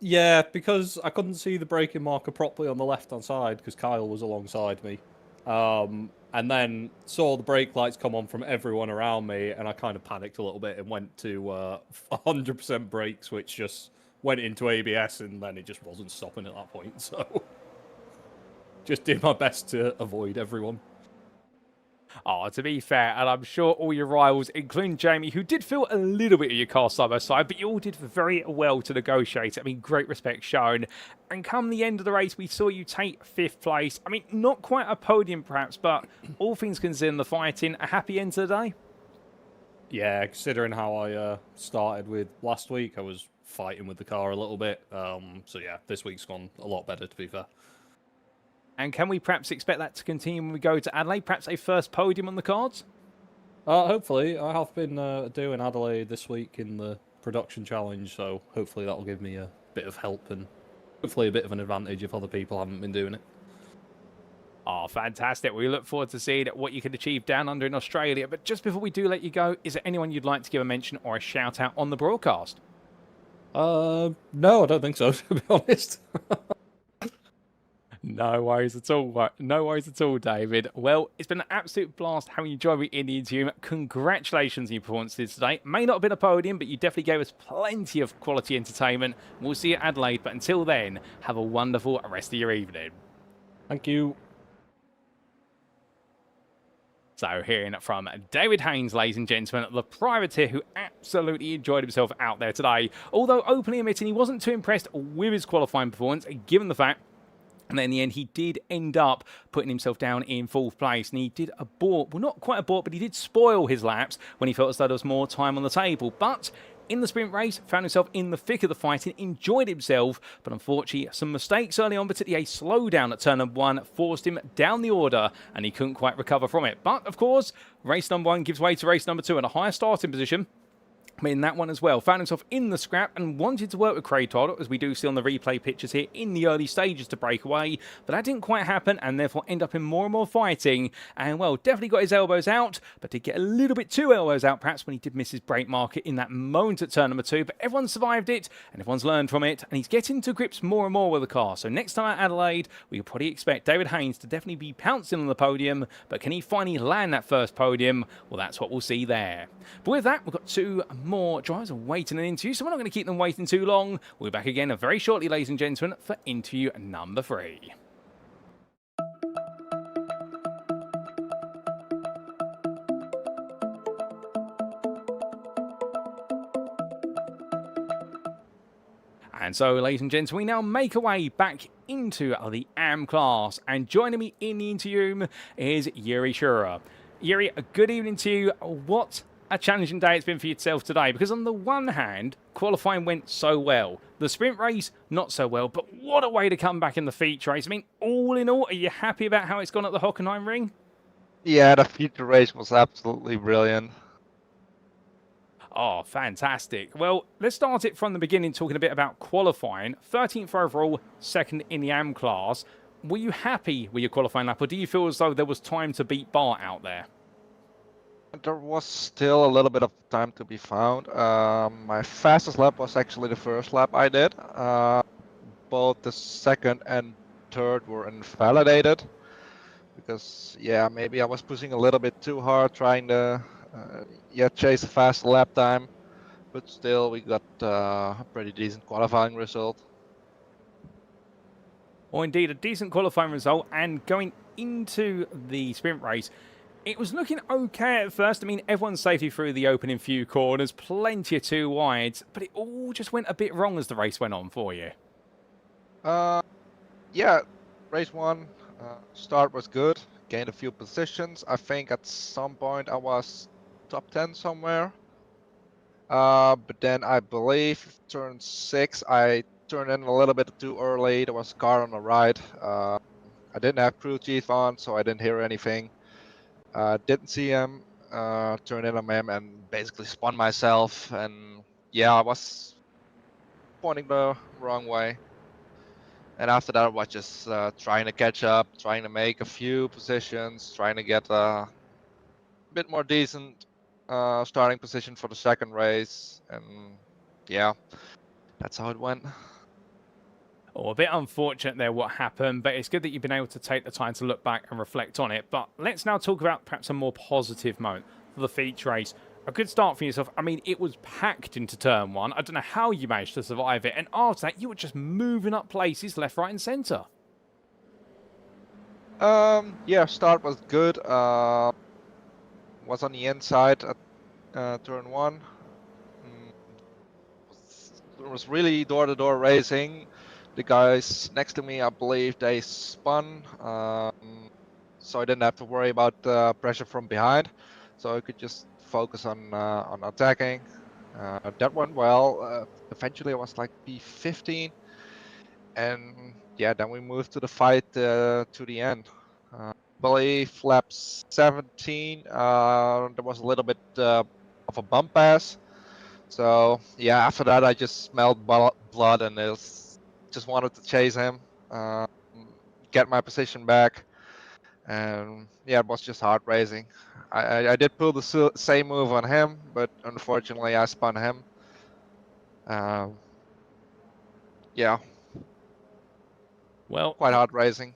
C: Yeah, because I couldn't see the braking marker properly on the left-hand side because Kyle was alongside me. And then saw the brake lights come on from everyone around me, and I kind of panicked a little bit and went to 100% brakes, which just went into ABS, and then it just wasn't stopping at that point. So just did my best to avoid everyone.
A: Oh, to be fair, and I'm sure all your rivals, including Jamie, who did feel a little bit of your car side by side, but you all did very well to negotiate. I mean, great respect shown. And come the end of the race, we saw you take 5th place. I mean, not quite a podium perhaps, but all things considered, the fighting, a happy end to the day?
C: Yeah, considering how I started with last week, I was fighting with the car a little bit. So yeah, this week's gone a lot better, to be fair.
A: And can we perhaps expect that to continue when we go to Adelaide? Perhaps a first podium on the cards?
C: Hopefully. I have been doing Adelaide this week in the production challenge, so hopefully that will give me a bit of help and hopefully a bit of an advantage if other people haven't been doing it.
A: Oh, fantastic. We look forward to seeing what you can achieve down under in Australia. But just before we do let you go, is there anyone you'd like to give a mention or a shout out on the broadcast?
C: No, I don't think so, to be honest.
A: No worries at all. No worries at all, David. Well, it's been an absolute blast having you join me in the interview. Congratulations on your performances today. May not have been a podium, but you definitely gave us plenty of quality entertainment. We'll see you at Adelaide, but until then, have a wonderful rest of your evening.
C: Thank you.
A: So hearing from David Haynes, ladies and gentlemen, the privateer who absolutely enjoyed himself out there today, although openly admitting he wasn't too impressed with his qualifying performance, given the fact and then in the end, he did end up putting himself down in 4th place. And he did abort, well, not quite abort, but he did spoil his laps when he felt as though there was more time on the table. But in the sprint race, found himself in the thick of the fight and enjoyed himself. But unfortunately, some mistakes early on, particularly a slowdown at turn number 1, forced him down the order and he couldn't quite recover from it. But of course, race number 1 gives way to race number 2 in a higher starting position. In that one as well, found himself in the scrap and wanted to work with Craig Todd, as we do see on the replay pictures here, in the early stages to break away, but that didn't quite happen and therefore end up in more and more fighting, and well, definitely got his elbows out, but did get a little bit too elbows out perhaps when he did miss his brake marker in that moment at turn number 2, but everyone survived it and everyone's learned from it, and he's getting to grips more and more with the car. So next time at Adelaide, we could probably expect David Haynes to definitely be pouncing on the podium, but can he finally land that first podium? Well, that's what we'll see there. But with that, we've got 2 more drivers waiting an interview, so we're not going to keep them waiting too long. We'll be back again very shortly, ladies and gentlemen, for interview number 3. And so, ladies and gents, we now make our way back into the AM class, and joining me in the interview room is Yuri Shura. Yuri, a good evening to you. What a challenging day it's been for yourself today, because on the one hand, qualifying went so well. The sprint race, not so well, but what a way to come back in the feature race. I mean, all in all, are you happy about how it's gone at the Hockenheimring?
D: Yeah, the feature race was absolutely brilliant.
A: Oh, fantastic. Well, let's start it from the beginning, talking a bit about qualifying. 13th overall, 2nd in the AM class. Were you happy with your qualifying lap, or do you feel as though there was time to beat Bart out there?
D: There was still a little bit of time to be found. My fastest lap was actually the first lap I did. Both the 2nd and 3rd were invalidated because, yeah, maybe I was pushing a little bit too hard, trying to chase a fast lap time. But still, we got a pretty decent qualifying result.
A: Well, indeed, a decent qualifying result, and going into the sprint race, it was looking okay at first. I mean, everyone's safely through the opening few corners, plenty of 2 wides, but it all just went a bit wrong as the race went on for you.
D: Yeah, race 1, start was good, gained a few positions. I think at some point I was top 10 somewhere. But then I believe turn 6, I turned in a little bit too early. There was a car on the right. I didn't have crew chief on, so I didn't hear anything. Didn't see him, turned in on him and basically spun myself, and yeah, I was pointing the wrong way. And after that, I was just trying to catch up, trying to make a few positions, trying to get a bit more decent starting position for the second race. And yeah, that's how it went.
A: Oh, a bit unfortunate there what happened, but it's good that you've been able to take the time to look back and reflect on it. But let's now talk about perhaps a more positive moment for the feature race. A good start for yourself. I mean, it was packed into turn one. I don't know how you managed to survive it. And after that, you were just moving up places left, right, and centre.
D: Yeah, start was good. Was on the inside at turn one. It was really door-to-door racing. The guys next to me, I believe they spun, so I didn't have to worry about pressure from behind. So I could just focus on attacking. That went well. Eventually, I was like P15, and yeah, then we moved to the fight to the end. I believe lap 17, there was a little bit of a bump pass. So yeah, after that I just smelled blood and just wanted to chase him, get my position back, and yeah, it was just heart racing. I did pull the same move on him, but unfortunately I spun him. Yeah,
A: Well,
D: quite hard racing.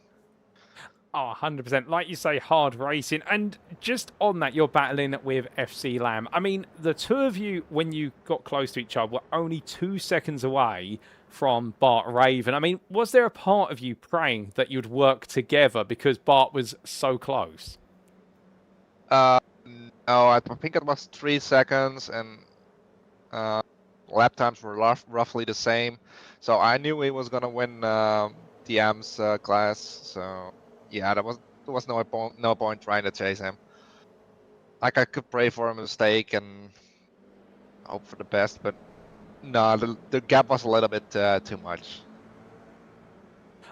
A: oh, 100%. Like you say, hard racing. And just on that, you're battling with FC Lamb. I mean, the two of you, when you got close to each other, were only 2 seconds away from Bart Raven. I mean, was there a part of you praying that you'd work together because Bart was so close?
D: No, I think it was 3 seconds, and lap times were roughly the same. So I knew he was gonna win DM's class. So yeah, there was no point trying to chase him. Like I could pray for a mistake and hope for the best, but no, the gap was a little bit too much.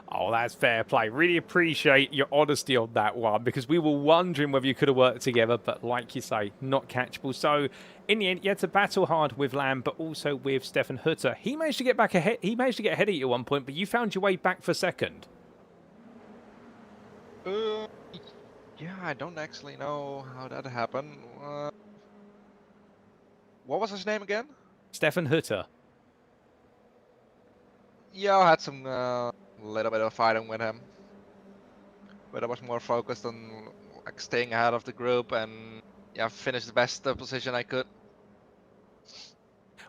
A: Oh, that's fair play. Really appreciate your honesty on that one because we were wondering whether you could have worked together, but like you say, not catchable. So in the end, you had to battle hard with Lamb, but also with Stefan Hutter. He managed to get back ahead. He managed to get ahead of you at one point, but you found your way back for second.
D: Yeah, I don't actually know how that happened. What was his name again?
A: Stefan Hutter.
D: Yeah, I had some little bit of fighting with him, but I was more focused on like staying ahead of the group and yeah, finish the best position I could.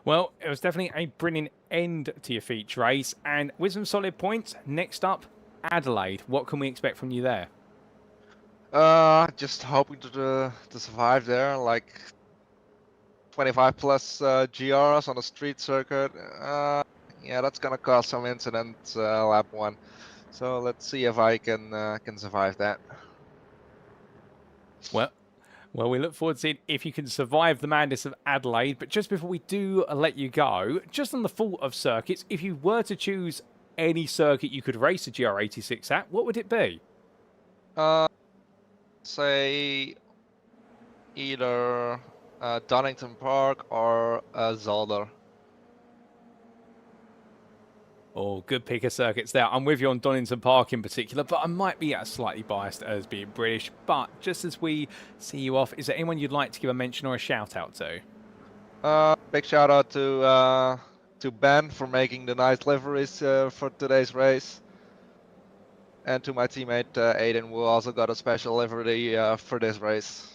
A: Well, it was definitely a brilliant end to your feature race, and with some solid points, next up, Adelaide. What can we expect from you there?
D: Just hoping to survive there, like 25 plus GRs on a street circuit. Yeah, that's gonna cause some incidents lap one. So let's see if I can survive that.
A: Well, we look forward to seeing if you can survive the madness of Adelaide. But just before we do let you go, just on the thought of circuits, if you were to choose any circuit you could race a GR86 at, what would it be?
D: Say either Donington Park or Zolder.
A: Oh, good pick of circuits there. I'm with you on Donington Park in particular, but I might be slightly biased as being British. But just as we see you off, is there anyone you'd like to give a mention or a shout out to?
D: Big shout out to Ben for making the nice liveries for today's race, and to my teammate Aiden, who also got a special livery for this race.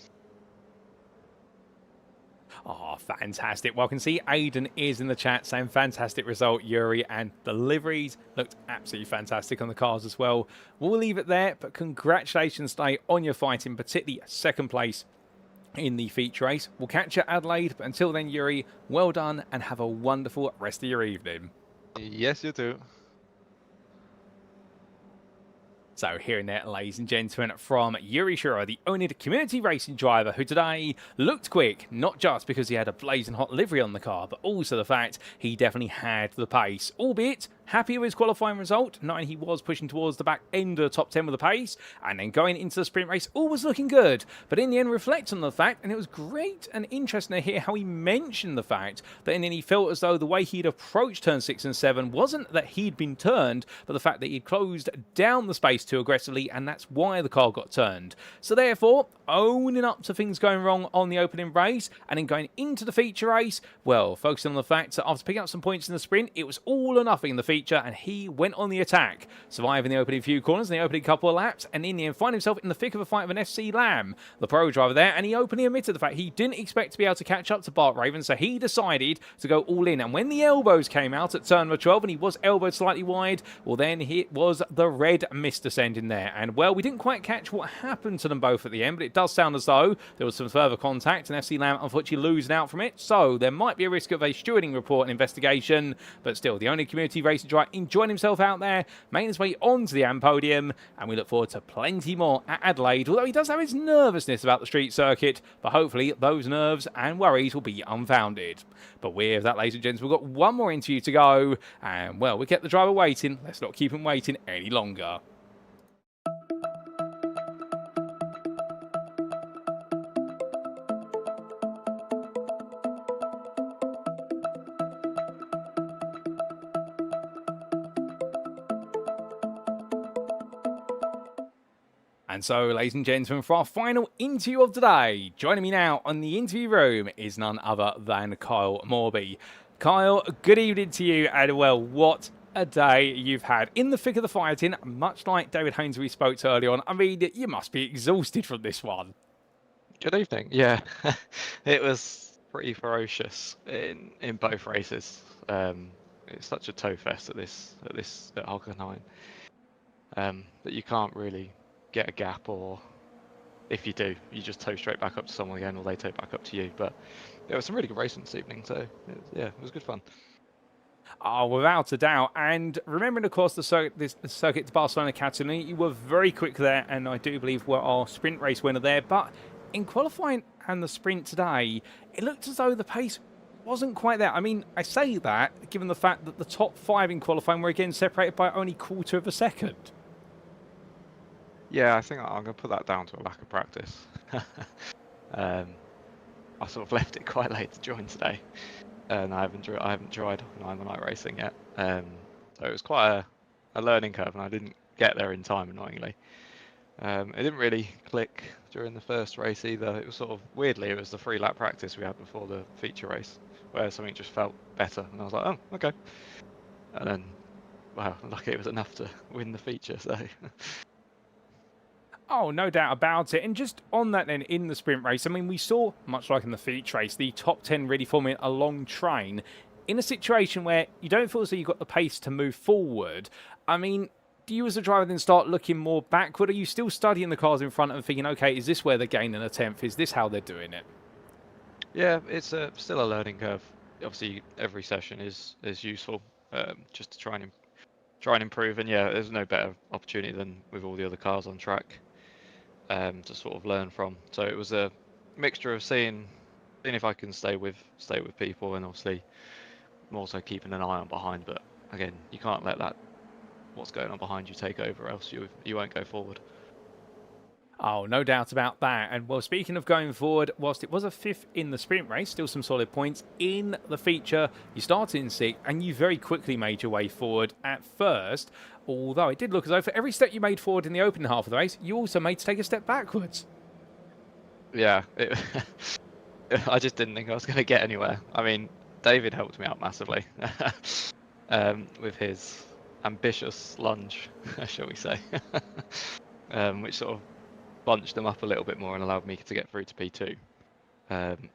A: Oh, fantastic. Well, I can see Aiden is in the chat saying fantastic result, Yuri, and the liveries looked absolutely fantastic on the cars as well. We'll leave it there, but congratulations today on your fighting, particularly second place in the feature race. We'll catch you at Adelaide, but until then, Yuri, well done and have a wonderful rest of your evening.
D: Yes, you too.
A: So hearing that, ladies and gentlemen, from Yuri Shura, the oNiD community racing driver, who today looked quick, not just because he had a blazing hot livery on the car, but also the fact he definitely had the pace, albeit Happy with his qualifying result, knowing he was pushing towards the back end of the top 10 with the pace, and then going into the sprint race, all was looking good. But in the end, reflecting on the fact, and it was great and interesting to hear how he mentioned the fact that in the end he felt as though the way he'd approached turn 6 and 7 wasn't that he'd been turned, but the fact that he'd closed down the space too aggressively, and that's why the car got turned. So therefore, owning up to things going wrong on the opening race, and then going into the feature race, well, focusing on the fact that after picking up some points in the sprint, it was all or nothing in the feature, and he went on the attack, surviving the opening few corners and the opening couple of laps, and in the end find himself in the thick of a fight with an FC Lamb, the pro driver there, and he openly admitted the fact he didn't expect to be able to catch up to Bart Raven, so he decided to go all in. And when the elbows came out at turn number 12 and he was elbowed slightly wide, well then it was the red mist descending there, and well, we didn't quite catch what happened to them both at the end, but it does sound as though there was some further contact and FC Lamb unfortunately losing out from it, so there might be a risk of a stewarding report and investigation, but still the only community racing driver enjoying himself out there, making his way onto the AM podium, and we look forward to plenty more at Adelaide, although he does have his nervousness about the street circuit, but hopefully those nerves and worries will be unfounded. But with that, ladies and gents, we've got one more interview to go, and well, we kept the driver waiting, let's not keep him waiting any longer. And so, ladies and gentlemen, for our final interview of today, joining me now on the interview room is none other than Kyle Morby. Kyle, good evening to you, and well, what a day you've had in the thick of the fighting, much like David Haynes we spoke to earlier on. I mean, you must be exhausted from this one.
E: Good evening. Yeah, it was pretty ferocious in both races. It's such a toe fest at Hockenheim that you can't really get a gap, or if you do, you just tow straight back up to someone again, or they tow back up to you. But there was some really good racing this evening, so it was good fun.
A: Oh, without a doubt. And remembering, of course, the circuit to Barcelona Catalunya, you were very quick there, and I do believe were our sprint race winner there. But in qualifying and the sprint today, it looked as though the pace wasn't quite there. I mean, I say that given the fact that the top 5 in qualifying were again separated by only quarter of a second.
E: Yeah, I think I'm going to put that down to a lack of practice. I sort of left it quite late to join today, and I haven't tried Hockenheimring iRacing yet. So it was quite a learning curve, and I didn't get there in time, annoyingly. It didn't really click during the first race either. It was sort of, weirdly, it was the 3-lap practice we had before the feature race, where something just felt better, and I was like, oh, okay. And then, wow, lucky it was enough to win the feature, so...
A: Oh, no doubt about it. And just on that then, in the sprint race, I mean, we saw, much like in the feature race, the top 10 really forming a long train in a situation where you don't feel as though you've got the pace to move forward. I mean, do you as a driver then start looking more backward? Are you still studying the cars in front and thinking, okay, is this where they're gaining a 10th? Is this how they're doing it?
E: Yeah, it's still a learning curve. Obviously, every session is useful, just to try and improve. And yeah, there's no better opportunity than with all the other cars on track. To sort of learn from. So it was a mixture of seeing if I can stay with people, and obviously more so keeping an eye on behind. But again, you can't let what's going on behind you take over, else you won't go forward.
A: Oh, no doubt about that. And well, speaking of going forward, whilst it was a 5th in the sprint race, still some solid points in the feature. You started in 6th, and you very quickly made your way forward at first. Although it did look as though for every step you made forward in the opening half of the race, you also made to take a step backwards.
E: Yeah, I just didn't think I was going to get anywhere. I mean, David helped me out massively with his ambitious lunge, shall we say, which sort of bunched them up a little bit more and allowed me to get through to P2. And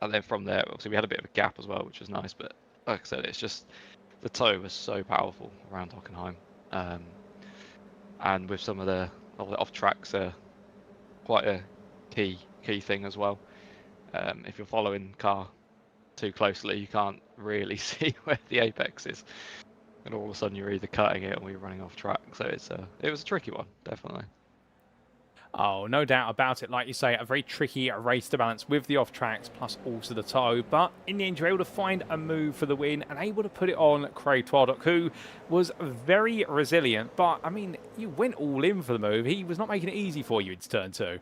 E: then from there, obviously we had a bit of a gap as well, which was nice. But like I said, it's just the tow was so powerful around Hockenheim, and with some of the off tracks are quite a key thing as well. If you're following car too closely, you can't really see where the apex is, and all of a sudden you're either cutting it or you're running off track. So it was a tricky one, definitely.
A: Oh, no doubt about it. Like you say, a very tricky race to balance with the off tracks, plus also the toe. But in the end, you're able to find a move for the win and able to put it on Craig Twardock, who was very resilient. But, I mean, you went all in for the move. He was not making it easy for you in turn two.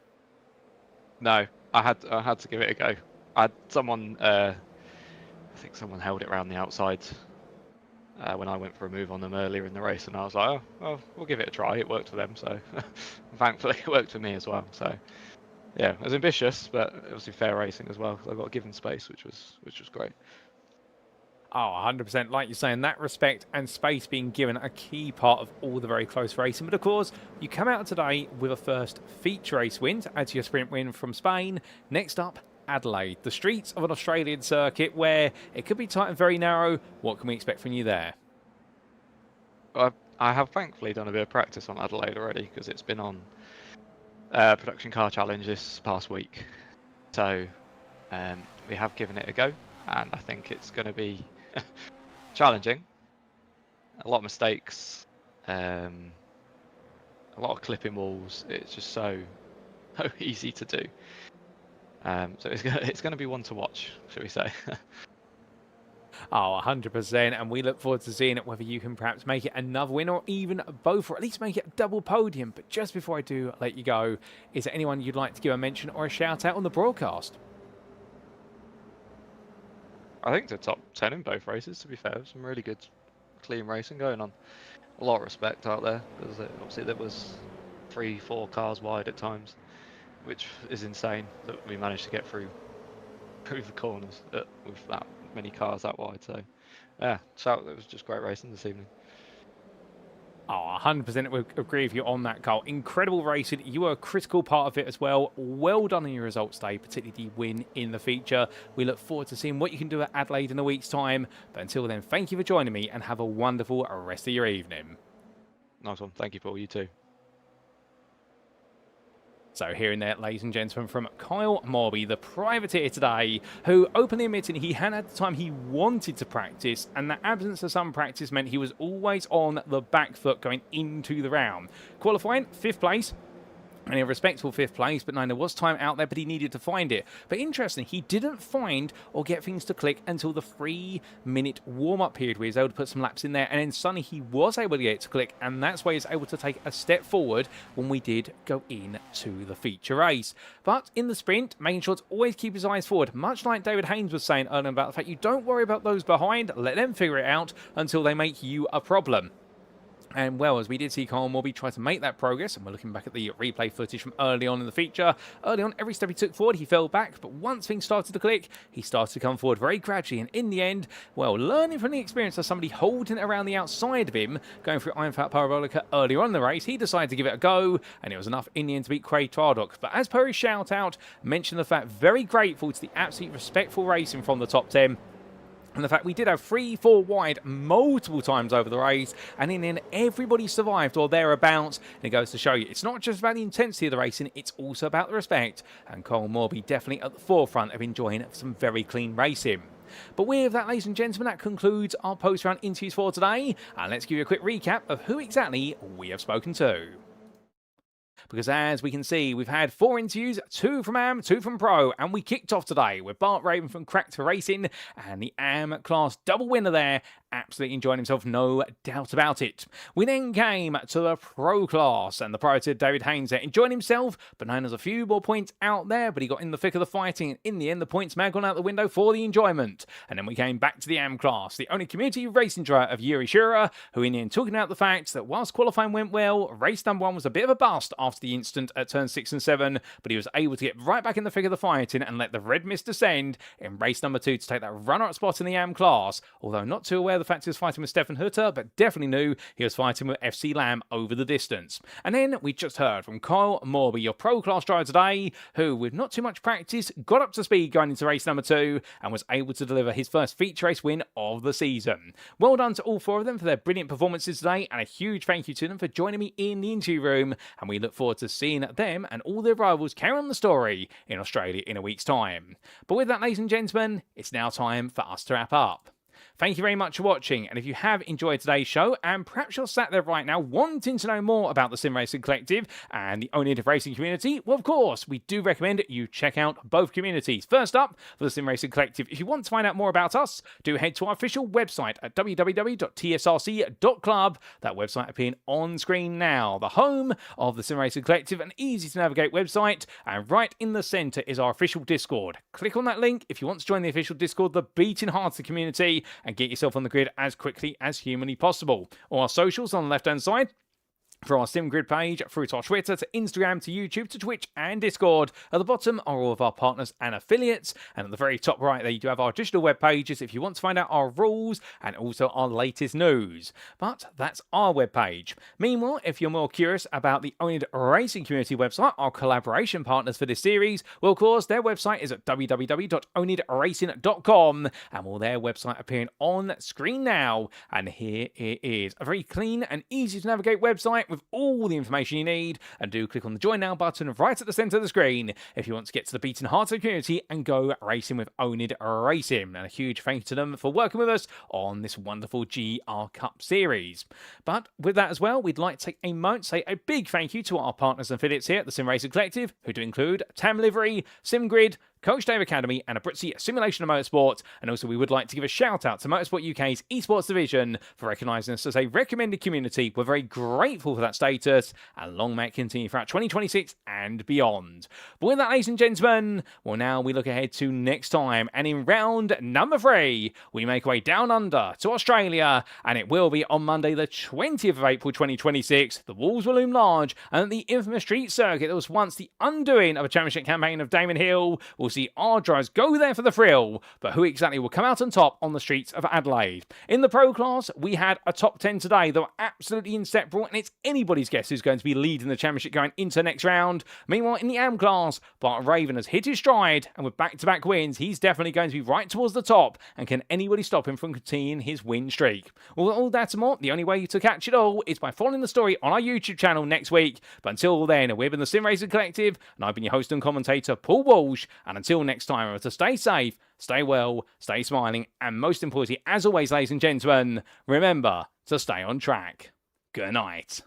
E: No, I had to give it a go. I had someone, I think someone held it around the outside when I went for a move on them earlier in the race, and I was like, oh, well, we'll give it a try. It worked for them, so thankfully it worked for me as well. So yeah, it was ambitious, but it was fair racing as well. I got given space, which was great.
A: Oh, 100%. Like you say, in that respect and space being given a key part of all the very close racing. But of course, you come out today with a first feature race win to add to your sprint win from Spain. Next up, Adelaide, the streets of an Australian circuit where it could be tight and very narrow. What can we expect from you there?
E: I have thankfully done a bit of practice on Adelaide already because it's been on Production Car Challenge this past week. So we have given it a go, and I think it's going to be challenging. A lot of mistakes, a lot of clipping walls. It's just so easy to do. So it's going to be one to watch, shall we say?
A: Oh, 100%. And we look forward to seeing it, whether you can perhaps make it another win or even both, or at least make it a double podium. But just before I do let you go, is there anyone you'd like to give a mention or a shout out on the broadcast?
E: I think the top 10 in both races, to be fair. Some really good, clean racing going on. A lot of respect out there. Obviously, there was 3-4 cars wide at times, which is insane that we managed to get through the corners with that many cars that wide. So, yeah, it was just great racing this evening.
A: Oh, 100% we agree with you on that, Carl. Incredible racing. You were a critical part of it as well. Well done on your results today, particularly the win in the feature. We look forward to seeing what you can do at Adelaide in a week's time. But until then, thank you for joining me and have a wonderful rest of your evening.
E: Nice one. Thank you, Paul. You too.
A: So hearing that, ladies and gentlemen, from Kyle Morby, the privateer today, who openly admitted he had the time he wanted to practice, and the absence of some practice meant he was always on the back foot going into the round. Qualifying, 5th place. And a respectable 5th place, but no, there was time out there, but he needed to find it. But interesting, he didn't find or get things to click until the 3-minute warm-up period where he was able to put some laps in there, and then suddenly he was able to get it to click, and that's why he was able to take a step forward when we did go into the feature race. But in the sprint, making sure to always keep his eyes forward, much like David Haynes was saying earlier about the fact you don't worry about those behind, let them figure it out until they make you a problem. And well, as we did see Kyle Morby try to make that progress, and we're looking back at the replay footage from early on in the feature, early on, every step he took forward, he fell back, but once things started to click, he started to come forward very gradually, and in the end, well, learning from the experience of somebody holding it around the outside of him, going through Iron Fat Parabolica earlier on in the race, he decided to give it a go, and it was enough in the end to beat Craig Twardock. But as per his shout-out, mentioned the fact, very grateful to the absolutely respectful racing from the top 10, and the fact we did have 3-4 wide multiple times over the race, and in the end, everybody survived or thereabouts. And it goes to show you, it's not just about the intensity of the racing, it's also about the respect. And Kyle Morby definitely at the forefront of enjoying some very clean racing. But with that, ladies and gentlemen, that concludes our post-round interviews for today. And let's give you a quick recap of who exactly we have spoken to. Because as we can see, we've had 4 interviews, 2 from AM, 2 from Pro, and we kicked off today with Bart Raven from Cracked for Racing, and the AM class double winner there, absolutely enjoying himself, no doubt about it. We then came to the Pro class, and the privateer David Haynes there enjoying himself, but known as a few more points out there, but he got in the thick of the fighting, and in the end, the points may have gone out the window for the enjoyment. And then we came back to the AM class, the only community racing driver of Yuri Shura, who in the end talking about the fact that whilst qualifying went well, race number 1 was a bit of a bust after the incident at turn 6 and 7, but he was able to get right back in the thick of the fighting and let the red mist descend in race number 2 to take that runner-up spot in the AM class, although not too aware of the fact he was fighting with Stefan Hutter, but definitely knew he was fighting with FC Lamb over the distance. And then we just heard from Kyle Morby, your Pro class driver today, who with not too much practice got up to speed going into race number 2 and was able to deliver his first feature race win of the season. Well done to all 4 of them for their brilliant performances today, and a huge thank you to them for joining me in the interview room, and we look forward to seeing them and all their rivals carry on the story in Australia in a week's time. But with that, ladies and gentlemen, it's now time for us to wrap up. Thank you very much for watching, and if you have enjoyed today's show, and perhaps you're sat there right now wanting to know more about the Sim Racing Collective and the oNiD racing community, well, of course, we do recommend you check out both communities. First up, for the Sim Racing Collective, if you want to find out more about us, do head to our official website at www.tsrc.club. That website appearing on screen now, the home of the Sim Racing Collective, an easy to navigate website, and right in the centre is our official Discord. Click on that link if you want to join the official Discord, the beating heart of the community, and get yourself on the grid as quickly as humanly possible. All our socials on the left-hand side, from our SimGrid page, through to our Twitter, to Instagram, to YouTube, to Twitch and Discord. At the bottom are all of our partners and affiliates. And at the very top right there, you do have our digital web pages if you want to find out our rules and also our latest news. But that's our web page. Meanwhile, if you're more curious about the oNiD Racing Community website, our collaboration partners for this series, well, of course, their website is at www.onidracing.com. And all their website appearing on screen now. And here it is. A very clean and easy to navigate website with all the information you need, and do click on the Join Now button right at the centre of the screen if you want to get to the beating heart of the community and go racing with oNiD Racing. And a huge thank you to them for working with us on this wonderful GR Cup series. But with that as well, we'd like to take a moment to say a big thank you to our partners and affiliates here at the Sim Racing Collective, who do include Tam Livery, SimGrid, Coach Dave Academy, and ABRUZZI Simulation of Motorsport. And also we would like to give a shout out to Motorsport UK's esports division for recognising us as a recommended community. We're very grateful for that status, and long may it continue throughout 2026 and beyond. But with that, ladies and gentlemen, well, now we look ahead to next time, and in round number 3, we make our way down under to Australia, and it will be on Monday the 20th of April 2026. The walls will loom large, and at the infamous street circuit that was once the undoing of a championship campaign of Damon Hill, we'll see our drivers go there for the thrill, but who exactly will come out on top on the streets of Adelaide? In the pro class, we had a top 10 today that were absolutely inseparable, and it's anybody's guess who's going to be leading the championship going into the next round. Meanwhile, in the AM class, Bart Raven has hit his stride, and with back-to-back wins, he's definitely going to be right towards the top, and can anybody stop him from continuing his win streak? Well, all that and more, the only way to catch it all is by following the story on our YouTube channel next week. But until then, we've been the Sim Racing Collective, and I've been your host and commentator, Paul Walsh, and until next time, to stay safe, stay well, stay smiling, and most importantly, as always, ladies and gentlemen, remember to stay on track. Good night.